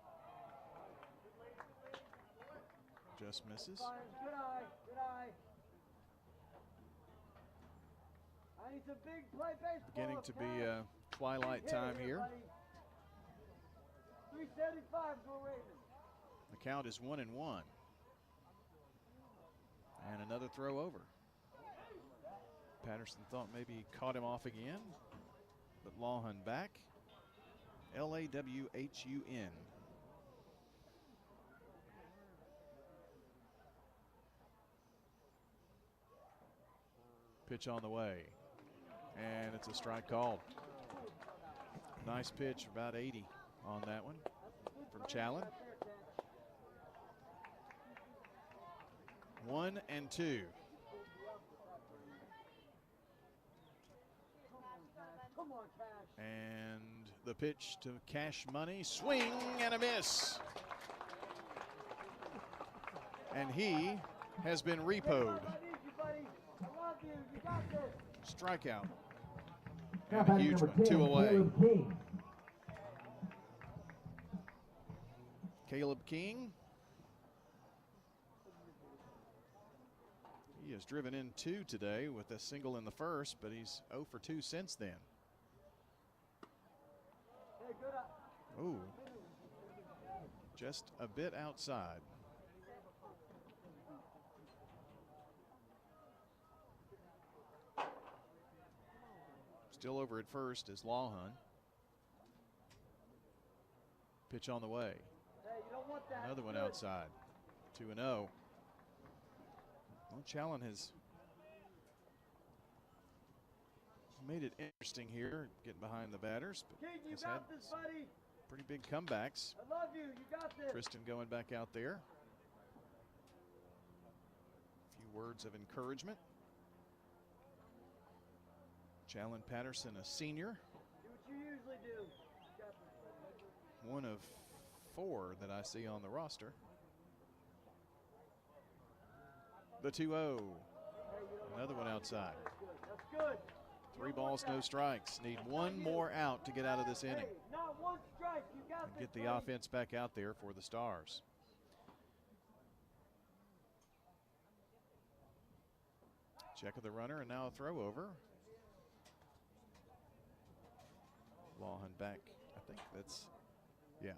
Just misses. Good eye, good eye. I need some big play baseball. Beginning to be twilight time here. 375 for Raven. The count is 1-1. And another throw over. Patterson thought maybe he caught him off again, but Lawhun back. Lawhun. Pitch on the way, and it's a strike called. Nice pitch, about 80 on that one from Challen. 1-2. And the pitch to Cash Money, swing and a miss. And he has been repoed. Strikeout. And a huge one, 2 away. Caleb King. He has driven in 2 today with a single in the first, but he's 0 for 2 since then. Ooh, just a bit outside. Still over at first is Lawhun. Pitch on the way. Another one outside. 2-0. Well, Challen has made it interesting here, getting behind the batters, but has had pretty big comebacks. I love you. You got this. Tristan going back out there. A few words of encouragement. Challen Patterson, a senior. Do what you usually do. One of 4 that I see on the roster. The 2-0. Another one outside. That's good. 3 balls, no strikes. Need 1 more out to get out of this inning. Not 1 strike. You got And get the offense back out there for the Stars. Check of the runner, and now a throw over. Lawhun back. I think that's, yeah.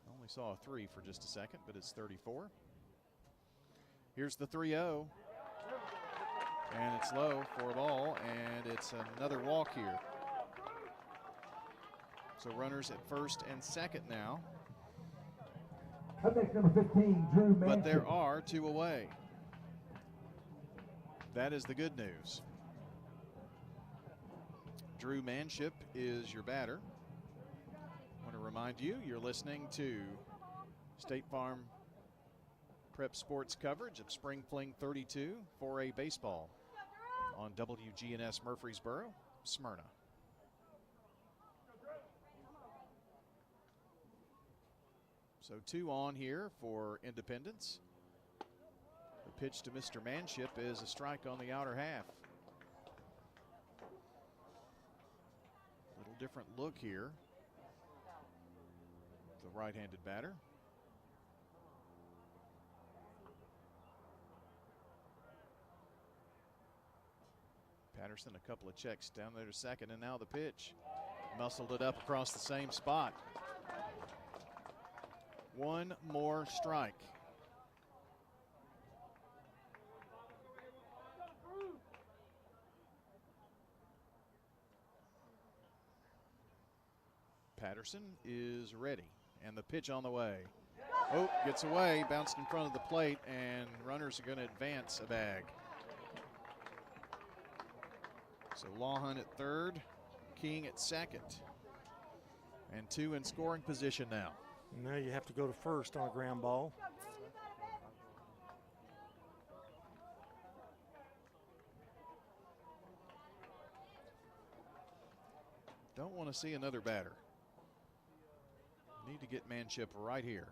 I only saw a 3 for just a second, but it's 34. Here's the 3-0. And it's low for a ball, and it's another walk here. So runners at first and second now. Up next, number 15, Drew Manship. But there are 2 away. That is the good news. Drew Manship is your batter. I want to remind you, you're listening to State Farm Prep Sports coverage of Spring Fling 32 4A baseball on WGNS Murfreesboro, Smyrna. So 2 on here for Independence. The pitch to Mr. Manship is a strike on the outer half. A little different look here. The right-handed batter. Patterson, a couple of checks down there to second, and now the pitch. Muscled it up across the same spot. 1 more strike. Patterson is ready, and the pitch on the way. Oh, gets away, bounced in front of the plate, and runners are going to advance a bag. So Lawhon at third, King at second, and 2 in scoring position now. Now you have to go to first on a ground ball. Don't want to see another batter. Need to get Manship right here.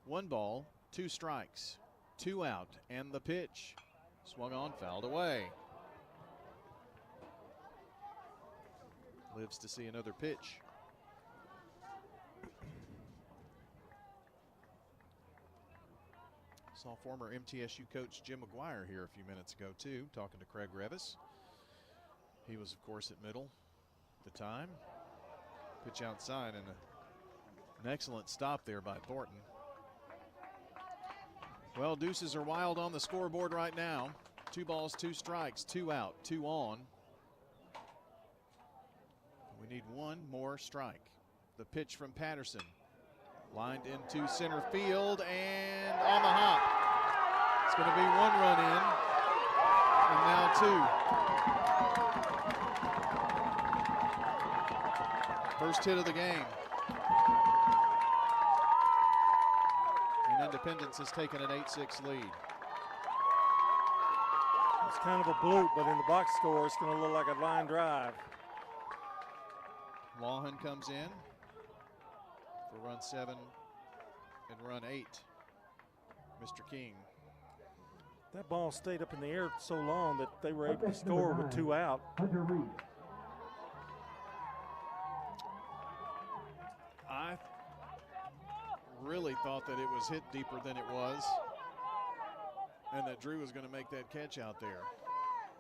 1 ball, 2 strikes, 2 out, and the pitch. Swung on, fouled away. Lives to see another pitch. Saw former MTSU coach Jim McGuire here a few minutes ago too, talking to Craig Revis. He was, of course, at middle at the time. Pitch outside, and an excellent stop there by Thornton. Well, deuces are wild on the scoreboard right now. 2 balls, 2 strikes, 2 out, 2 on. We need 1 more strike. The pitch from Patterson. Lined into center field and on the hop. It's going to be 1 run in, and now 2. First hit of the game. And Independence has taken an 8-6 lead. It's kind of a bloop, but in the box score, it's going to look like a line drive. Lawhon comes in for run 7 and run 8. Mr. King. That ball stayed up in the air so long that they were able to score with 2 out. I really thought that it was hit deeper than it was, and that Drew was going to make that catch out there.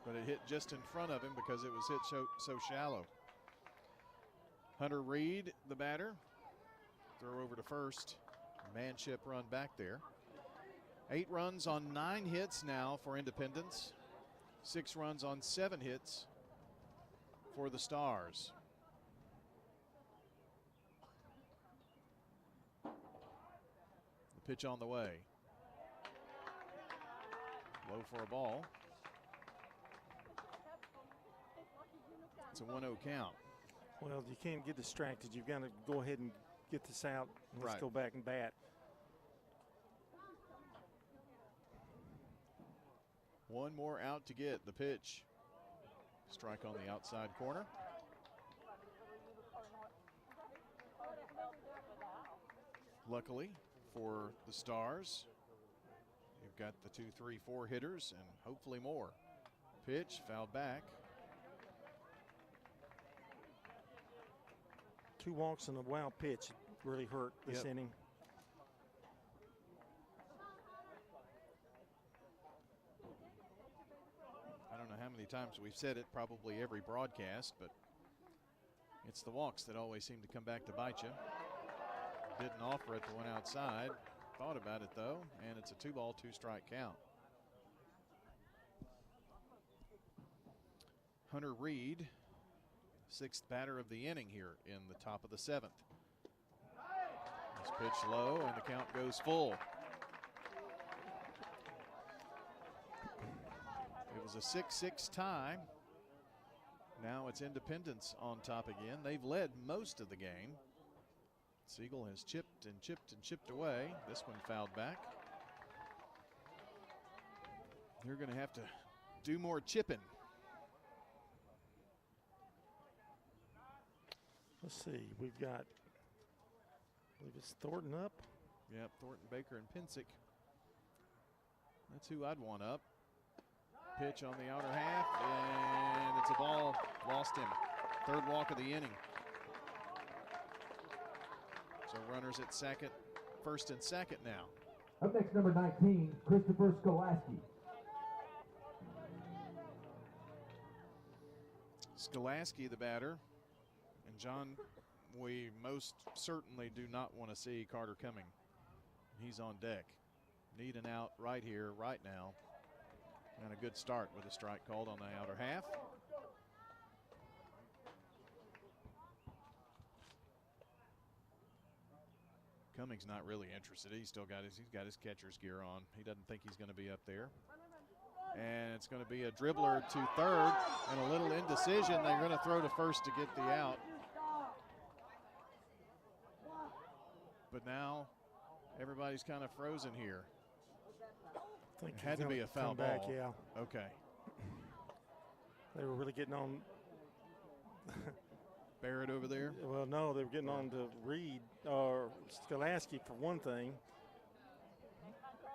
But it hit just in front of him because it was hit so shallow. Hunter Reed, the batter. Throw over to first. Manship run back there. 8 runs on 9 hits now for Independence. 6 runs on 7 hits for the Stars. The pitch on the way. Low for a ball. It's a 1-0 count. Well, you can't get distracted. You've got to go ahead and get this out. And let's go back and bat. One more out to get. The pitch. Strike on the outside corner. Luckily for the Stars, you've got the 2, 3, 4 hitters and hopefully more. Pitch, fouled back. 2 walks and a wild pitch really hurt this inning. I don't know how many times we've said it, probably every broadcast, but it's the walks that always seem to come back to bite you. Didn't offer it, the one outside. thought about it, though, and it's a 2-ball, 2-strike count. Hunter Reed, 6th batter of the inning here in the top of the 7th. This pitch low, and the count goes full. It was a 6-6 tie. Now it's Independence on top again. They've led most of the game. Siegel has chipped and chipped and chipped away. This one fouled back. They're going to have to do more chipping. Let's see. We've got, I believe it's Thornton up. Yep, Thornton, Baker, and Pensick. That's who I'd want up. Pitch on the outer half, and it's a ball. Lost him. 3rd walk of the inning. So runners at second, 1st and 2nd now. Up next, number 19, Christopher Skolaski. Skolaski, the batter. And John, we most certainly do not want to see Carter Cumming. He's on deck. Need an out right here, right now. And a good start with a strike called on the outer half. Cummings not really interested. He's got his catcher's gear on. He doesn't think he's going to be up there. And it's going to be a dribbler to 3rd and a little indecision. They're going to throw to 1st to get the out. But now everybody's kind of frozen here. I think it had to be a foul ball. Back, yeah. Okay. They were really getting on. Barrett over there? Well, no, they were getting on to Reed or Skolaski for one thing.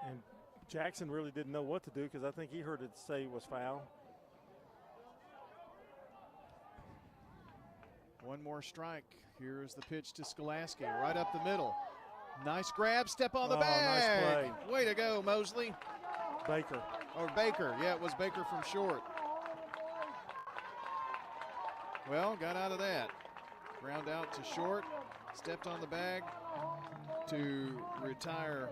And Jackson really didn't know what to do because I think he heard it say it was foul. One more strike. Here's the pitch to Skolaski, right up the middle. Nice grab, step on the bag. Nice play. Way to go, Mosley. Baker. Or Baker, yeah, it was Baker from short. Well, got out of that. Ground out to short, stepped on the bag to retire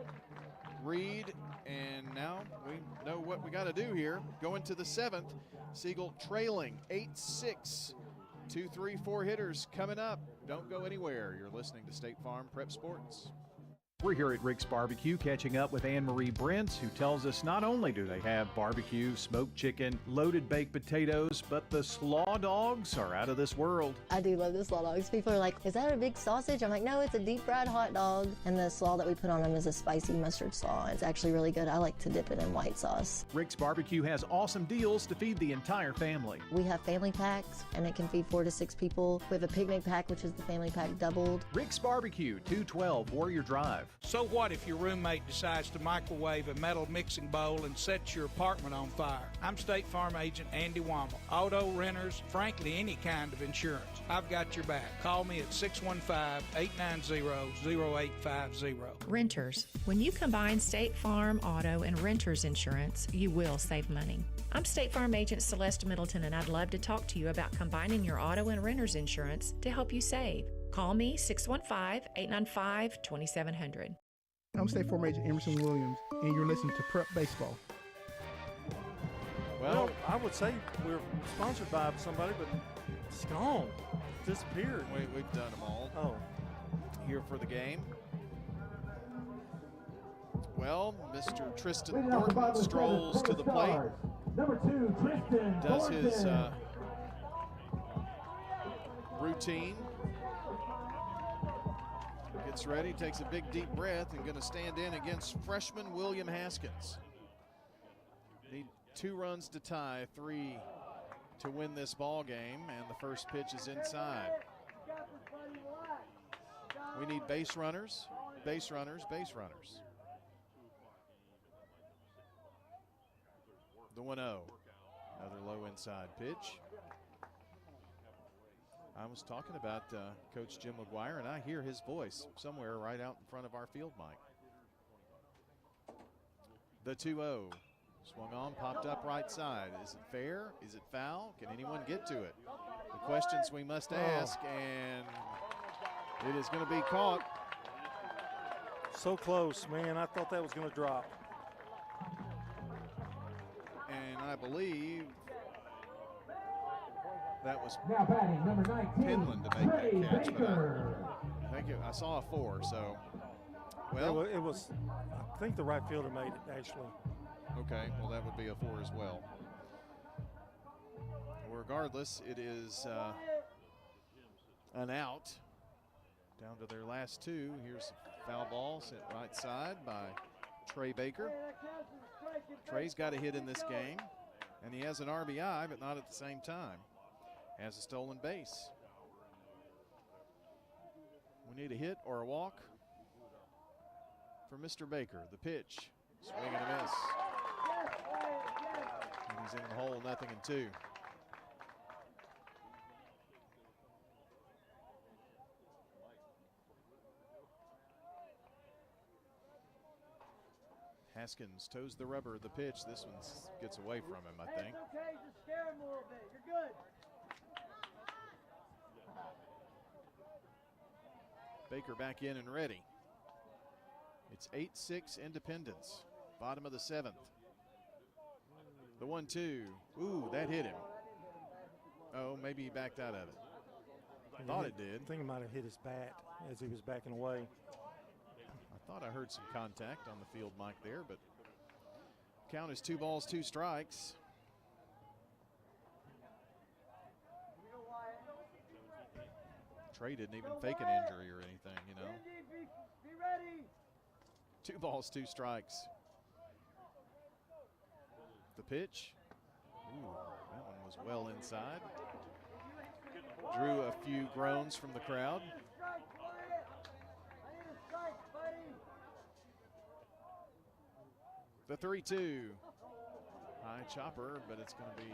Reed, and now we know what we got to do here. Going to the 7th, Siegel trailing 8-6. 2, 3, 4 hitters coming up. Don't go anywhere. You're listening to State Farm Prep Sports. We're here at Rick's Barbecue catching up with Anne-Marie Brents, who tells us not only do they have barbecue, smoked chicken, loaded baked potatoes, but the slaw dogs are out of this world. I do love the slaw dogs. People are like, is that a big sausage? I'm like, no, it's a deep fried hot dog. And the slaw that we put on them is a spicy mustard slaw. It's actually really good. I like to dip it in white sauce. Rick's Barbecue has awesome deals to feed the entire family. We have family packs, and it can feed 4 to 6 people. We have a picnic pack, which is the family pack doubled. Rick's Barbecue, 212 Warrior Drive. So what if your roommate decides to microwave a metal mixing bowl and sets your apartment on fire? I'm State Farm Agent Andy Wommel. Auto, renters, frankly, any kind of insurance. I've got your back. Call me at 615-890-0850. Renters. When you combine State Farm, auto, and renters insurance, you will save money. I'm State Farm Agent Celeste Middleton, and I'd love to talk to you about combining your auto and renters insurance to help you save. Call me 615-895-2700. I'm State Farm Agent Emerson Williams, and you're listening to Prep Baseball. Well, I would say we're sponsored by somebody, but it's gone. Disappeared. We've done them all. Oh. Here for the game. Well, Mr. Tristan Thornton strolls to the plate. Number 2, Tristan does his routine. Gets ready, takes a big deep breath, and going to stand in against freshman William Haskins. Need 2 runs to tie, 3 to win this ball game, and the first pitch is inside. We need base runners, base runners, base runners. The 1-0, another low inside pitch. I was talking about Coach Jim McGuire, and I hear his voice somewhere right out in front of our field mic. The 2-0, swung on, popped up right side. Is it fair? Is it foul? Can anyone get to it? The questions we must ask, and it is going to be caught. So close, man. I thought that was going to drop. And I believe that was Now batting number 19, Penland to make Trey that catch. Baker. But I think I saw a 4, so, well. It was, I think the right fielder made it, actually. Okay, well, that would be a 4 as well. Regardless, it is an out. Down to their last 2. Here's a foul ball sent right side by Trey Baker. Trey's got a hit in this game, and he has an RBI, but not at the same time. Has a stolen base. We need a hit or a walk for Mr. Baker. The pitch, swing and a miss. And he's in the hole, 0-2. Haskins toes the rubber, the pitch. This one gets away from him, I think. It's okay, just scare him a little bit. You're good. Baker back in and ready. It's 8-6 Independence, bottom of the 7th. The 1-2. Ooh, that hit him. Oh, maybe he backed out of it. I thought it did. I think he might have hit his bat as he was backing away. I thought I heard some contact on the field mic there, but count is 2 balls, 2 strikes. Trey didn't even fake an injury or anything, you know. Be ready. 2 balls, 2 strikes. The pitch. Ooh, that one was well inside. Drew a few groans from the crowd. The 3-2. High chopper, but it's going to be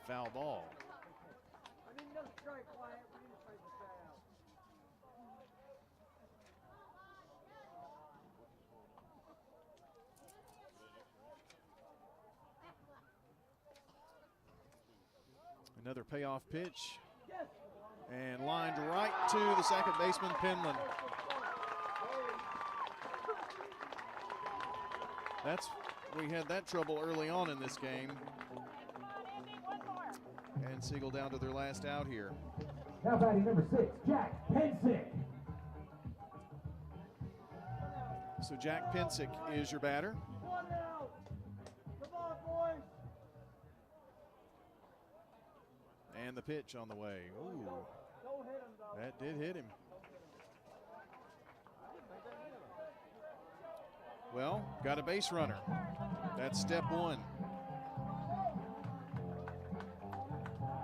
foul ball. I need another strike, Wyatt. We need to strike this guy out. Another payoff pitch. And lined right to the second baseman, Penland. We had that trouble early on in this game. And Siegel down to their last out here. Now batting number 6, Jack Pensick. So Jack Pensick is your batter. Come on, boys. And the pitch on the way. Ooh, Don't hit him, though. that did hit him. Well, got a base runner. That's step 1.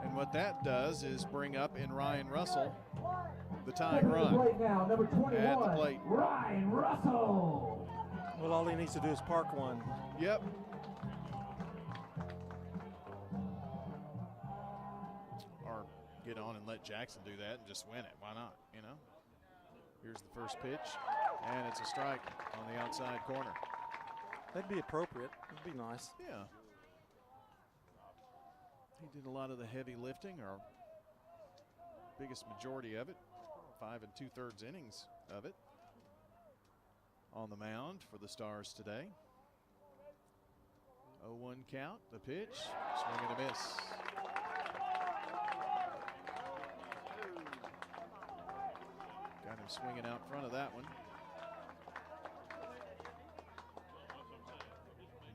And what that does is bring up in Ryan Russell the tying run Now, number 21, at the plate. Ryan Russell. Well, all he needs to do is park one. Yep. Or get on and let Jackson do that and just win it. Why not, you know? Here's the first pitch, and it's a strike on the outside corner. That'd be appropriate. It'd be nice. Yeah. He did a lot of the heavy lifting, or biggest majority of it, 5 2/3 innings of it on the mound for the Stars today. 0-1 count, the pitch, swing and a miss. Got him swinging out front of that one.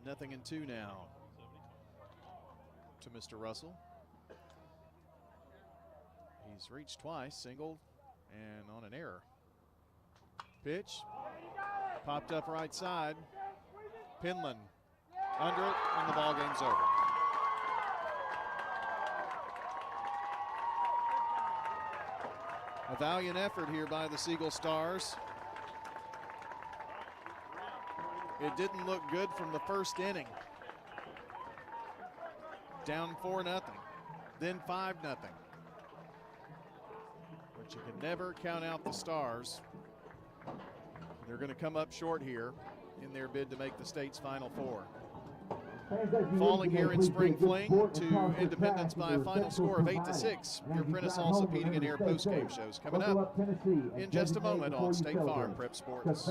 0-2 now to Mr. Russell. He's reached twice, singled, and on an error. Pitch, popped up right side. Penland under it, and the ball game's over. A valiant effort here by the Siegel Stars. It didn't look good from the first inning. Down 4-0, then 5-0. But you can never count out the Stars. They're going to come up short here in their bid to make the state's Final Four. falling here in spring fling to Independence by a final score of 8-6. Your Prentice Salsa Heating and Air postgame shows coming up in just a moment on State Farm Prep Sports.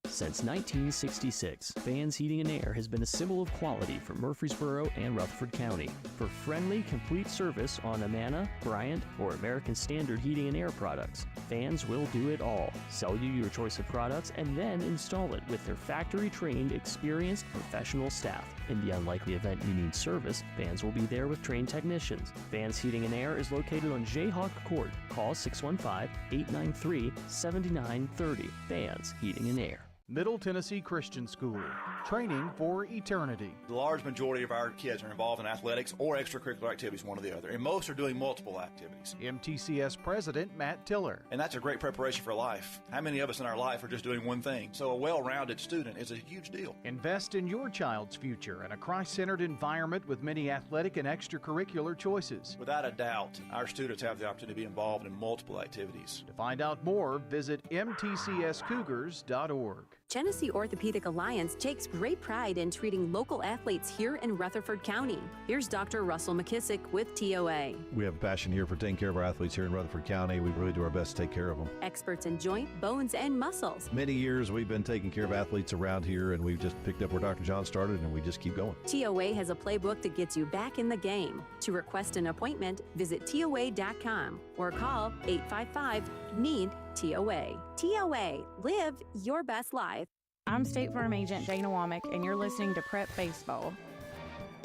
Since 1966, Fans Heating and Air has been a symbol of quality for Murfreesboro and Rutherford County. For friendly, complete service on Amana, Bryant, or American Standard heating and air products, Fans will do it all. Sell you your choice of products and then install it with their factory-trained, experienced professional staff. In the unlikely event you need service, Fans will be there with trained technicians. Fans Heating and Air is located on Jayhawk Court. Call 615-893-7930. Fans Heating and Air. Middle Tennessee Christian School, training for eternity. The large majority of our kids are involved in athletics or extracurricular activities, one or the other, and most are doing multiple activities. MTCS President Matt Tiller. And that's a great preparation for life. How many of us in our life are just doing one thing? So a well-rounded student is a huge deal. Invest in your child's future in a Christ-centered environment with many athletic and extracurricular choices. Without a doubt, our students have the opportunity to be involved in multiple activities. To find out more, visit mtcscougars.org. Genesee Orthopedic Alliance takes great pride in treating local athletes here in Rutherford County. Here's Dr. Russell McKissick with TOA. We have a passion here for taking care of our athletes here in Rutherford County. We really do our best to take care of them. Experts in joint, bones, and muscles. Many years we've been taking care of athletes around here, and we've just picked up where Dr. John started, and we just keep going. TOA has a playbook that gets you back in the game. To request an appointment, visit TOA.com or call 855-NEED-TOA. TOA, live your best life. I'm State Farm Agent Dana Womack, and you're listening to Prep Baseball.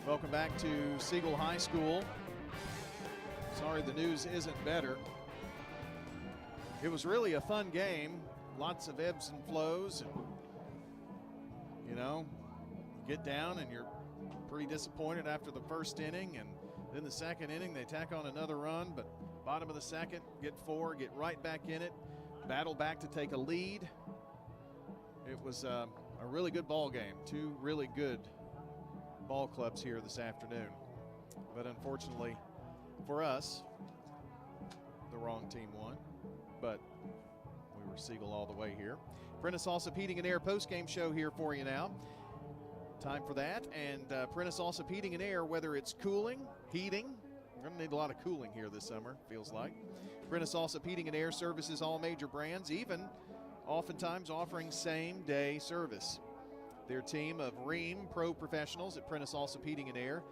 Welcome back to Siegel High School. Sorry the news isn't better. It was really a fun game. Lots of ebbs and flows. And, you get down and you're pretty disappointed after the first inning. And then the second inning, they tack on another run. But bottom of the second, get 4, get right back in it. Battle back to take a lead. It was a really good ball game. 2 really good ball clubs here this afternoon. But unfortunately for us, the wrong team won. But we were Siegel all the way here. Prentice Salsa Heating and Air postgame show here for you now. Time for that. And Prentice Salsa Heating and Air, whether it's cooling, heating, we're going to need a lot of cooling here this summer, feels like. Prentice Salsa Heating and Air services all major brands, even oftentimes offering same-day service. Their team of Ream Pro professionals at Prentice Salsa Heating and Air,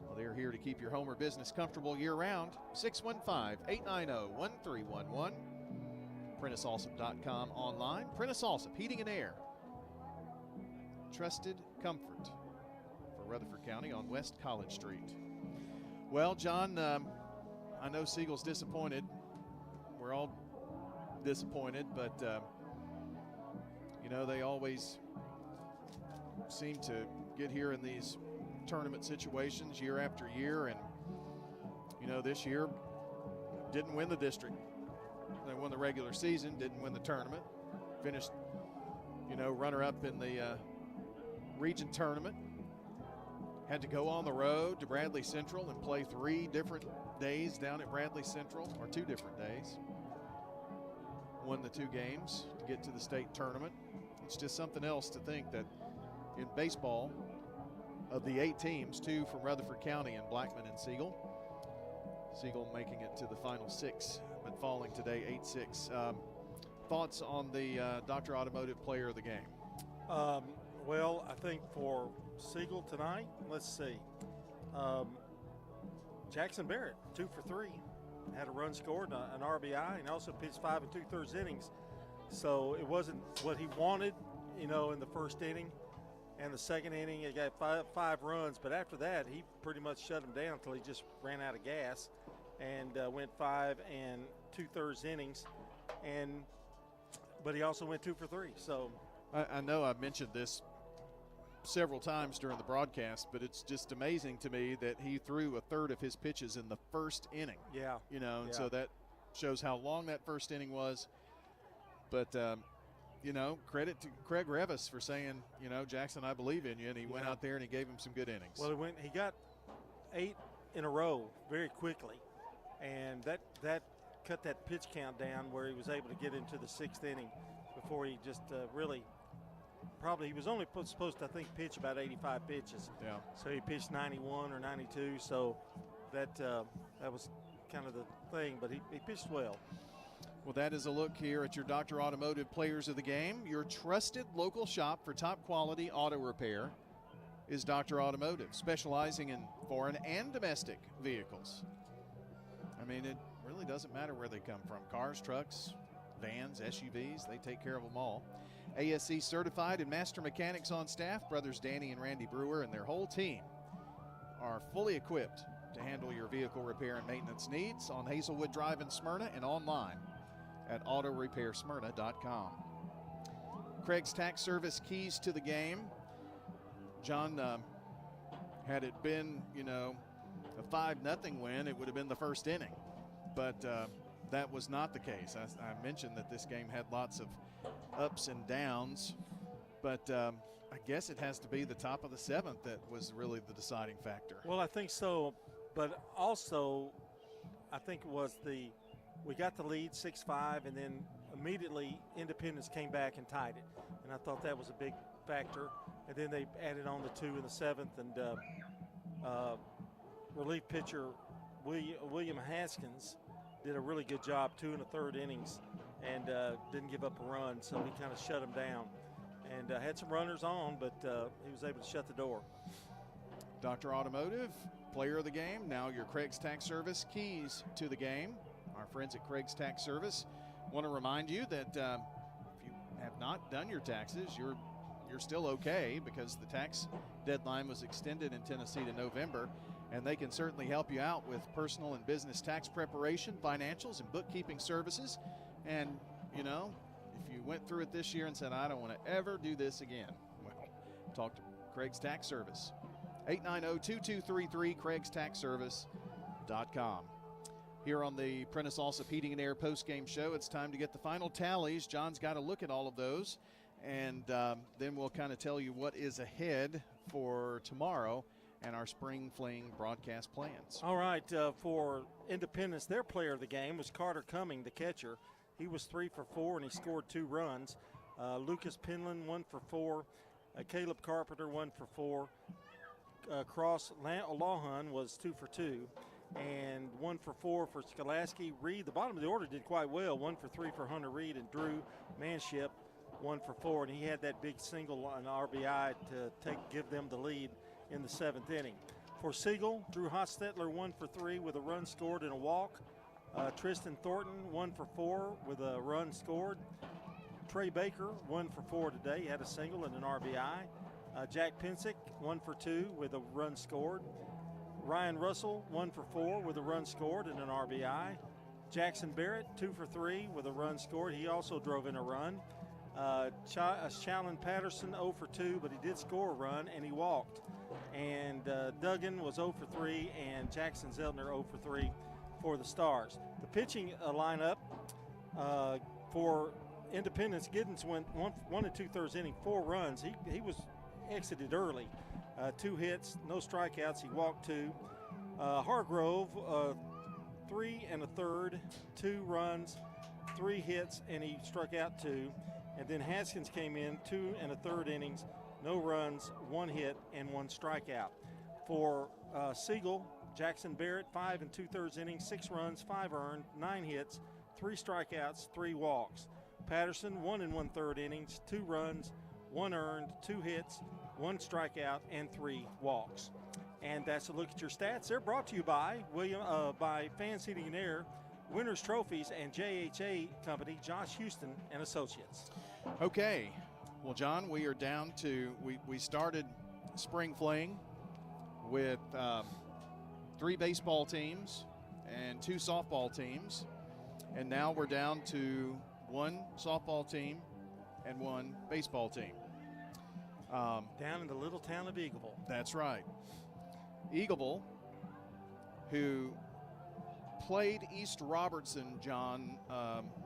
well, they're here to keep your home or business comfortable year-round. 615-890-1311. PrenticeSalsa.com online. Prentice Salsa Heating and Air. Trusted comfort for Rutherford County on West College Street. Well, John, I know Siegel's disappointed. We're all disappointed, but they always seem to get here in these tournament situations year after year, and this year didn't win the district. They won the regular season, didn't win the tournament. Finished runner-up in the region tournament. Had to go on the road to Bradley Central and play 3 different days down at Bradley Central, or 2 different days. Won the 2 games to get to the state tournament. It's just something else to think that in baseball, of the 8 teams, 2 from Rutherford County and Blackman and Siegel. Siegel making it to the final 6, but falling today 8-6. Thoughts on the Dr. Automotive player of the game? Well, I think for Siegel tonight, let's see. Jackson Barrett, 2 for 3. Had a run scored, an RBI, and also pitched 5 2/3 innings. So it wasn't what he wanted, in the first inning. And the second inning, he got 5 runs. But after that, he pretty much shut him down until he just ran out of gas and went 5 2/3 innings. But he also went 2 for 3. So I know I've mentioned this several times during the broadcast, but it's just amazing to me that he threw a third of his pitches in the first inning. Yeah. And so that shows how long that first inning was. But, credit to Craig Revis for saying, Jackson, I believe in you, and he went out there and he gave him some good innings. Well, he got 8 in a row very quickly, and that cut that pitch count down where he was able to get into the 6th inning before he just really he was only supposed to, I think, pitch about 85 pitches. Yeah. So he pitched 91 or 92. So that was kind of the thing, but he pitched well. Well, that is a look here at your Dr. Automotive Players of the Game. Your trusted local shop for top quality auto repair is Dr. Automotive, specializing in foreign and domestic vehicles. I mean, it really doesn't matter where they come from. Cars, trucks, vans, SUVs, they take care of them all. ASC certified and master mechanics on staff, brothers Danny and Randy Brewer and their whole team are fully equipped to handle your vehicle repair and maintenance needs on Hazelwood Drive in Smyrna and online at autorepairsmyrna.com. Craig's Tax Service keys to the game. John, had it been, a 5-0 win, it would have been the first inning. But that was not the case. I mentioned that this game had lots of ups and downs, but I guess it has to be the top of the 7th that was really the deciding factor. Well, I think so, but also I think it was we got the lead 6-5, and then immediately Independence came back and tied it, and I thought that was a big factor. And then they added on the 2 in the 7th, and relief pitcher William Haskins did a really good job, 2 in the 3rd innings, and didn't give up a run, so he kind of shut him down. And had some runners on, but he was able to shut the door. Dr. Automotive, player of the game, now your Craig's Tax Service keys to the game. Our friends at Craig's Tax Service want to remind you that if you have not done your taxes, you're still okay, because the tax deadline was extended in Tennessee to November, and they can certainly help you out with personal and business tax preparation, financials, and bookkeeping services. And, if you went through it this year and said, I don't want to ever do this again, well, talk to Craig's Tax Service. 890-2233, Craig'sTaxService.com. Here on the Prentice Allsup Heating and Air postgame show, it's time to get the final tallies. John's got to look at all of those, and then we'll kind of tell you what is ahead for tomorrow and our Spring Fling broadcast plans. All right, for Independence, their player of the game was Carter Cumming, the catcher. He was 3 for 4, and he scored 2 runs. Lucas Penland, 1 for 4. Caleb Carpenter, 1 for 4. Cross Lawhun was 2 for 2. And 1 for 4 for Skolaski. Reed, the bottom of the order, did quite well. 1 for 3 for Hunter Reed, and Drew Manship, 1 for 4. And he had that big single on RBI to give them the lead in the 7th inning. For Siegel, Drew Hostetler, 1 for 3 with a run scored and a walk. Tristan Thornton, 1 for 4 with a run scored. Trey Baker, 1 for 4 today. He had a single and an RBI. Jack Pensick, 1 for 2 with a run scored. Ryan Russell, 1 for 4 with a run scored and an RBI. Jackson Barrett, 2 for 3 with a run scored. He also drove in a run. Shalyn Patterson, 0 for 2, but he did score a run and he walked. And Duggan was 0 for 3, and Jackson Zeltner 0 for 3 for the Stars. The pitching lineup for Independence, Giddens went 1 2/3 inning, 4 runs. He was exited early. 2 hits, no strikeouts. He walked 2. Hargrove, 3 1/3, 2 runs, 3 hits, and he struck out 2. And then Haskins came in, 2 1/3 innings, no runs, 1 hit, and 1 strikeout. For Siegel, Jackson Barrett, 5 2/3 innings, 6 runs, 5 earned, 9 hits, 3 strikeouts, 3 walks. Patterson, 1 1/3 innings, 2 runs, 1 earned, 2 hits, 1 strikeout, and 3 walks. And that's a look at your stats. They're brought to you by by Fans Heating and Air, Winners Trophies, and JHA Company, Josh Houston and Associates. Okay. Well, John, we are down to, we started Spring Fling with 3 baseball teams and 2 softball teams. And now we're down to 1 softball team and 1 baseball team. Down in the little town of Eagleville. That's right. Eagleville, who played East Robertson, John,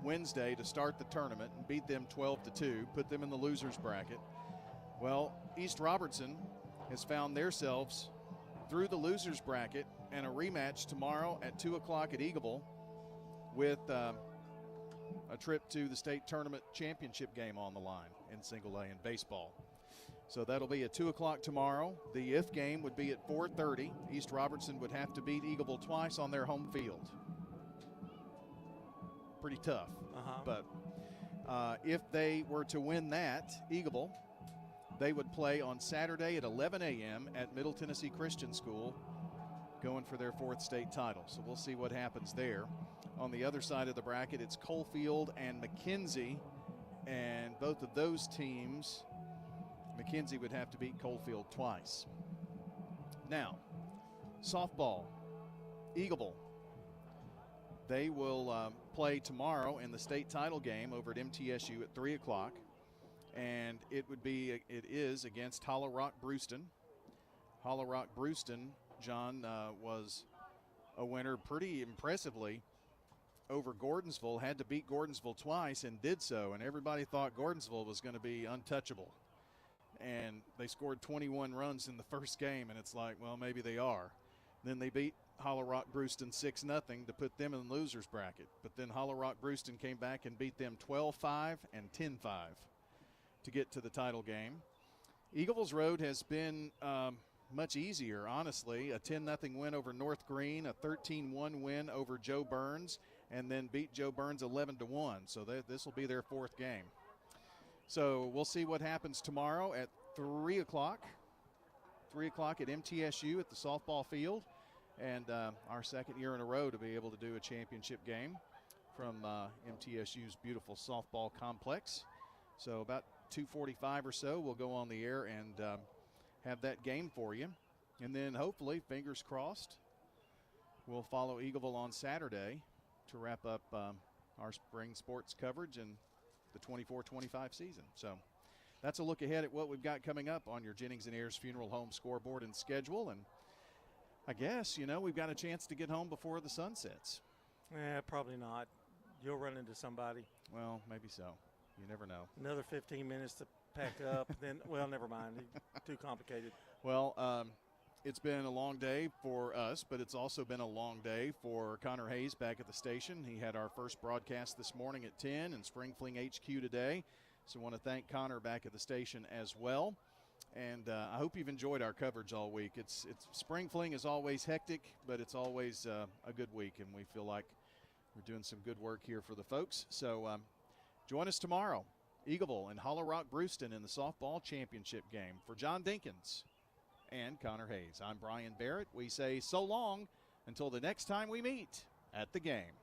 Wednesday to start the tournament and beat them 12-2, put them in the losers bracket. Well, East Robertson has found themselves through the losers bracket and a rematch tomorrow at 2 o'clock at Eagleville with a trip to the state tournament championship game on the line. in single A in baseball. So that'll be at 2 o'clock tomorrow. The if game would be at 4:30. East Robertson would have to beat Eagleville twice on their home field. Pretty tough. But if they were to win that, Eagleville, they would play on Saturday at 11 a.m. at Middle Tennessee Christian School, going for their 4th state title. So we'll see what happens there. On the other side of the bracket, it's Coalfield and McKenzie, and both of those teams, McKenzie would have to beat Coalfield twice. Now, softball, Eagleville. They will play tomorrow in the state title game over at MTSU at 3 o'clock. And it is against Hollow Rock Brewston. Hollow Rock Brewston, John, was a winner pretty impressively over Gordonsville, had to beat Gordonsville twice and did so. And everybody thought Gordonsville was going to be untouchable. And they scored 21 runs in the first game, and it's like, well, maybe they are. Then they beat Hollow Rock Brewston 6-0 to put them in the loser's bracket. But then Hollow Rock Brewston came back and beat them 12-5 and 10-5 to get to the title game. Eagleville's road has been much easier, honestly. A 10-0 win over North Green, a 13-1 win over Joe Burns, and then beat Joe Burns 11-1. So this will be their 4th game. So we'll see what happens tomorrow at 3 o'clock. 3 o'clock at MTSU at the softball field. And our 2nd year in a row to be able to do a championship game from MTSU's beautiful softball complex. So about 2:45 or so, we'll go on the air and have that game for you. And then hopefully, fingers crossed, we'll follow Eagleville on Saturday to wrap up our spring sports coverage and the 24-25 season. So that's a look ahead at what we've got coming up on your Jennings & Ayers Funeral Home scoreboard and schedule. And I guess, we've got a chance to get home before the sun sets. Probably not. You'll run into somebody. Well, maybe so. You never know. Another 15 minutes to pack up. Then, well, never mind. Too complicated. Well, it's been a long day for us, but it's also been a long day for Connor Hayes back at the station. He had our first broadcast this morning at 10 and Spring Fling HQ today. So I want to thank Connor back at the station as well. And I hope you've enjoyed our coverage all week. It's Spring Fling is always hectic, but it's always a good week, and we feel like we're doing some good work here for the folks. So join us tomorrow, Eagleville and Hollow Rock Brewston in the softball championship game. For John Dinkins and Connor Hayes, I'm Brian Barrett. We say so long until the next time we meet at the game.